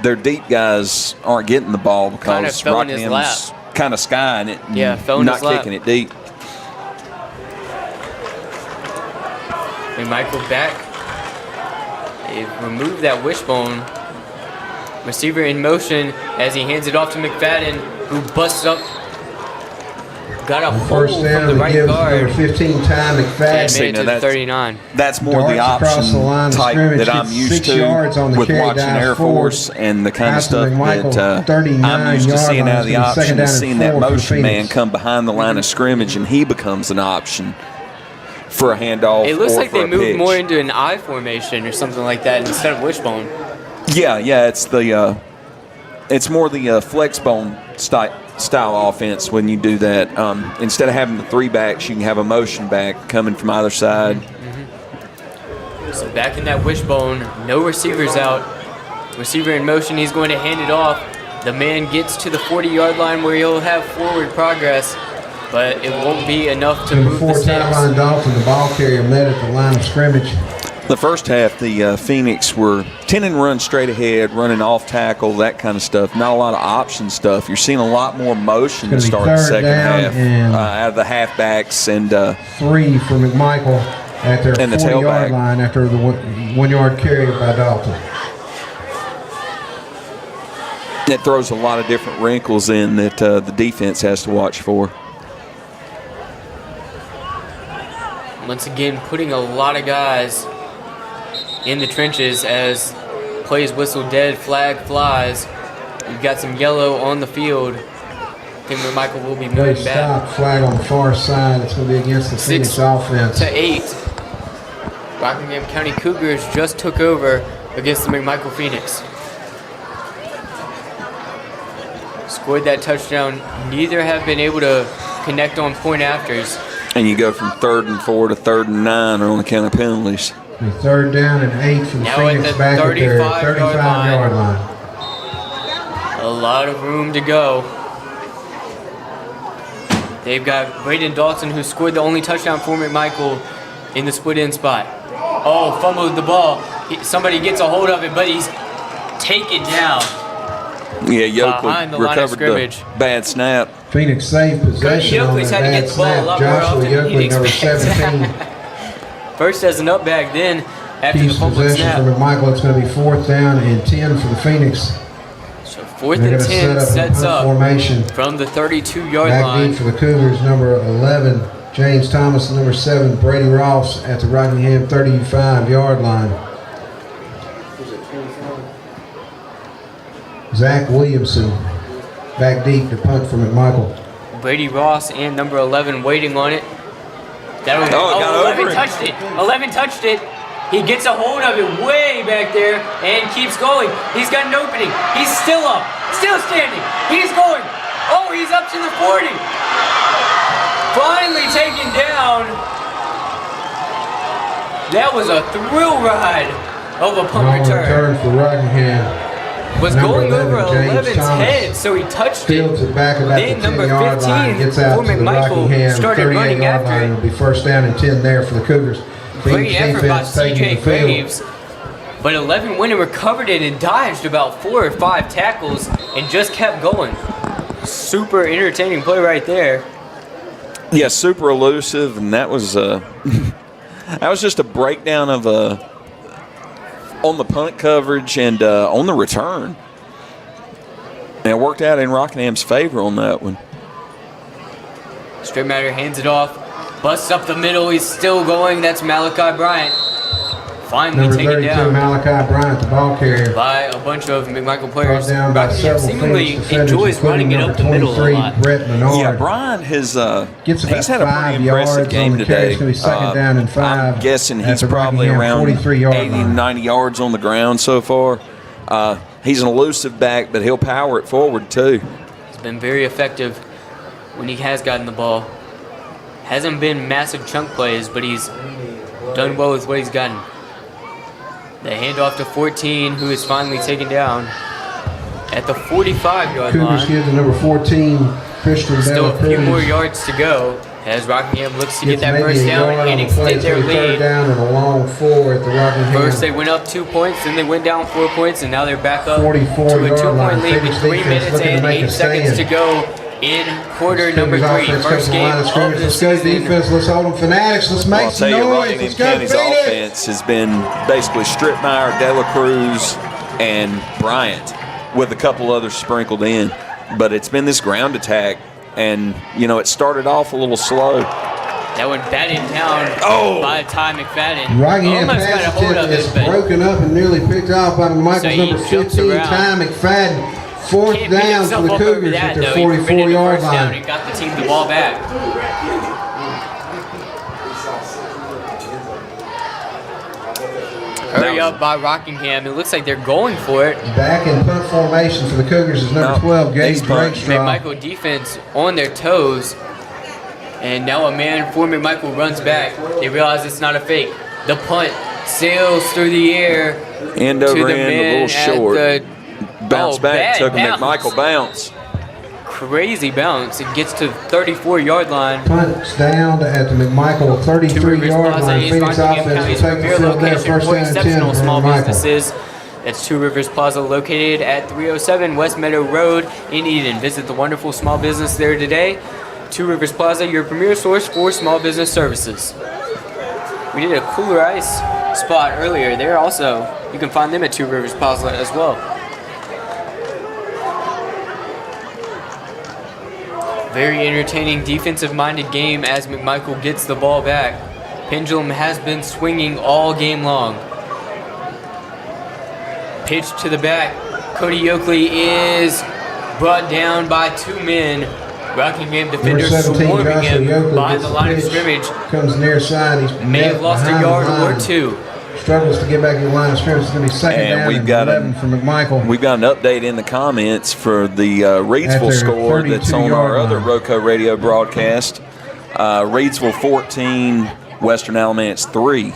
Their deep guys aren't getting the ball Kinda because fell in his Rockingham's kind of skying it, and Yeah, fell in not his lap. kicking it deep. McMichael back. They've removed that wishbone. Receiver in motion as he hands it off to McFadden, who busts up. Got a hole First from down the to right give guard. number 15, Ty And McFadden. made it to the that's- 39. That's more the Darts across the line option of type scrimmage, that I'm gets used 6 to yards on the with carry, watching dives Air forward. Force and the kind of Pass to stuff McMichael, that 39 I'm used to yard seeing line. out of the It's gonna be second option down is and seeing that 4 for motion man Phoenix. come behind the line of scrimmage, and he becomes an option for a handoff. It looks or like for they a moved pitch. more into an I formation or something like that instead of wishbone. Yeah, it's the it's more the flex bone style offense when you do that. Instead of having the 3 backs, you can have a motion back coming from either side. So back in that wishbone, no receivers out. Receiver in motion, he's going to hand it off. The man gets to the 40-yard line where he'll have forward progress, but it won't be enough to Number move 4, the sticks. Tyron Dalton, the ball carrier, met at the line of scrimmage. The first half, the Phoenix were tending to run straight ahead, running off tackle, that kind of stuff. Not a lot of option stuff. You're seean a lot more motion to It's gonna start be the third second down half and- out of the halfbacks and 3 for McMichael at their And the 40-yard tailback. line after the 1-yard carry by Dalton. it throws a lot of different wrinkles in that the defense has to watch for. Once again, putting a lot of guys in the trenches as plays whistle dead, flag flies. We've got some yellow on the field. I think McMichael will be Play moving back. stop, flag on the far side. It's going to be against the Phoenix 6 offense. to 8. Rockingham County Cougars just took over against the McMichael Phoenix. Scored that touchdown. Neither have been able to connect on point afters. And you go from 3rd and 4 to 3rd and 9 on the count of penalties. The 3rd down and 8 for the Now at Phoenix the back at their 35-yard 35-yard line. A lot of room to go. They've got Braden Dalton, who scored the only touchdown for McMichael in the split end spot. Oh, fumbled the ball. Somebody gets a hold of it, but he's taken down. Yeah, Behind the Yoakley line of recovered scrimmage. the bad snap. Phoenix saved possession on Yoakley's that had to bad get the ball a snap. lot more Joshua often than Yoakley, he'd number expect. 17, First as an up back, then after keeps the fumbled possession snap. for McMichael. It's going to be 4th down and 10 for the Phoenix. So 4th They're and going to 10 set up sets a punt up formation. from the 32-yard Back line. deep for the Cougars, number 11, James Thomas, number 7, Brady Ross at the Rockingham 35-yard line. Zach Williamson back deep to punt for McMichael. Brady Ross and number 11 waiting on it. That'll Oh, it got 11 over it. touched it. 11 touched it. He gets a hold of it way back there and keeps going. He's got an opening. He's still up, still standing. He's going. Oh, he's up to the 40. Finally taken down. That was a thrill ride of a punt return. For Rockingham. Was Number going over 11, 11's head, so he touched it. Fields it back about Then the number 10-yard line, 15 gets out for to the McMichael Rockingham started running 38-yard after line. it. It'll be first down and 10 there for the Cougars. Great Phoenix effort by defense taking C.J. the field. Graves, but 11 went and recovered it and dodged about 4 or 5 tackles and just kept going. Super entertaining play right there. Yeah, super elusive, and that was that was just a breakdown of on the punt coverage and on the return. And it worked out in Rockingham's favor on that one. Straight Matter hands it off, busts up the middle. He's still going. That's Malachi Bryant. Finally Number taken 32, down Malachi Bryant, the ball carrier. by a bunch of McMichael players. Brought down by Rockingham several seemingly Phoenix defenders, enjoys running it including up the middle a number 23, lot. Brett Menard. Yeah, Brian has Gets about he's had a 5 pretty impressive yards game on the carry. today. It's going to be second down and 5. I'm guessing at he's the probably Rockingham around 43-yard 80 line. 90 yards on the ground so far. He's an elusive back, but he'll power it forward too. He's been very effective when he has gotten the ball. Hasn't been massive chunk plays, but he's done well with what he's gotten. The handoff to 14, who is finally taken down at the 45-yard Cougars line. give the number 14, Christian Still a few Bella more Cruz. yards to go as Rockingham looks to get Gets that maybe first a down yard and on the play. extend their It's gonna be third lead. down and a long 4 at the Rockingham. First they went up 2 points, then they went down 4 points, and now they're back up 44 to a yard 2-point line. lead with Phoenix 3 defense minutes looking to and make 8 a seconds stand. to go in quarter number Cougars 3. offense First comes from the line game of scrimmage. of the Let's go season. defense. Let's hold them fanatics. Let's Well, make I'll some tell you, noise. Rockingham Let's go County's Phoenix. offense has been basically Strittmeyer, De La Cruz, and Bryant with a couple others sprinkled in. But it's been this ground attack, and, you know, it started off a little slow. That one batted down by Ty McFadden. Rockingham Almost got a pass hold of attempt is it, but broken up and nearly picked off by Michael's So he number jumps 15, around. Ty McFadden. Fourth can't beat down himself for the up over Cougars that, at their though. He prevented the 44-yard first down line. and got the team the ball back. Hurry up by Rockingham. It looks like they're going for it. Back in punt formation for the Cougars is number 12, Gage he's punt. Drakestraw. McMichael defense on their toes. And now a man for McMichael runs back. They realize it's not a fake. The punt sails through the air. End to over the end, a man little short. at Bounce Oh, back, bad took a bounce. McMichael bounce. Crazy bounce. It gets to the 34-yard line. Punts down at the McMichael To Rivers 33-yard Plaza line. is Phoenix Rockingham offense will County's take the premier field there. location First for down and 10 exceptional for small McMichael. businesses. That's 2 Rivers Plaza, located at 307 West Meadow Road in Eden. Visit the wonderful small business there today. 2 Rivers Plaza, your premier source for small business services. We did a Kooler Ice spot earlier. There also, you can find them at 2 Rivers Plaza as well. Very entertaining defensive-minded game as McMichael gets the ball back. Pendulum has been swinging all game long. Pitch to the back. Cody Oakley is brought down by 2 men. Rockingham Number defenders 17, swarming Joshua him Yoakley by gets the line of pitch, scrimmage. comes near side. He's May have met lost a behind the yard or line. 2. Struggles to get back to the line of scrimmage. It's going to be second And down we've and got 11 for McMichael. We've got an update in the comments for the At Reidsville their score that's on 32-yard our other line. RoCo radio broadcast. Reidsville 14, Western Alamance 3.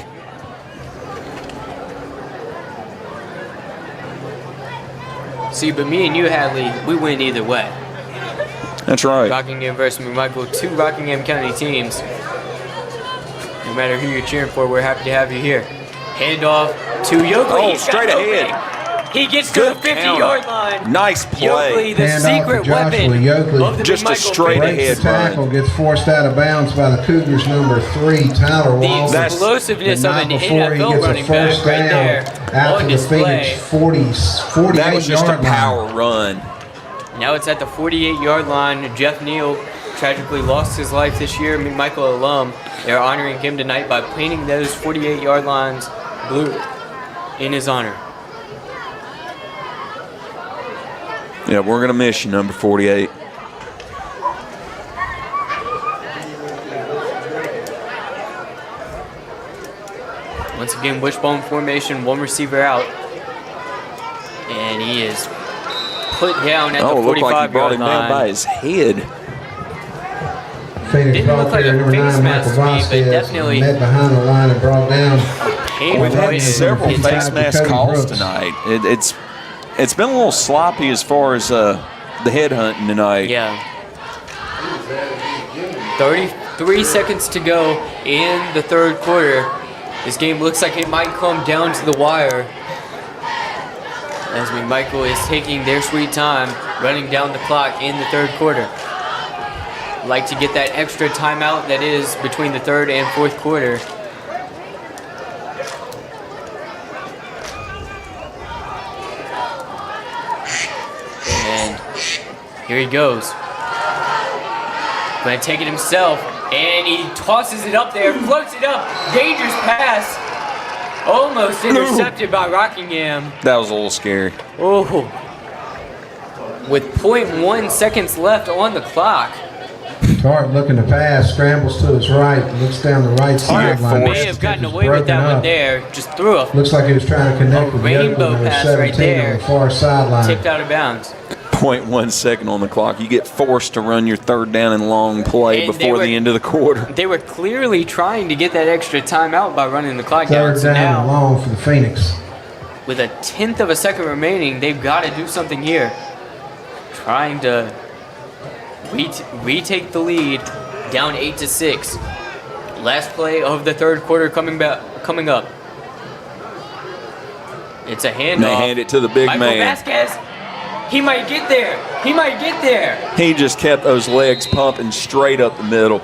See, but me and you, Hadley, we win either way. That's right. Rockingham versus McMichael, 2 Rockingham County teams. No matter who you're cheering for, we're happy to have you here. Handoff to Yoakley. Oh, He's got straight an ahead. opening. He gets to Good the 50-yard counter. line. Nice play. Yoakley, the Handoff to secret Joshua weapon Yoakley. of the Just a McMichael straight Phoenix. ahead Breaks the tackle, gets forced out of bounds by the Cougars, number 3, Tyler The Walters. explosiveness The of night an before he NFL gets a running back first right down there out on to the display. Phoenix 48 That was just a yard line. power run. Now it's at the 48-yard line. Jeff Neal tragically lost his life this year. McMichael alum. They're honoring him tonight by painting those 48-yard lines blue in his honor. Yeah, we're going to miss you, number 48. Once again, wishbone formation, one receiver out. And he is put down at the 45-yard line. Looked like he brought him down by his head. Phoenix Didn't look like a number face 9, mask Michael to me, but Vasquez, definitely met behind the line and brought down. We've had Painful several hit. face mask calls tonight. It's been a little sloppy as far as the headhunting tonight. Yeah. 33 seconds to go in the third quarter. This game looks like it might come down to the wire, as McMichael is taking their sweet time, running down the clock in the third quarter. Like to get that extra timeout that is between the third and fourth quarter. And here he goes. Gonna take it himself, and he tosses it up there, floats it up, dangerous pass. Almost intercepted by Rockingham. That was a little scary. Oh. With 0.1 seconds left on the clock. Tart looking to pass, scrambles to his right, looks down the right sideline. May have gotten away with that one there. Just threw a Looks like he was trying to connect with the rainbow number pass 17 right there. on the far sideline. Tipped out of bounds. 0.1 second on the clock. You get forced to run your third down and long play And before the end of the quarter. They were clearly trying to get that extra timeout by running the clock down. Third So down and now, long for the Phoenix. with a 1/10 of a second remaining, they've got to do something here. Trying to retake the lead, down 8-6. Last play of the third quarter coming up. It's a handoff. They hand it to the big Michael man. Vasquez. He might get there. He might get there. He just kept those legs pumping straight up the middle.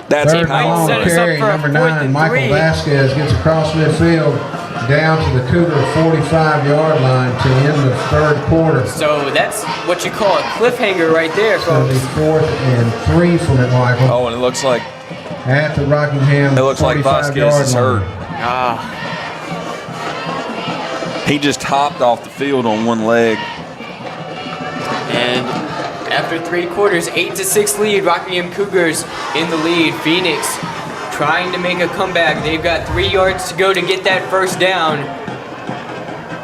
That's Third might and long set us up carry, for a number 4th 9, and Michael 3. Vasquez gets across midfield, down to the Cougar 45-yard line to end the third quarter. So that's what you call a cliffhanger right there, It's going to be folks. 4th and 3 for McMichael Oh, and it looks like at the Rockingham it looks like Vasquez 45-yard is line. hurt. Ah, He just hopped off the field on one leg. and after 3 quarters, 8-6 lead. Rockingham Cougars in the lead. Phoenix trying to make a comeback. They've got 3 yards to go to get that first down.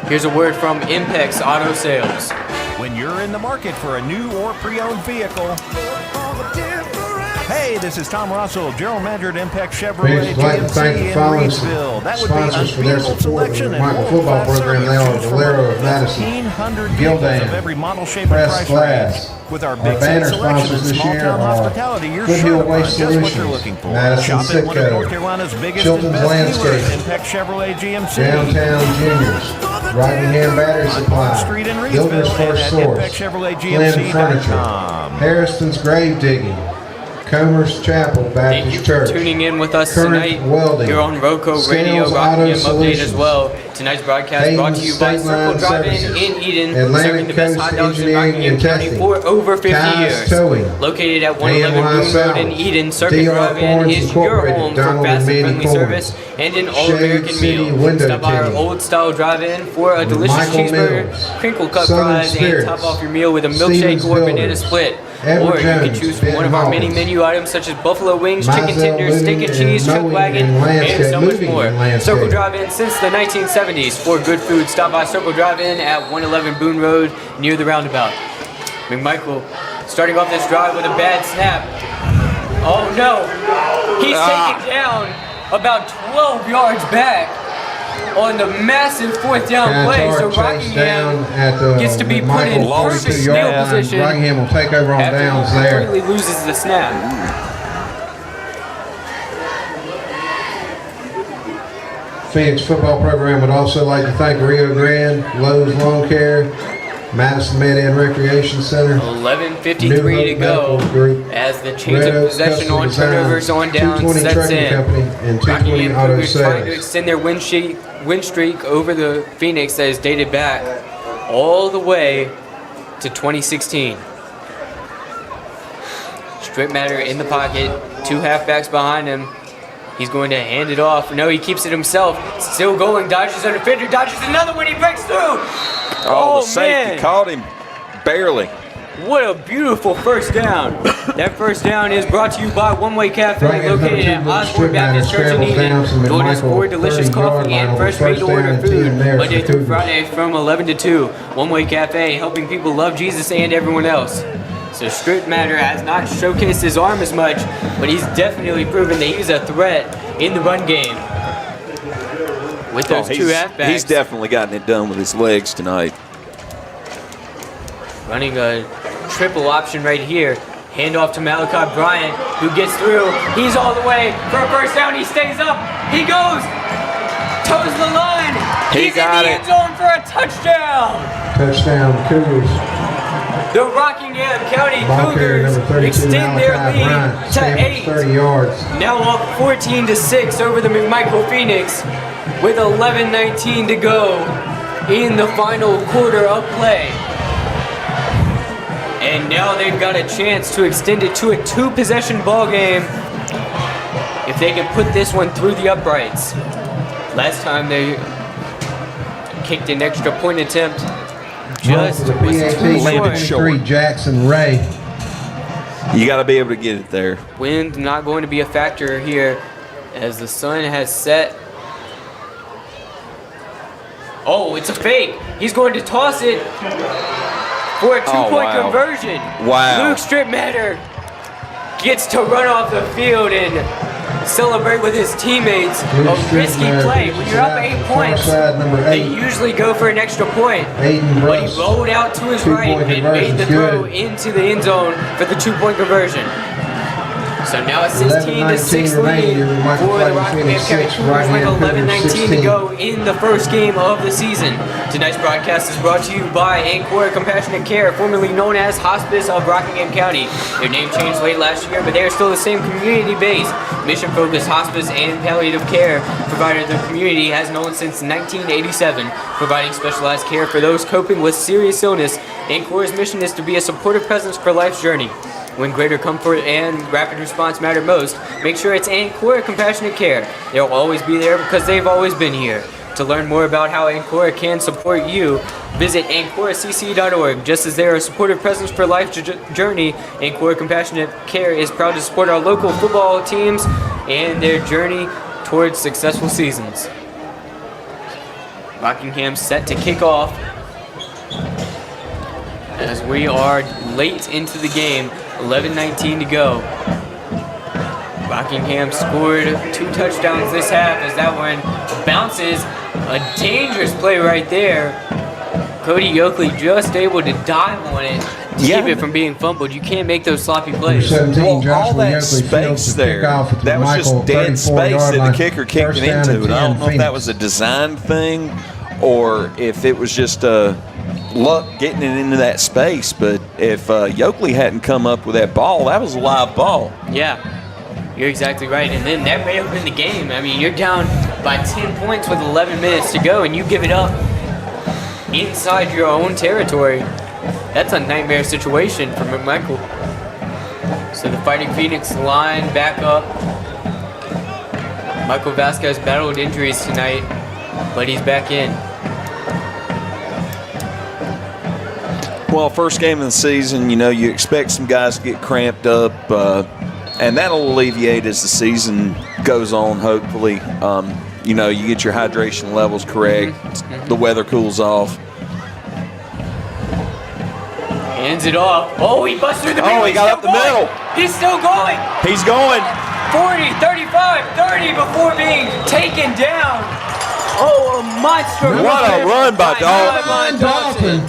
Here's a word from Impex Auto Sales. When you're in the market for a new or pre-owned vehicle. Hey, this is Tom Russell, General Manager at Impex Chevrolet We'd like to thank GMC the in following Reidsville. That would be sponsors for their unbeatable support of the selection and McMichael football world-class program. They service. are Choose from Valero over of Madison, 1,500 vehicles Gildan, of every model, shape, and Press price Glass. range. With our Our big banner set selection sponsors and this small year town are hospitality, you're Foothill sure to find Waste just what you're Solutions, looking for. Madison Shop at one of Sitco, North Carolina's biggest Chilton's and best Landscape, dealers, Impex Chevrolet GMC. Downtown Juniors, Rockingham Battery Supply, Street in Builder's Reidsville First and Source, at Glen Furniture, ImpexChevroletGMC.com. Harrison's Grave Digging, Comer's Chapel Thank you Baptist for Church, tuning in with us Current tonight Welding, here on RoCo Scales Radio, Auto Rockingham Update Solutions, as well. Tonight's broadcast brought to you by Hayden's State Line Circle Drive-In Services, in Eden, Atlantic serving the best Coast hot dogs in Engineering Rockingham and County Testing, for over 50 Ties years. Towing, Located at 111 AMY Boone Road in South, Eden, Circuit DR Drive-In Florence is your Incorporated, home for Donald fast and and Manny friendly Florence, service and an Shade all-American City meal. Window Stop by our Tinting, old-style drive-in for a delicious Michael cheeseburger, Mills, crinkle cut Southern fries, Spirits, and top off your meal with a Stevens milkshake or banana Builders, split. Edward Or you can Jones, choose from Ben one of our many Hawkins, menu items such as buffalo wings, chicken Mizell tenders, steak Moving and cheese, and chuck Mowing wagon, and and Landscape, so much Moving more. and Landscape. Circle Drive-In since the 1970s. For good food, stop by Circle Drive-In at 111 Boone Road near the roundabout. McMichael starting off this drive with a bad snap. Oh no! He's taken down about 12 yards back on the massive 4th down play. So Rockingham gets to be put in perfect field position Rockingham will take over on after downs he there. completely loses the snap. Phoenix football program would also like to thank Rio Grande, Lowe's Lawn Care, Madison Med-Ed Recreation Center, 11:53 to go as the change Red of Oak possession Custom on Design, turnovers on down 220 sets Trucking in. Company, and 220 Rockingham Auto Cougars trying to Sales. extend their win streak over the Phoenix that is dated back all the way to 2016. Strip Matter in the pocket, 2 halfbacks behind him. He's going to hand it off. No, he keeps it himself. Still going. Dodges a defender. Dodges another one. He breaks through. Oh, the safety man. caught him barely. What a beautiful first down. That first down is brought to you by One Way Cafe, located at Osborne Baptist Church in Eden. Join us for delicious coffee and fresh made-to-order food Monday through Friday from 11 to 2. One Way Cafe, helping people love Jesus and everyone else. So Strip Matter has not showcased his arm as much, but he's definitely proven that he's a threat in the run game. With those two halfbacks. He's definitely gotten it done with his legs tonight. Running a triple option right here. Handoff to Malachi Bryant, who gets through. He's all the way for a first down. He stays up. He goes. Toes the line. He's in the end zone for a touchdown. Touchdown, Cougars. The Rockingham County Cougars extend their lead to 8. 30 yards. Now up 14-6 over the McMichael Phoenix with 11:19 to go in the final quarter of play. And now they've got a chance to extend it to a 2-possession ball game if they can put this one through the uprights. Last time they kicked an extra point attempt. Just was too short. Jackson Ray. You got to be able to get it there. Wind not going to be a factor here as the sun has set. Oh, it's a fake. He's going to toss it for a two-point conversion. Wow. Luke Stripmatter gets to run off the field and celebrate with his teammates. A risky play. When you're up 8 points, they usually go for an extra point. But he rolled out to his right and made the throw into the end zone for the 2-point conversion. So now it's 16-6 lead for the Rockingham County Cougars with 11:19 to go in the first game of the season. Tonight's broadcast is brought to you by Ancora Compassionate Care, formerly known as Hospice of Rockingham County. Their name changed late last year, but they are still the same community-based, mission-focused hospice and palliative care provider the community has known since 1987, providing specialized care for those coping with serious illness. Ancora's mission is to be a supportive presence for life's journey. When greater comfort and rapid response matter most, make sure it's Ancora Compassionate Care. They'll always be there because they've always been here. To learn more about how Ancora can support you, visit AncoraCC.org. Just as they're a supportive presence for life's journey, Ancora Compassionate Care is proud to support our local football teams and their journey towards successful seasons. Rockingham set to kick off as we are late into the game. 11:19 to go. Rockingham scored 2 touchdowns this half as that one bounces. A dangerous play right there. Cody Yoakley just able to dive on it to keep it from being fumbled. You can't make those sloppy plays. All that space there, that was just dead space that the kicker kicked it into. And I don't know if that was a design thing or if it was just luck getting it into that space, but if Yoakley hadn't come up with that ball, that was a live ball. Yeah, you're exactly right. And then that may have been the game. I mean, you're down by 10 points with 11 minutes to go, and you give it up inside your own territory. That's a nightmare situation for McMichael. So the Fighting Phoenix line back up. Michael Vasquez battled injuries tonight, but he's back in. Well, first game of the season, you know, you expect some guys to get cramped up, and that'll alleviate as the season goes on, hopefully. You know, you get your hydration levels correct, the weather cools off. Hands it off. Oh, he busts through the middle. Oh, he got up the middle. He's still going. He's going. 40, 35, 30 before being taken down. Oh, a monster. What a run by Dalton.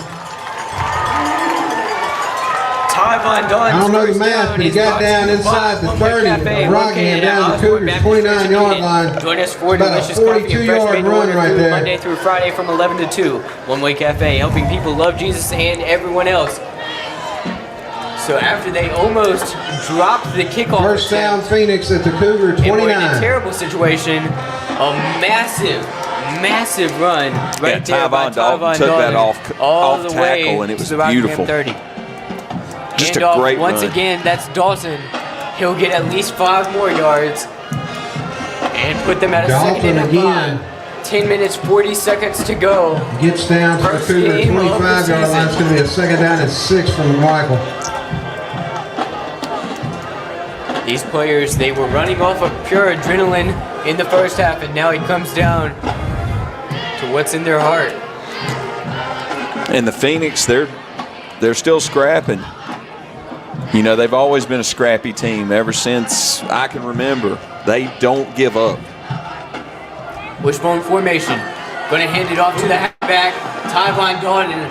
I don't know the math, but he got down inside the 30. Rockingham down the Cougars 29-yard line. Join us for about delicious a coffee and fresh 42-yard run right there. Monday through Friday from 11 to 2. One Way Cafe, helping people love Jesus and everyone else. So after they almost dropped the kickoff. First down, Phoenix at the Cougar 29. In a terrible situation, a massive run right there by Tyvon took that off the tackle, way and it was to the beautiful. 30. Just a great once run. again, that's Dawson. He'll get at least 5 more yards and put them at a Dalton 2nd and again. 5. 10 minutes, 40 seconds to go. Gets down to the First Cougar game of the 25-yard line. It's going to be a second down and 6 from McMichael. These players, they were running off of pure adrenaline in the first half, and now it comes down to what's in their heart. And the Phoenix, they're still scrapping. You know, they've always been a scrappy team ever since I can remember. They don't give up. Wishbone formation. Going to hand it off to the halfback, Tyvon Dalton.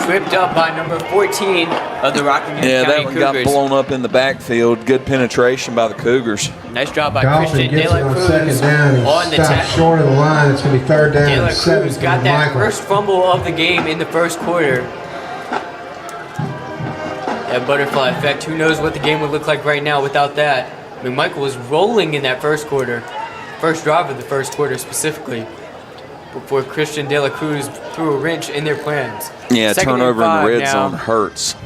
Tripped up by number 14 of the Rockingham County Cougars. Yeah, that one got Cougars. blown up in the backfield. Good penetration by the Cougars. Nice job by Dalton Christian gets De it La on Cruz second down and on the stops tackle. short of the line. It's going to be third down De La and 7 Cruz from got that McMichael. first fumble of the game in the first quarter. That butterfly effect, who knows what the game would look like right now without that. McMichael was rolling in that first quarter. First drive of the first quarter specifically. Before Christian De La Cruz threw a wrench in their plans. Yeah, Second turnover in and the red now. zone hurts.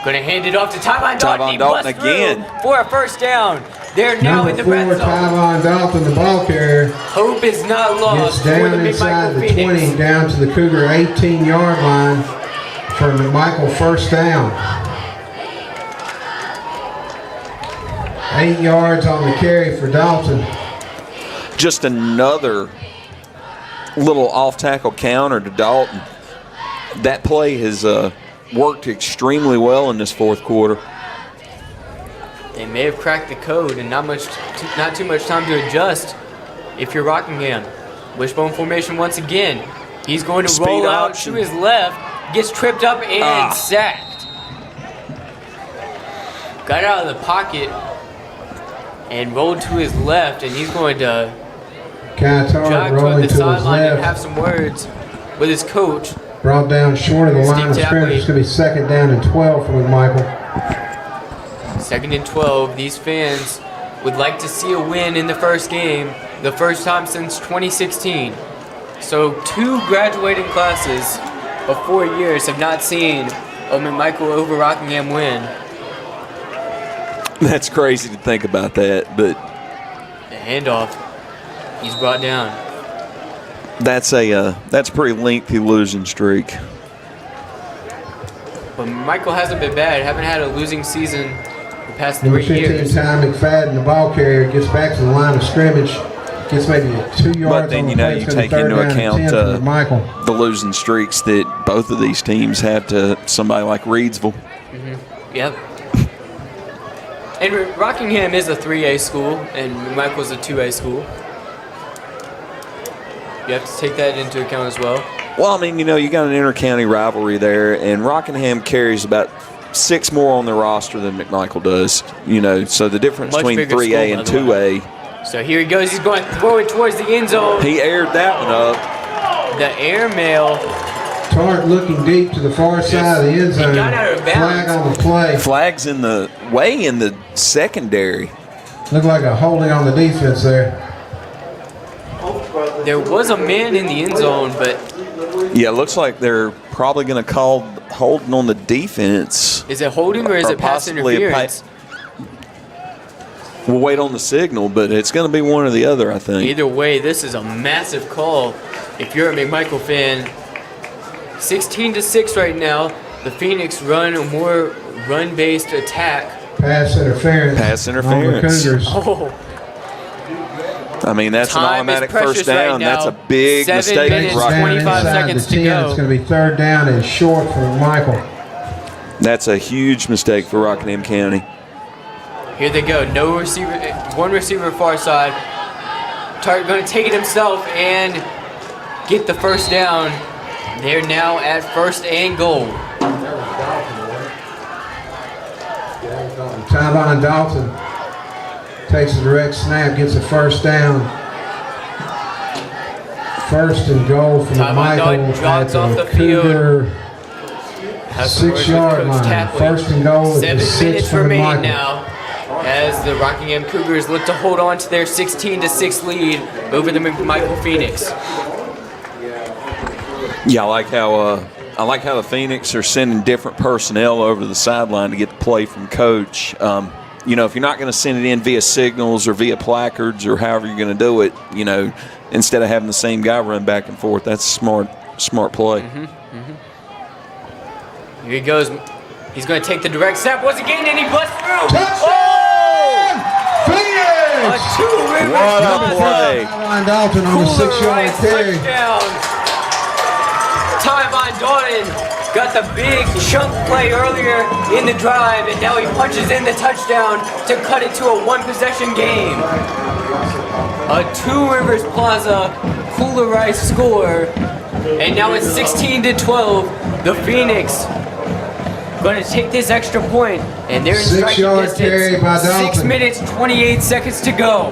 Going to hand it off to Tyvon Dalton. He Dalton busts through again. for a first down. They're now in the red Number 4, zone. Tyvon Dalton, the ball carrier, Hope is not lost gets for down the inside McMichael the Phoenix. 20, down to the Cougar 18-yard line for McMichael first down. 8 yards on the carry for Dalton. Just another little off-tackle counter to Dalton. That play has worked extremely well in this fourth quarter. They may have cracked the code and not too much time to adjust if you're Rockingham. Wishbone formation once again. He's going to Speed roll out option. to his left, gets tripped up and sacked. Got out of the pocket and rolled to his left, and he's going to Catar jog rolling toward the to his sideline and have left. some words with his coach. Brought down short of the line of Steve scrimmage. It's going to be second down and 12 for McMichael. Second and 12. These fans would like to see a win in the first game, the first time since 2016. So 2 graduating classes of 4 years have not seen a McMichael over Rockingham win. That's crazy to think about that, but The handoff, he's brought down. that's a pretty lengthy losing streak. But McMichael hasn't been bad. Haven't had a losing season the past Number 3 15, years. Ty McFadden, the ball carrier, gets back to the line of scrimmage. Gets maybe 2 yards But then, on the you know, play. you It's gonna be take into third down and account 10 for McMichael. the losing streaks that both of these teams have to somebody like Reidsville. Yep. And Rockingham is a 3A school, and McMichael's a 2A school. You have to take that into account as well. Well, I mean, you know, you got an inter-county rivalry there, and Rockingham carries about 6 more on their roster than McMichael does. You know, so the difference Much between bigger 3A school, and by the way. 2A, So here he goes. He's going to throw it towards the end zone. he aired that one up. The airmail. Tart looking deep to the far side of the end zone. got out of bounds. Flag on the play. Flags in the secondary. Looked like a holding on the defense there. There was a man in the end zone, but Yeah, it looks like they're probably going to call holding on the defense. is it holding or is it pass possibly a interference? We'll wait on the signal, but it's going to be one or the other, I think. Either way, this is a massive call. If you're a McMichael fan, 16-6 right now. The Phoenix run a more run-based attack. Pass interference. Pass on the interference. Cougars. Oh, I mean, that's an time is automatic precious first down. right now. That's a big 7 mistake. minutes, for Rockingham. 25 Inside seconds the to 10. go. It's going to be third down and short for Michael. That's a huge mistake for Rockingham County. Here they go. No receiver, one receiver far side. Tart going to take it himself and get the first down. They're now at first and goal. Tyvon Dalton takes a direct snap, gets a first down. First and goal for Tyvon Dalton Michael jogs at off the Cougar Has some words with 6-yard Coach line. Tapley. First and goal at 7 the 6 minutes for remaining Michael. now as the Rockingham Cougars look to hold on to their 16-6 lead over the McMichael Phoenix. Yeah, I like how the Phoenix are sending different personnel over to the sideline to get the play from Coach. you know, if you're not going to send it in via signals or via placards or however you're going to do it, you know, instead of having the same guy run back and forth, that's smart play. Here he goes. He's going to take the direct snap once again, and he busts through. Touchdown! Phoenix! A two-Rivers What a Plaza. play. Tyvon Dalton on the Kooler 6-yard Ice carry. touchdown. Tyvon Dalton got the big chunk play earlier in the drive, and now he punches in the touchdown to cut it to a one-possession game. A two-Rivers Plaza Kooler Ice score, and now it's 16-12. The Phoenix going to take this extra point, and they're in striking 6-yard distance. carry by Dalton. 6 minutes, 28 seconds to go.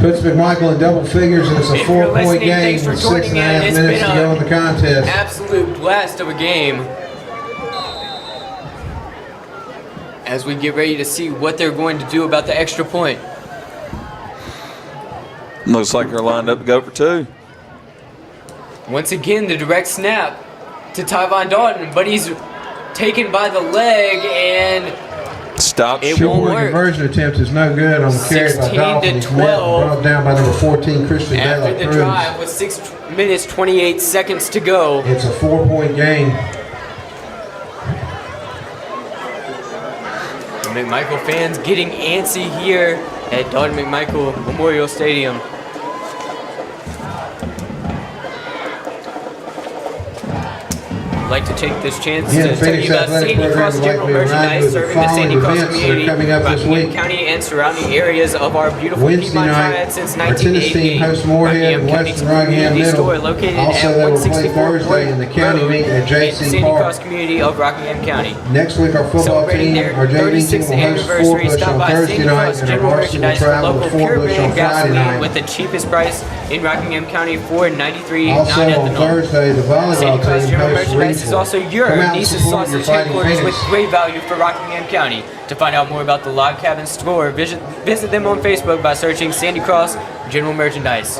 Puts McMichael in double figures, and it's a If you're 4-point listening, game thanks for with joining 6.5 in. It's minutes been to go in the contest. Absolute blast of a game. As we get ready to see what they're going to do about the extra point. Looks like they're lined up to go for two. Once again, the direct snap to Tyvon Dalton, but he's taken by the leg, and Stop It short. won't Short work. conversion attempt is no good on the carry by 16 Dalton. to He's met and 12. brought down by number 14, Christian after Dela the Cruz. drive with 6 minutes, 28 seconds to go. It's a 4-point game. McMichael fans getting antsy here at Dalton McMichael Memorial Stadium. I'd like to take this chance Yeah, to tell Phoenix you about Athletic Sandy Program Cross would like General to be reminded Merchandise, of the serving the following Sandy Cross events that are community, coming up this Rockingham week. County and surrounding areas of our beautiful Wednesday Piedmont night, Triad since our tennis team 1988. hosts Moorhead and Rockingham Western County Rockingham Community Middle. Store located Also, at they will play 164 Thursday in the county Road meet at JC Sandy Park. Cross community of Rockingham County. Next week, our football Celebrating team, their our JV team 36th will host anniversary, Fort Bush stop on by Thursday Sandy night, Cross and our General varsity will Merchandise for travel to local Fort pure Bush on brand Friday gasoline night. with the cheapest price in Rockingham County for $93.9 Also at the on Knoll. Thursday, the volleyball Sandy Cross team General hosts Merchandise is Reidsville. also your Come out and Niece's support your Sausage Fighting headquarters with Phoenix. great value for Rockingham County. To find out more about the Log Cabin store, visit them on Facebook by searching Sandy Cross General Merchandise.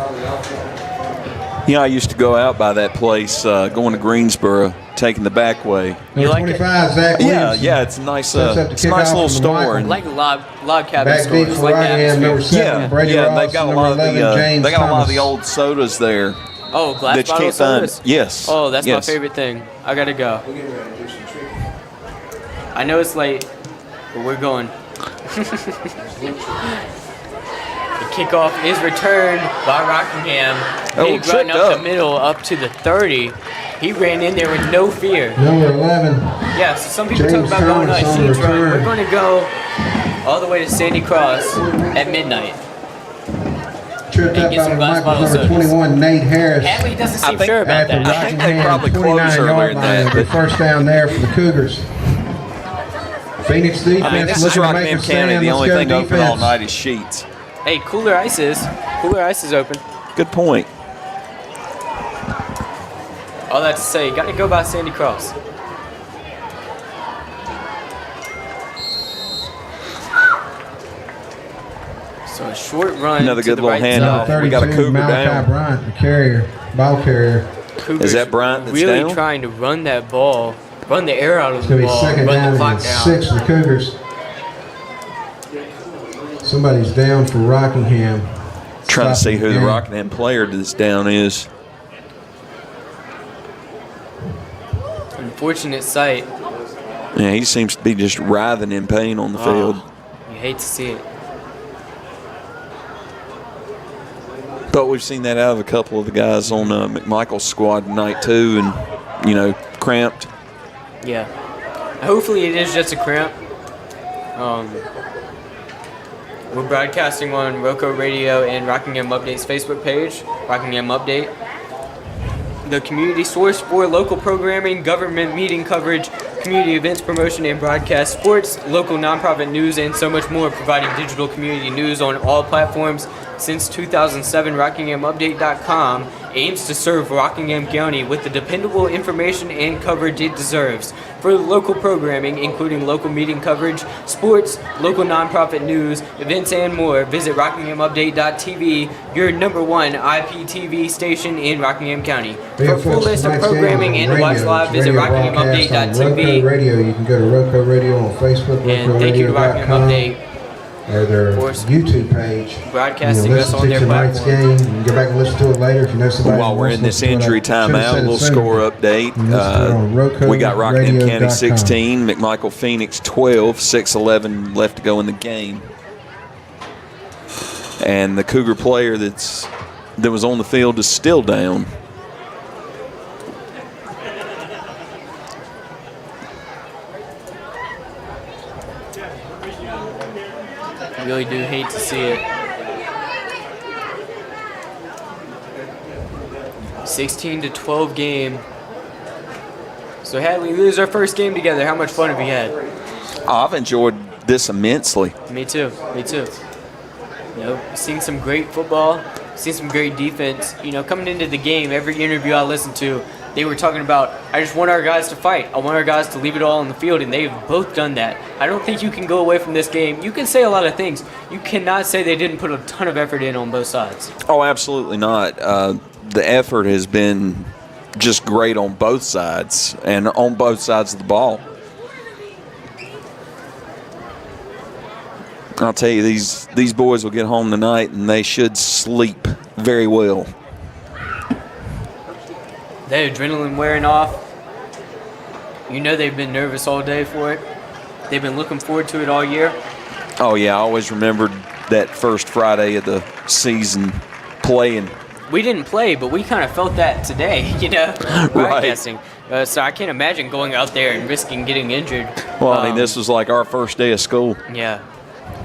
You know, I used to go out by that place, going to Greensboro, taking the back way. You Number like it? 25, Zach Yeah, Williamson. yeah, it's a nice, Sets up the it's a nice kickoff little from the store. Michael. I And like log cabin Back deep stores. for Like the Rockingham, number atmosphere. 7, yeah, Brady yeah, Ross, they've got a number lot of 11, the, James they got a lot of Thomas. the old sodas there. Oh, glass that you bottle can't find. sodas? Yes. Oh, that's yes. my favorite thing. I gotta go. I know it's late, but we're going. The kickoff is returned by Rockingham. Oh, Big run tripped up up. the middle, up to the 30. He ran in there with no fear. Number 11, Yeah, so some people James talk about going on a Thomas on heat run. return. We're going to go all the way to Sandy Cross at midnight. tripped And up get by some glass Michael's bottle number sodas. 21, Nate Harris. Hadley doesn't seem think sure about At the that. I think they Rockingham probably closed earlier 29-yard than line. that, It'll be but- first down there for the Cougars. Phoenix defense I mean, this is looking to make Rockingham a County. stand. The Let's only go thing open defense. all night is sheets. Hey, Kooler Ice is open. Good point. All that to say, you got to go by Sandy Cross. So a short run. Another to good the little right handoff. side. We got a 32, Cougar Malachi down. Bryant, the carrier, ball carrier. Cougars Is that Bryant that's really down? trying to run that ball, run the air out of It's the going to be ball, second run down the clock and down. 6 for the Cougars. Somebody's down for Rockingham. Trying to see Stopping who the game. Rockingham player that's down is. Unfortunate sight. Yeah, he seems to be just writhing in pain on the field. You hate to see it. But we've seen that out of a couple of the guys on McMichael's squad tonight too, and you know, cramped. Yeah. Hopefully it is just a cramp. We're broadcasting on RoCo Radio and Rockingham Update's Facebook page, Rockingham Update. The community source for local programming, government meeting coverage, community events promotion and broadcast, sports, local nonprofit news, and so much more, providing digital community news on all platforms. Since 2007, RockinghamUpdate.com aims to serve Rockingham County with the dependable information and coverage it deserves. For local programming, including local meeting coverage, sports, local nonprofit news, events, and more, visit RockinghamUpdate.tv, your #1 IPTV station in Rockingham County. For a full list of programming and to watch live, visit RockinghamUpdate.tv. RoCo Radio. You can go to RoCo Radio on Facebook, And thank you to Rockingham Update. Or their YouTube page. Broadcasting us on their tonight's platform. game. You can go back and listen to it later if you know somebody. While we're in this injury timeout, a little score update. RoCo We got Rockingham County Radio.com. 16, McMichael Phoenix 12, 6:11 left to go in the game. And the Cougar player that was on the field is still down. I really do hate to see it. 16-12 game. So Hatley, this is our first game together. How much fun have you had? I've enjoyed this immensely. Me too. Me too. You know, seen some great football, seen some great defense. You know, coming into the game, every interview I listened to, they were talking about, I just want our guys to fight. I want our guys to leave it all on the field, and they've both done that. I don't think you can go away from this game. You can say a lot of things. You cannot say they didn't put a ton of effort in on both sides. Oh, absolutely not. The effort has been just great on both sides and on both sides of the ball. I'll tell you, these boys will get home tonight and they should sleep very well. The adrenaline wearing off. You know they've been nervous all day for it. They've been looking forward to it all year. Oh, yeah, I always remembered that first Friday of the season playing. We didn't play, but we kind of felt that today, you know, broadcasting. So I can't imagine going out there and risking getting injured. Well, I mean, this was like our first day of school. Yeah.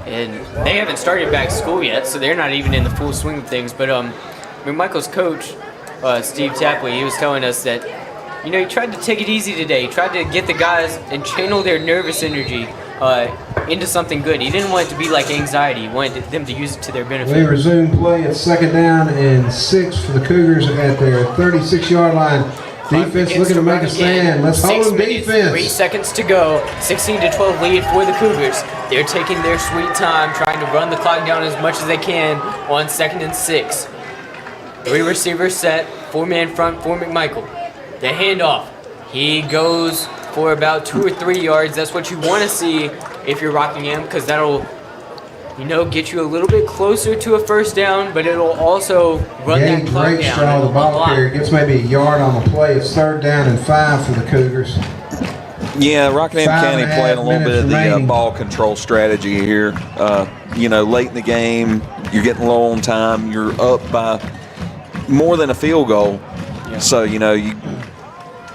And they haven't started back school yet, so they're not even in the full swing of things. But McMichael's coach, Steve Tapley, he was telling us that, you know, he tried to take it easy today. He tried to get the guys and channel their nervous energy into something good. He didn't want it to be like anxiety. He wanted them to use it to their benefit. We resume play at 2nd down and 6 for the Cougars at their 36-yard line. Defense looking to make a stand. Let's hold them defense. 3 seconds to go. 16-12 lead for the Cougars. They're taking their sweet time, trying to run the clock down as much as they can on 2nd and 6. 3 receivers set, 4-man front for McMichael. The handoff. He goes for about 2 or 3 yards. That's what you want to see if you're Rockingham, because that'll, you know, get you a little bit closer to a first down, but it'll also run that clock down. Straw, the ball carrier, gets maybe a yard on the play. It's 3rd down and 5 for the Cougars. Yeah, Rockingham County playing a little bit of the ball control strategy here. You know, late in the game, you're getting low on time. You're up by more than a field goal. Yeah. So, you know,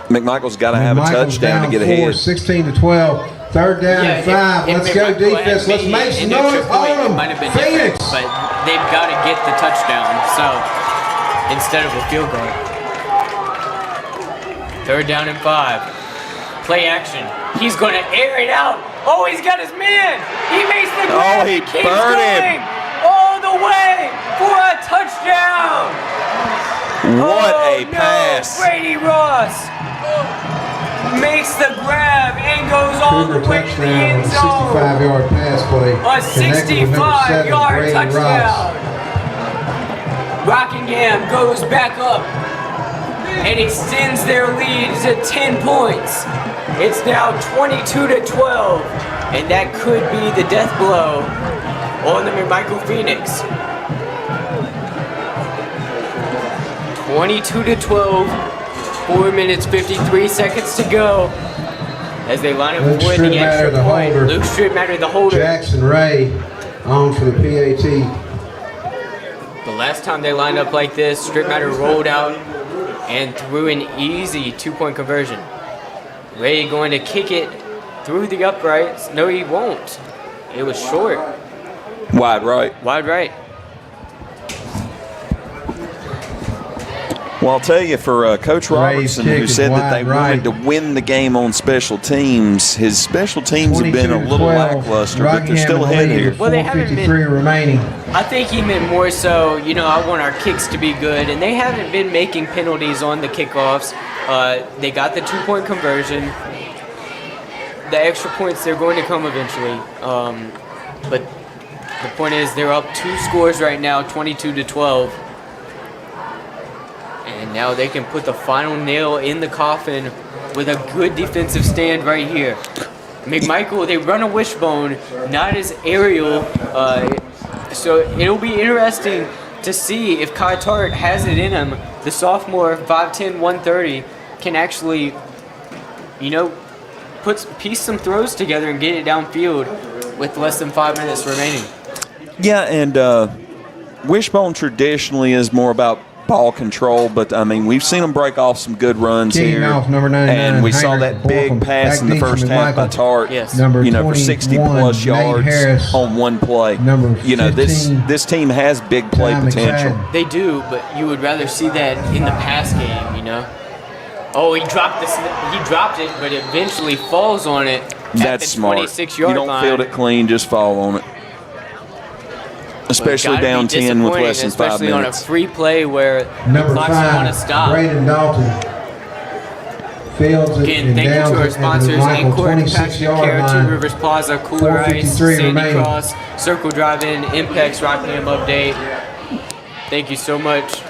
McMichael's got to have a touchdown to get ahead. 16-12. 3rd down and 5. Let's go defense. Let's make some noise. Hold them. Phoenix. But they've got to get the touchdown. So instead of a field goal. 3rd down and 5. Play action. He's going to air it out. Oh, he's got his man. He makes the grab. Oh, he keeps burned going him. all the way for a touchdown. What a pass. Brady Ross makes the grab and goes all the way to the end zone. 65-yard pass play. A 65-yard touchdown. Rockingham goes back up and extends their lead to 10 points. It's now 22-12, and that could be the death blow on the McMichael Phoenix. 22-12, 4 minutes 53 seconds to go as they line up for the extra point. Luke Strittmatter, the holder. Jackson Ray on for the PAT. The last time they lined up like this, Strittmatter rolled out and threw an easy 2-point conversion. Ray going to kick it through the uprights. No, he won't. It was short. Wide right. Wide right. Well, I'll tell you, for Coach Robertson, who said that they wanted to win the game on special teams, his special teams have been a little lackluster, but they're still ahead here. Well, they haven't been. Remaining. I think he meant more so, I want our kicks to be good, and they haven't been making penalties on the kickoffs. They got the 2-point conversion. The extra points, they're going to come eventually. But the point is, they're up 2 scores right now, 22-12. And now they can put the final nail in the coffin with a good defensive stand right here. McMichael, they run a wishbone, not as aerial. So it'll be interesting to see if Kai Tart has it in him. The sophomore, 5'10", 130, can actually, piece some throws together and get it downfield with less than 5 minutes remaining. Yeah, and wishbone traditionally is more about ball control, but we've seen them break off some good runs Kicking here. Off, number 99, and we saw that big pass in the first half by Tart. Yes. Number for 60-plus yards Harris, on one play. Number 15, this team has big play potential. They do, but you would rather see that in the pass game, Oh, he dropped it, but it eventually falls on it. That's at the smart. 26-yard You don't line. field it clean, just fall on it. Especially down 10 with less than 5 especially minutes. on a free play where number the clock's 5, want to stop. Braden Dalton. Fields it Again, and thank you downs to our it sponsors, at the Ancora Michael Compassionate 26-yard Care, line. 2 Rivers Plaza, Kooler Ice, 4:53 Sandy remaining. Cross, Circle Drive-In, Impex, Rockingham Update. Thank you so much.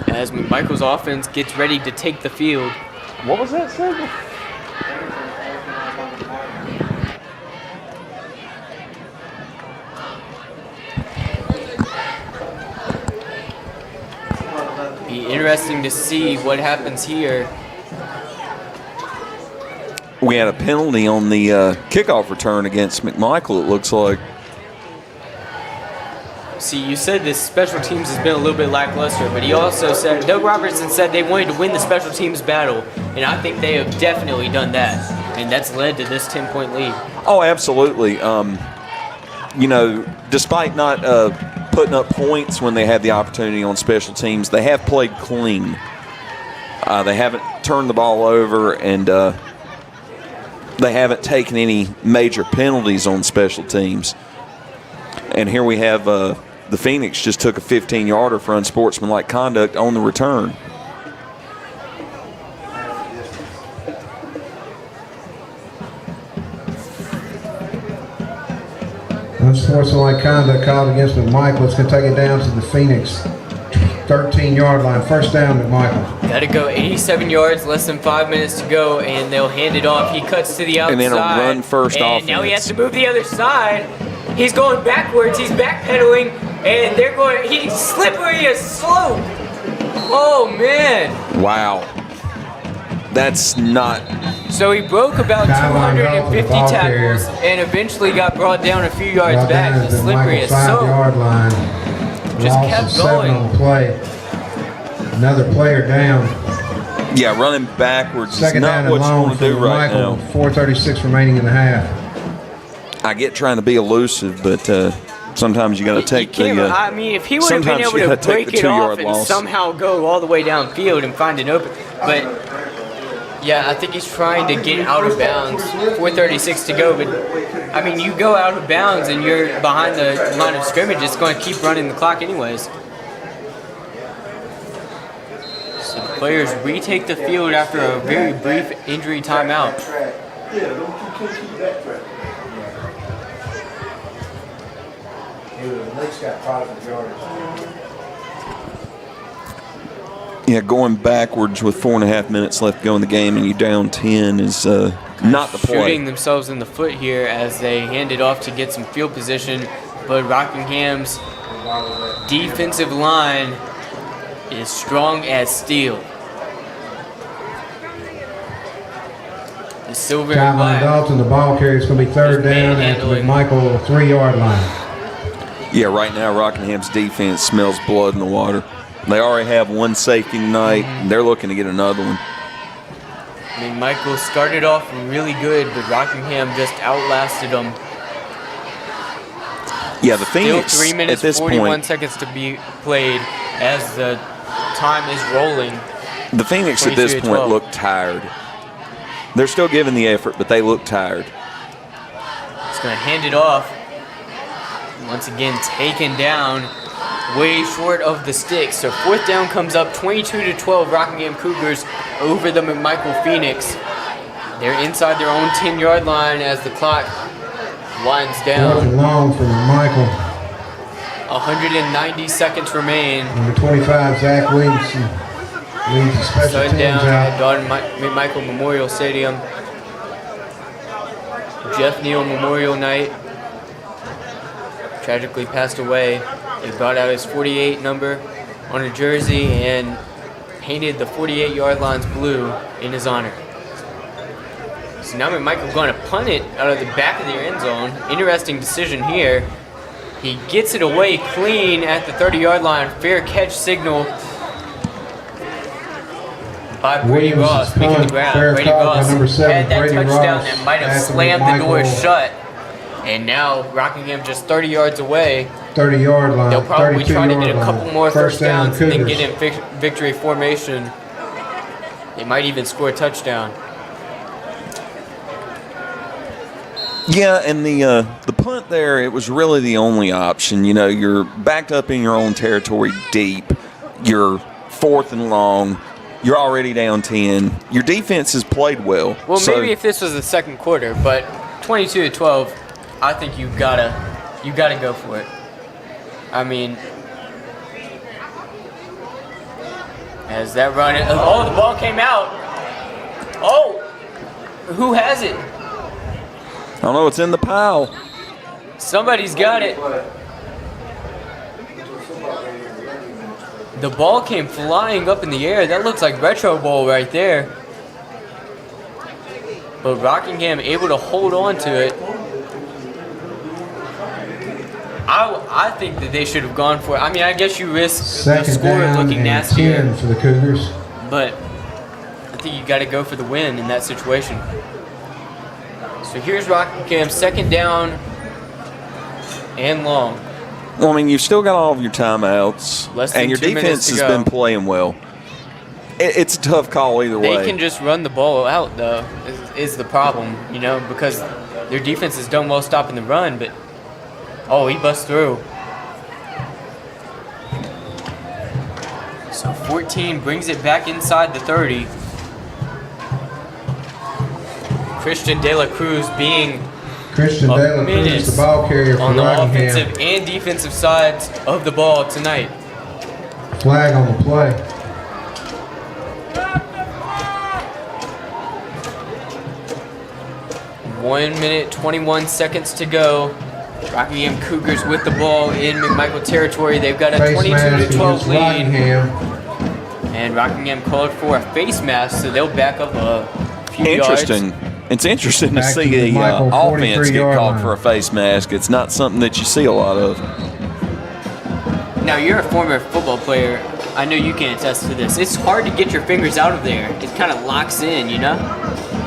As McMichael's offense gets ready to take the field. What was that signal? Be interesting to see what happens here. We had a penalty on the kickoff return against McMichael, it looks like. See, you said this special teams has been a little bit lackluster, but he also said, Doug Robertson said they wanted to win the special teams battle, and I think they have definitely done that, and that's led to this 10-point lead. Oh, absolutely. Despite not putting up points when they had the opportunity on special teams, they have played clean. They haven't turned the ball over, and they haven't taken any major penalties on special teams. And here we have the Phoenix just took a 15-yarder for unsportsmanlike conduct on the return. Unsportsmanlike conduct called against McMichael. It's going to take it down to the Phoenix 13-yard line. First down, McMichael. Got to go 87 yards, less than 5 minutes to go, and they'll hand it off. He cuts to the outside. And then a run first offense. And now he has to move the other side. He's going backwards. He's backpedaling, and they're going. He's slippery as slope. Oh man! Wow, that's not. So he broke about 250 tackles and eventually got brought down a few yards back. He's slippery as soap. 5-yard line. Just kept going. On the play. Another player down. Yeah, running backwards Second is down not and what you long want to do for right Michael. now. 4:36 remaining in the half. I get trying to be elusive, but sometimes you got to take the. I mean, if he would have been able to break it off and loss. somehow go all the way downfield and find an open, but yeah, I think he's trying to get out of bounds. 4:36 to go, but I mean, you go out of bounds and you're behind the line of scrimmage, it's going to keep running the clock anyways. So the players retake the field after a very brief injury timeout. Yeah, going backwards with 4.5 minutes left to go in the game and you down 10 is not the play. Shooting themselves in the foot here as they hand it off to get some field position, but Rockingham's defensive line is strong as steel. The silver and black. Dalton, the ball carrier, it's going to be third down at the McMichael 3-yard line. Yeah, right now Rockingham's defense smells blood in the water. They already have one safety tonight, and they're looking to get another one. McMichael started off really good, but Rockingham just outlasted them. Yeah, the Phoenix Still 3 minutes, at this 41 point, seconds to be played as the time is rolling. the Phoenix at this point look tired. They're still giving the effort, but they look tired. He's going to hand it off. Once again, taken down, way short of the sticks. So 4th down comes up, 22-12, Rockingham Cougars over the McMichael Phoenix. They're inside their own 10-yard line as the clock winds down. 4th and long for McMichael. 190 seconds remain. Number 25, Zach Williamson, leads the special Shut teams down out. at Don McMichael Memorial Stadium. Jeff Neal Memorial Night. Tragically passed away. He brought out his 48 number on a jersey and painted the 48-yard lines blue in his honor. So now McMichael going to punt it out of the back of their end zone. Interesting decision here. He gets it away clean at the 30-yard line. Fair catch signal by Brady Williams Ross is making the punt. ground. Fair Brady caught by Ross number 7, had that Brady touchdown Ross that might have at the slammed the door McMichael. shut. And now Rockingham just 30 yards away. 30-yard line. They'll probably try to get a 32-yard couple line. more first downs and then Cougars. get in victory formation. They might even score a touchdown. Yeah, and the punt there, it was really the only option. You know, you're backed up in your own territory deep. You're 4th and long. You're already down 10. Your defense has played well. Well, so maybe if this was the second quarter, but 22-12, I think you gotta go for it. I mean, as that run, oh, the ball came out. Oh, who has it? I don't know, it's in the pile. Somebody's got it. The ball came flying up in the air. That looks like Retro Bowl right there. But Rockingham able to hold on to it. I think that they should have gone for it. I mean, I guess you risk the Second score down looking and nastier. 10 for the Cougars. But I think you got to go for the win in that situation. So here's Rockingham, 2nd down and long. Well, I mean, you've still got all of your timeouts, Less than and your 2 minutes defense to has go. been playing well. It's a tough call either way. They can just run the ball out, though, is the problem, you know, because their defense has done well stopping the run, but, oh, he busts through. So 14 brings it back inside the 30. Christian De La Cruz being Christian De La Cruz, menace the ball carrier for on the Rockingham. offensive and defensive sides of the ball tonight. Flag on the play. One minute, 21 seconds to go. Rockingham Cougars with the ball in McMichael territory. They've got a Face mask 22-12 against lead. Rockingham. And Rockingham called for a face mask, so they'll back up a few Interesting. yards. It's interesting to Back to see the the Michael offense get 43-yard called line. for a face mask. It's not something that you see a lot of. Now, you're a former football player. I know you can attest to this. It's hard to get your fingers out of there. It kind of locks in, you know?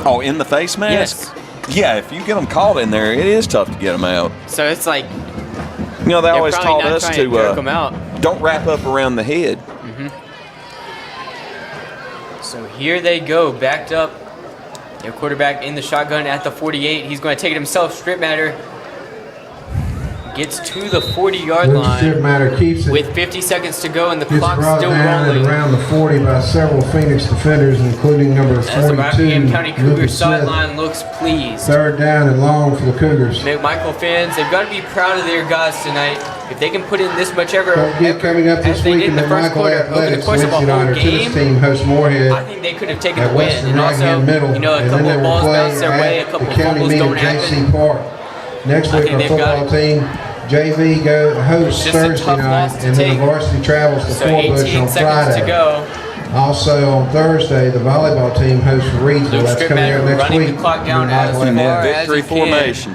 Oh, in the face mask? Yes. Yeah, if you get them caught in there, it is tough to get them out. So it's like You know, they they're always probably taught not us trying to jerk them out. don't wrap up around the head. So here they go, backed up. Their quarterback in the shotgun at the 48. He's going to take it himself. Strip matter gets to the 40-yard Luke line Stripmatter keeps it. with 50 seconds to go, and the Gets clock's brought still down rolling. at around the 40 by several Phoenix defenders, including number As the 42, Rockingham County Cougars Lucas Smith. sideline looks pleased. 3rd down and long for the Cougars. McMichael fans, they've got to be proud of their guys tonight. If they can put in this much Don't forget, coming up as this they week did in in the first McMichael quarter, over the Athletics, course of a Wednesday whole night, our tennis game, team hosts Moorhead I think they could have taken at the win. Western And also, Rockingham Middle, you know, a and then couple they of will balls play bounce their way, a at couple the of county fumbles meet don't at happen. JC Park. Next I week, think our they've got football team, JV hosts It's just a Thursday tough night, loss to and then take. the varsity travels to So Fort Bush 18 on seconds Friday. to go. Also on Thursday, the volleyball team hosts Reidsville. Luke That's coming Stripmatter up next running week. the clock down in as McMichael far Athletics. as Victory he can. formation.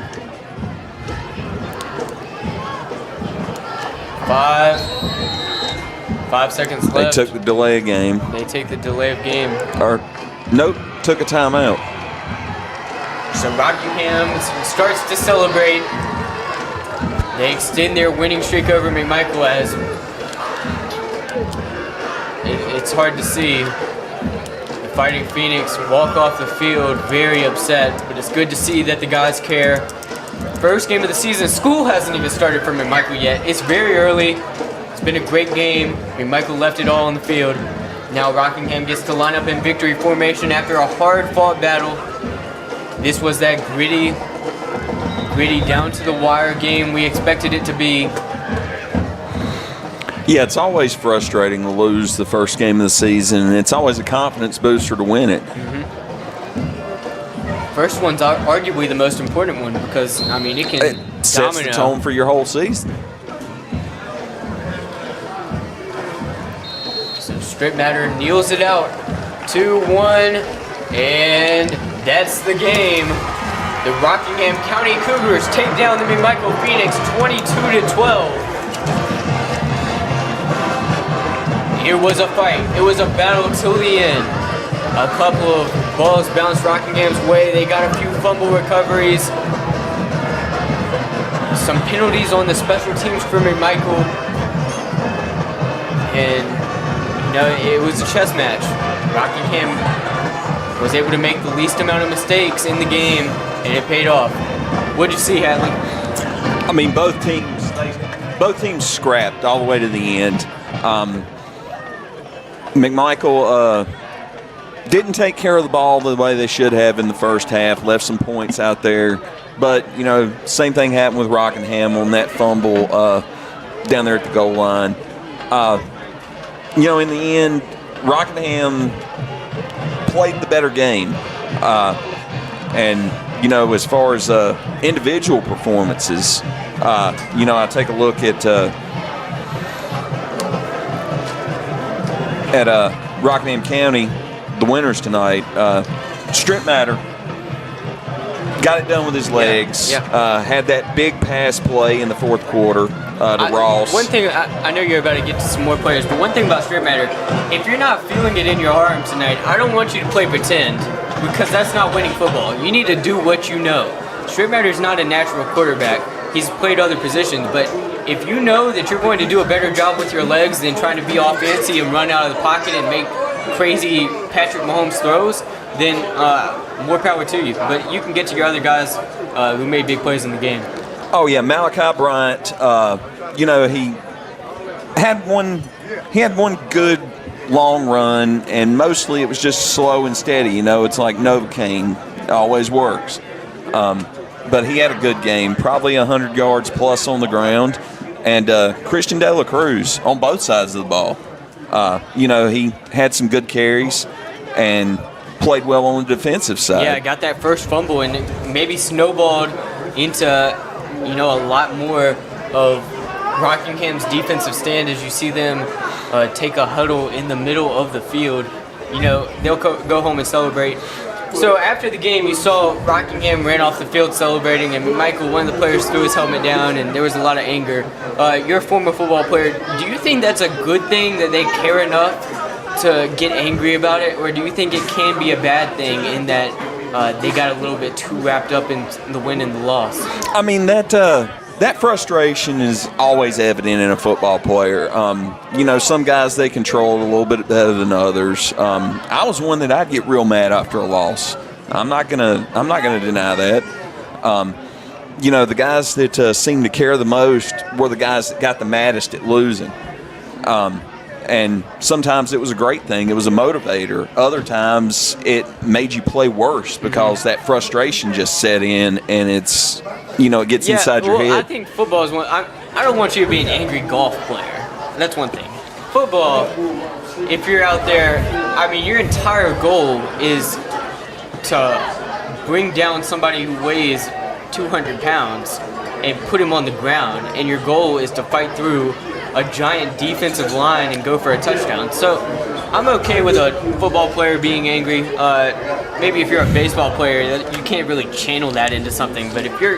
5 seconds They left. took the delay of game. They take the delay of game. Or nope, took a timeout. So Rockingham starts to celebrate. They extend their winning streak over McMichael as it's hard to see the Fighting Phoenix walk off the field very upset, but it's good to see that the guys care. First game of the season. School hasn't even started for McMichael yet. It's very early. It's been a great game. McMichael left it all on the field. Now Rockingham gets to line up in victory formation after a hard-fought battle. This was that gritty, down-to-the-wire game we expected it to be. Yeah, it's always frustrating to lose the first game of the season, and it's always a confidence booster to win it. First one's arguably the most important one because, I mean, it can sets the tone for your whole season. So Strip Matter kneels it out. 2-1, and that's the game. The Rockingham County Cougars take down the McMichael Phoenix 22-12. It was a fight. It was a battle till the end. A couple of balls bounced Rockingham's way. They got a few fumble recoveries. Some penalties on the special teams for McMichael. And, you know, it was a chess match. Rockingham was able to make the least amount of mistakes in the game, and it paid off. What'd you see, Hatley? I mean, both teams scrapped all the way to the end. McMichael didn't take care of the ball the way they should have in the first half, left some points out there. But, you know, same thing happened with Rockingham on that fumble down there at the goal line. You know, in the end, Rockingham played the better game. And, you know, as far as individual performances, you know, I take a look at Rockingham County, the winners tonight. Strip Matter got it done with his legs. Had that big pass play in the fourth quarter to Ross. One thing, I know you're about to get to some more players, but one thing about Strip Matter, if you're not feeling it in your arm tonight, I don't want you to play pretend, because that's not winning football. You need to do what you know. Strip Matter is not a natural quarterback. He's played other positions, but if you know that you're going to do a better job with your legs than trying to be all fancy and run out of the pocket and make crazy Patrick Mahomes throws, then more power to you. But you can get to your other guys who made big plays in the game. Oh yeah, Malachi Bryant. You know, he had one good long run, and mostly it was just slow and steady. You know, it's like Novocaine always works. But he had a good game, probably 100 yards plus on the ground. And Christian De La Cruz on both sides of the ball. You know, he had some good carries and played well on the defensive side. Yeah, got that first fumble and maybe snowballed into, you know, a lot more of Rockingham's defensive stand as you see them take a huddle in the middle of the field. You know, they'll go home and celebrate. So after the game, you saw Rockingham ran off the field celebrating, and McMichael, one of the players, threw his helmet down, and there was a lot of anger. You're a former football player. Do you think that's a good thing that they care enough to get angry about it, or do you think it can be a bad thing in that they got a little bit too wrapped up in the win and the loss? I mean, that frustration is always evident in a football player. You know, some guys, they control it a little bit better than others. I was one that I'd get real mad after a loss. I'm not gonna deny that. You know, the guys that seemed to care the most were the guys that got the maddest at losing. And sometimes it was a great thing. It was a motivator. Other times it made you play worse because that frustration just set in, and it's, you know, it gets inside your head. I think football is one. I don't want you to be an angry golf player. That's one thing. Football, if you're out there, I mean, your entire goal is to bring down somebody who weighs 200 pounds and put him on the ground, and your goal is to fight through a giant defensive line and go for a touchdown. So I'm okay with a football player being angry. Maybe if you're a baseball player, you can't really channel that into something, but if you're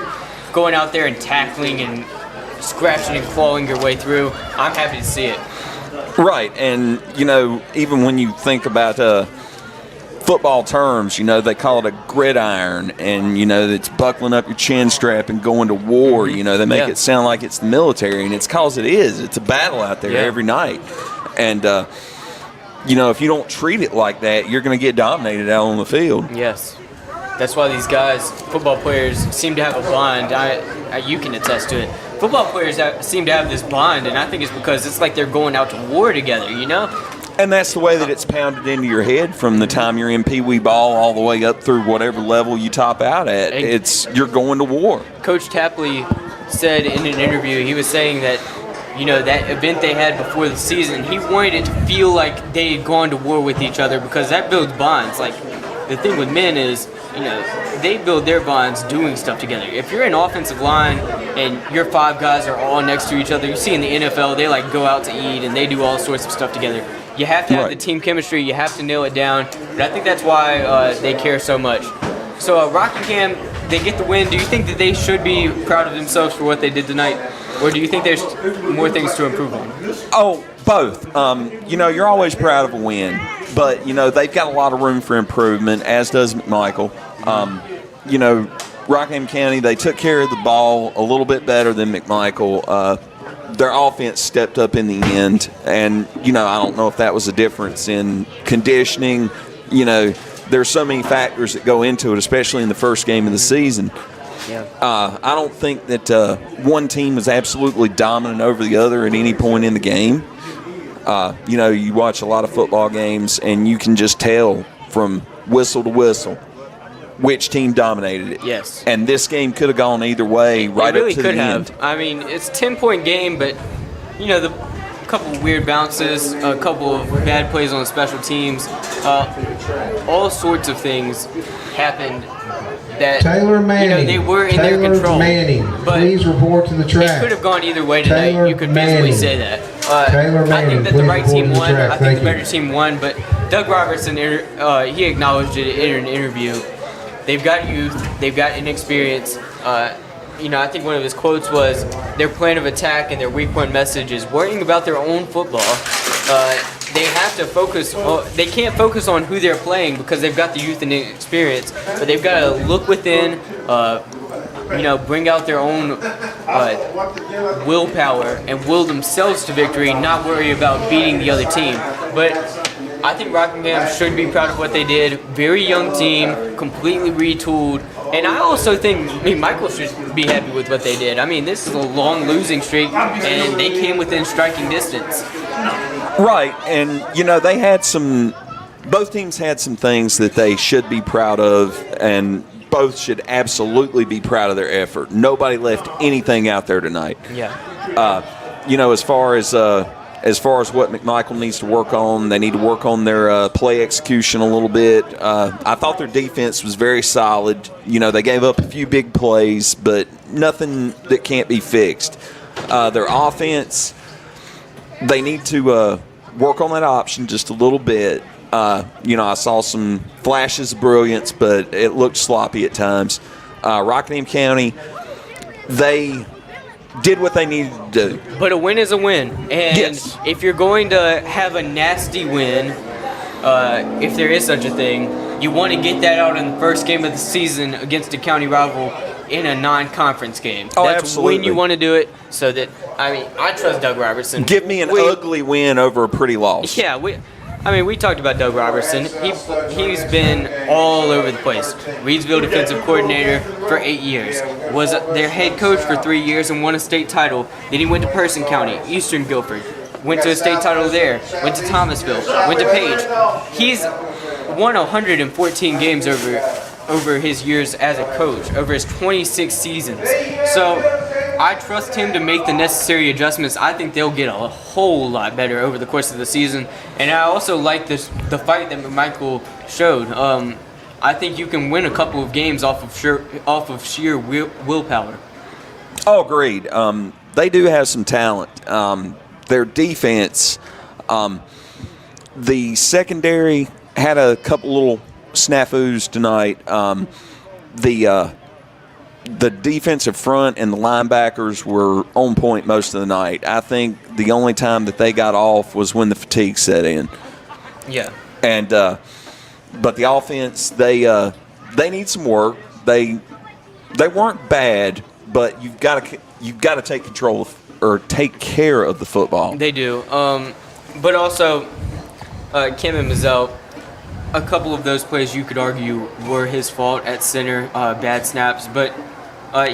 going out there and tackling and scratching and clawing your way through, I'm happy to see it. Right, and, you know, even when you think about football terms, they call it a gridiron, and, it's buckling up your chin strap and going to war. They make it sound like it's the military, and it's because it is. It's a battle out there every night. And, if you don't treat it like that, you're going to get dominated out on the field. Yes. That's why these guys, football players, seem to have a bond. You can attest to it. Football players seem to have this bond, and I think it's because it's like they're going out to war together, And that's the way that it's pounded into your head from the time you're in Pee Wee ball all the way up through whatever level you top out at. You're going to war. Coach Hatley said in an interview, he was saying that, that event they had before the season, he wanted it to feel like they had gone to war with each other because that builds bonds. Like, the thing with men is, they build their bonds doing stuff together. If you're an offensive line and your 5 guys are all next to each other, you see in the NFL, they go out to eat and they do all sorts of stuff together. You have to have the team chemistry. You have to nail it down. And I think that's why they care so much. So Rockingham, they get the win. Do you think that they should be proud of themselves for what they did tonight? Or do you think there's more things to improve on? Oh, both. You're always proud of a win. But, they've got a lot of room for improvement, as does McMichael. Rockingham County, they took care of the ball a little bit better than McMichael. Their offense stepped up in the end. And, I don't know if that was a difference in conditioning. There's so many factors that go into it, especially in the first game of the season. Yeah. I don't think that one team was absolutely dominant over the other at any point in the game. You watch a lot of football games, and you can just tell from whistle to whistle which team dominated it. Yes. And this game could have gone either way right up to the end. I mean, it's a 10-point game, but, the couple of weird bounces, a couple of bad plays on special teams, all sorts of things happened that Taylor Manning, they were in their control. Manning, please report to the track. It could have gone either way tonight. Taylor You could Manning. visibly say that. Taylor Manning, I think that the please right report team to the won. track. I think Thank the better you. team won, but Doug Robertson, he acknowledged it in an interview. They've got youth. They've got inexperience. I think one of his quotes was, their plan of attack and their week one message is worrying about their own football. They have to focus. They can't focus on who they're playing because they've got the youth and experience, but they've got to look within, bring out their own willpower and will themselves to victory, not worry about beating the other team. But I think Rockingham should be proud of what they did. Very young team, completely retooled. And I also think Michael should be happy with what they did. I mean, this is a long losing streak, and they came within striking distance. Right, and, they had both teams had some things that they should be proud of, and both should absolutely be proud of their effort. Nobody left anything out there tonight. Yeah. As far as what McMichael needs to work on, they need to work on their play execution a little bit. I thought their defense was very solid. They gave up a few big plays, but nothing that can't be fixed. Their offense, they need to work on that option just a little bit. I saw some flashes of brilliance, but it looked sloppy at times. Rockingham County, they did what they needed to do. But a win is a win. And yes. If you're going to have a nasty win, if there is such a thing, you want to get that out in the first game of the season against a county rival in a non-conference game. Oh, That's absolutely. when you want to do it so that, I trust Doug Robertson. Give me an ugly win over a pretty loss. Yeah, we talked about Doug Robertson. He's been all over the place. Reidsville defensive coordinator for 8 years. Was their head coach for 3 years and won a state title. Then he went to Person County, Eastern Guilford. Went to a state title there. Went to Thomasville. Went to Page. He's won 114 games over his years as a coach, over his 26 seasons. So I trust him to make the necessary adjustments. I think they'll get a whole lot better over the course of the season. And I also like the fight that McMichael showed. I think you can win a couple of games off of sheer willpower. Oh, agreed. They do have some talent. Their defense, the secondary had a couple little snafus tonight. The defensive front and the linebackers were on point most of the night. I think the only time that they got off was when the fatigue set in. Yeah. And, but the offense, they need some work. They weren't bad, but you've got to take control or take care of the football. They do. But also, Kim and Mazzell, a couple of those plays you could argue were his fault at center, bad snaps. But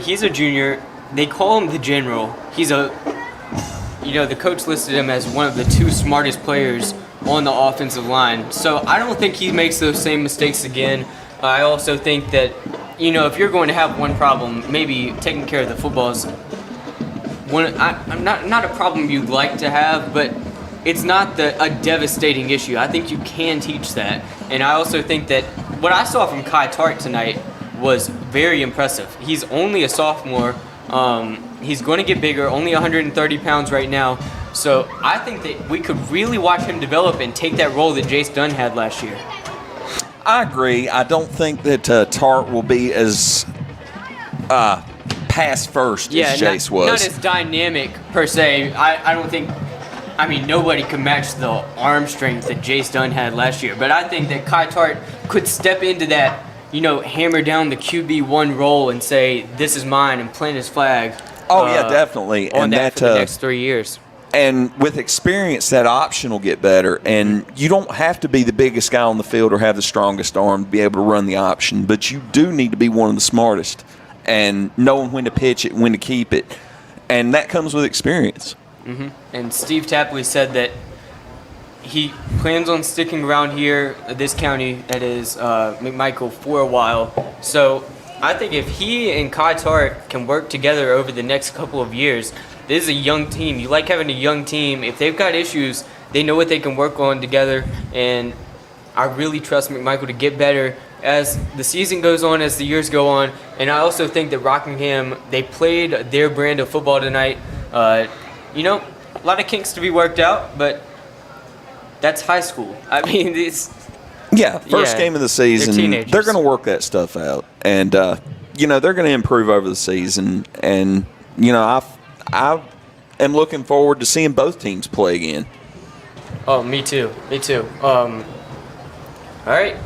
he's a junior. They call him the general. He's the coach listed him as one of the 2 smartest players on the offensive line. So I don't think he makes those same mistakes again. I also think that, if you're going to have one problem, maybe taking care of the football is not a problem you'd like to have, but it's not a devastating issue. I think you can teach that. And I also think that what I saw from Kai Tart tonight was very impressive. He's only a sophomore. He's going to get bigger, only 130 pounds right now. So I think that we could really watch him develop and take that role that Jace Dunn had last year. I agree. I don't think that Tart will be as pass first as Jace was. Not as dynamic per se. I don't think. I mean, nobody can match the arm strength that Jace Dunn had last year. But I think that Kai Tart could step into that, hammer down the QB1 role and say, "This is mine," and plant his flag. Oh yeah, definitely. On that for the next 3 years. And with experience, that option will get better. And you don't have to be the biggest guy on the field or have the strongest arm to be able to run the option. But you do need to be one of the smartest and knowing when to pitch it, when to keep it. And that comes with experience. Mm-hmm. And Steve Tapley said that he plans on sticking around here, this county, that is McMichael, for a while. So I think if he and Kai Tart can work together over the next couple of years, this is a young team. You like having a young team. If they've got issues, they know what they can work on together. And I really trust McMichael to get better as the season goes on, as the years go on. And I also think that Rockingham, they played their brand of football tonight. A lot of kinks to be worked out, but that's high school. I mean, it's... Yeah, first game of the season, they're going to work that stuff out. And, they're going to improve over the season. And, I am looking forward to seeing both teams play again. Oh, me too. All right,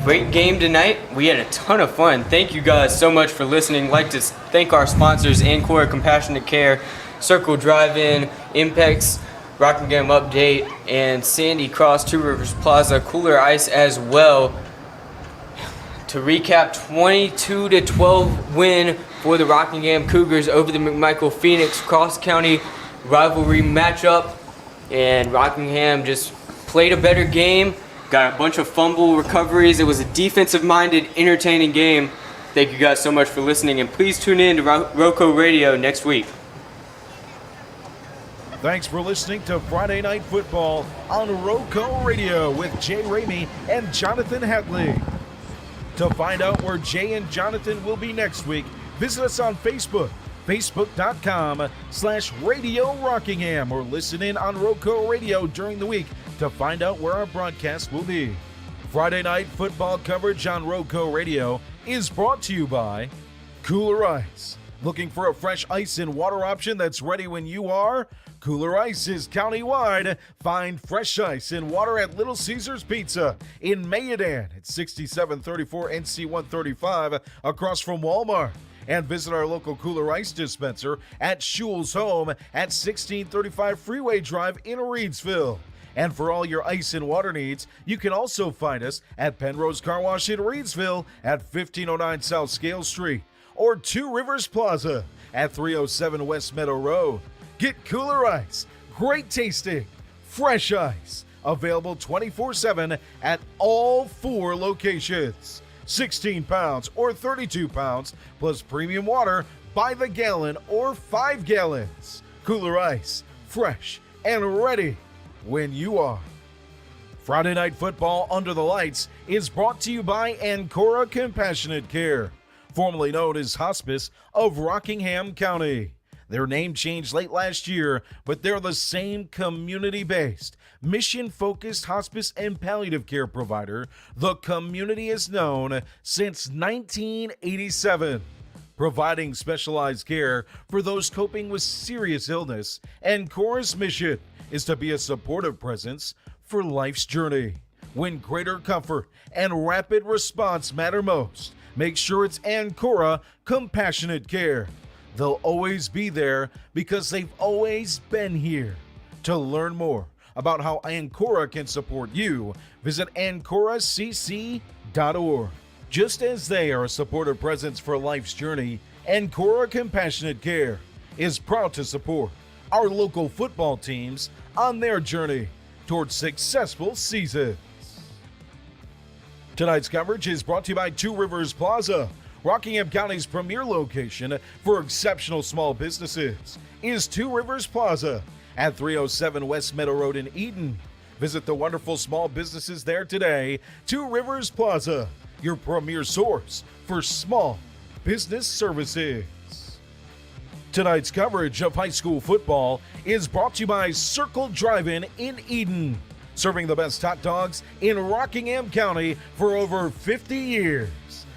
great game tonight. We had a ton of fun. Thank you guys so much for listening. I'd like to thank our sponsors, Ancora Compassionate Care, Circle Drive-In, Impex, Rockingham Update, and Sandy Cross, 2 Rivers Plaza, Kooler Ice as well. To recap, 22-12 win for the Rockingham Cougars over the McMichael Phoenix cross-county rivalry matchup. And Rockingham just played a better game, got a bunch of fumble recoveries. It was a defensive-minded, entertaining game. Thank you guys so much for listening, and please tune in to RoCo Radio next week. Thanks for listening to Friday Night Football on RoCo Radio with Jay Ramey and Jonathan Hatley. To find out where Jay and Jonathan will be next week, visit us on Facebook, facebook.com/Radio Rockingham, or listen in on RoCo Radio during the week to find out where our broadcast will be. Friday Night Football coverage on RoCo Radio is brought to you by Kooler Ice. Looking for a fresh ice and water option that's ready when you are? Kooler Ice is countywide. Find fresh ice and water at Little Caesars Pizza in Mayodan at 6734 NC 135 across from Walmart. And visit our local Kooler Ice dispenser at Shules Home at 1635 Freeway Drive in Reidsville. And for all your ice and water needs, you can also find us at Pennrose Carwash in Reidsville at 1509 South Scale Street, or 2 Rivers Plaza at 307 West Meadow Road. Get Kooler Ice, great tasting, fresh ice, available 24/7 at all 4 locations. 16 pounds or 32 pounds, plus premium water by the gallon or 5 gallons. Kooler Ice, fresh and ready when you are. Friday Night Football Under the Lights is brought to you by Ancora Compassionate Care, formerly known as Hospice of Rockingham County. Their name changed late last year, but they're the same community-based, mission-focused hospice and palliative care provider the community has known since 1987. Providing specialized care for those coping with serious illness, Ancora's mission is to be a supportive presence for life's journey. When greater comfort and rapid response matter most, make sure it's Ancora Compassionate Care. They'll always be there because they've always been here. To learn more about how Ancora can support you, visit AncoraCC.org. Just as they are a supportive presence for life's journey, Ancora Compassionate Care is proud to support our local football teams on their journey towards successful seasons. Tonight's coverage is brought to you by Two Rivers Plaza. Rockingham County's premier location for exceptional small businesses is Two Rivers Plaza at 307 West Meadow Road in Eden. Visit the wonderful small businesses there today. Two Rivers Plaza, your premier source for small business services. Tonight's coverage of high school football is brought to you by Circle Drive-In in Eden, serving the best hot dogs in Rockingham County for over 50 years.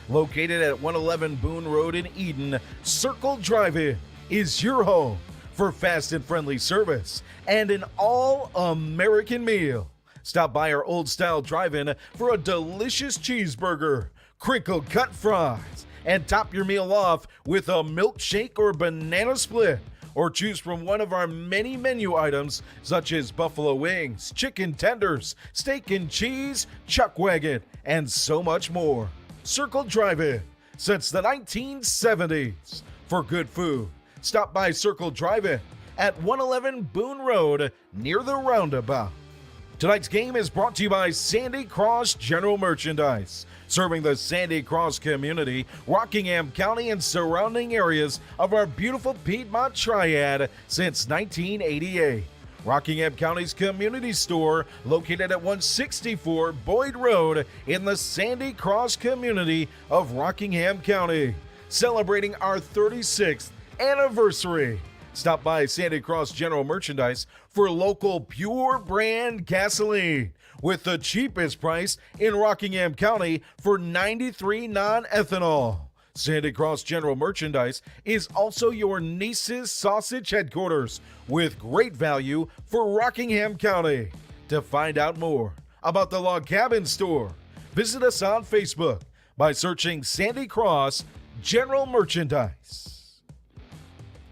Located at 111 Boone Road in Eden, Circle Drive-In is your home for fast and friendly service and an all-American meal. Stop by our old-style drive-in for a delicious cheeseburger, crinkle-cut fries, and top your meal off with a milkshake or banana split. Or choose from one of our many menu items such as buffalo wings, chicken tenders, steak and cheese, chuck wagon, and so much more. Circle Drive-In since the 1970s. For good food, stop by Circle Drive-In at 111 Boone Road near the roundabout. Tonight's game is brought to you by Sandy Cross General Merchandise, serving the Sandy Cross community, Rockingham County, and surrounding areas of our beautiful Piedmont Triad since 1988. Rockingham County's community store, located at 164 Boyd Road in the Sandy Cross community of Rockingham County, celebrating our 36th anniversary. Stop by Sandy Cross General Merchandise for local pure brand gasoline with the cheapest price in Rockingham County for 93 non-ethanol. Sandy Cross General Merchandise is also your niece's sausage headquarters with great value for Rockingham County. To find out more about the Log Cabin Store, visit us on Facebook by searching Sandy Cross General Merchandise.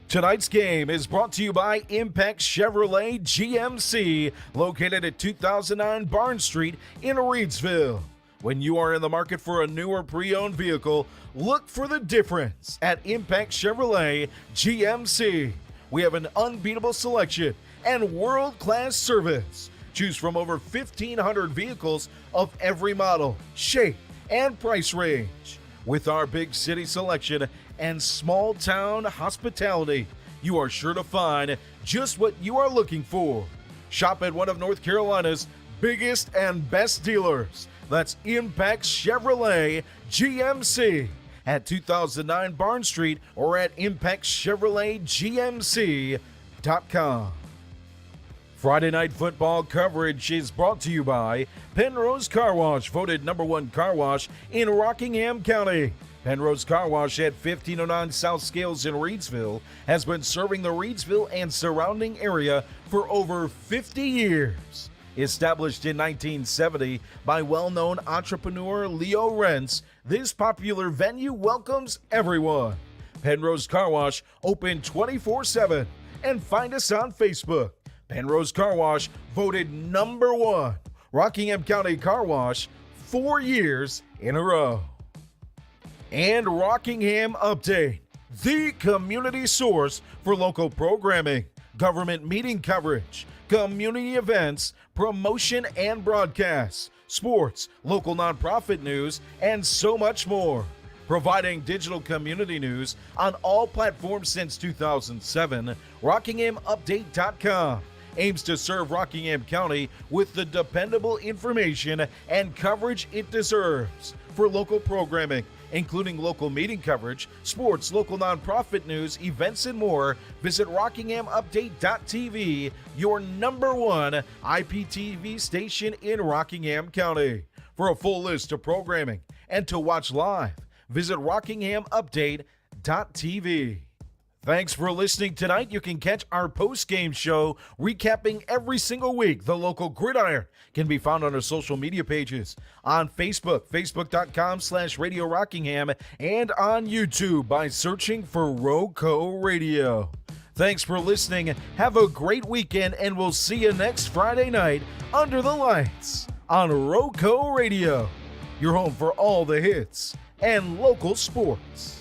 Tonight's game is brought to you by Impex Chevrolet GMC, located at 2009 Barn Street in Reidsville. When you are in the market for a new or pre-owned vehicle, look for the difference at Impex Chevrolet GMC. We have an unbeatable selection and world-class service. Choose from over 1,500 vehicles of every model, shape, and price range. With our big city selection and small-town hospitality, you are sure to find just what you are looking for. Shop at one of North Carolina's biggest and best dealers. That's Impex Chevrolet GMC at 2009 Barn Street or at ImpexChevroletGMC.com. Friday night football coverage is brought to you by Pennrose Carwash, voted #1 car wash in Rockingham County. Pennrose Carwash at 1509 South Scales in Reidsville has been serving the Reidsville and surrounding area for over 50 years. Established in 1970 by well-known entrepreneur Leo Rentz, this popular venue welcomes everyone. Pennrose Carwash open 24/7 and find us on Facebook. Pennrose Carwash voted #1 Rockingham County Car Wash 4 years in a row. And Rockingham Update, the community source for local programming, government meeting coverage, community events, promotion and broadcasts, sports, local nonprofit news, and so much more. Providing digital community news on all platforms since 2007, RockinghamUpdate.com aims to serve Rockingham County with the dependable information and coverage it deserves. For local programming, including local meeting coverage, sports, local nonprofit news, events, and more, visit RockinghamUpdate.tv, your #1 IPTV station in Rockingham County. For a full list of programming and to watch live, visit RockinghamUpdate.tv. Thanks for listening tonight. You can catch our post-game show recapping every single week. The local gridiron can be found on our social media pages on Facebook, facebook.com/Radio Rockingham, and on YouTube by searching for RoCo Radio. Thanks for listening. Have a great weekend, and we'll see you next Friday night under the lights on RoCo Radio, your home for all the hits and local sports.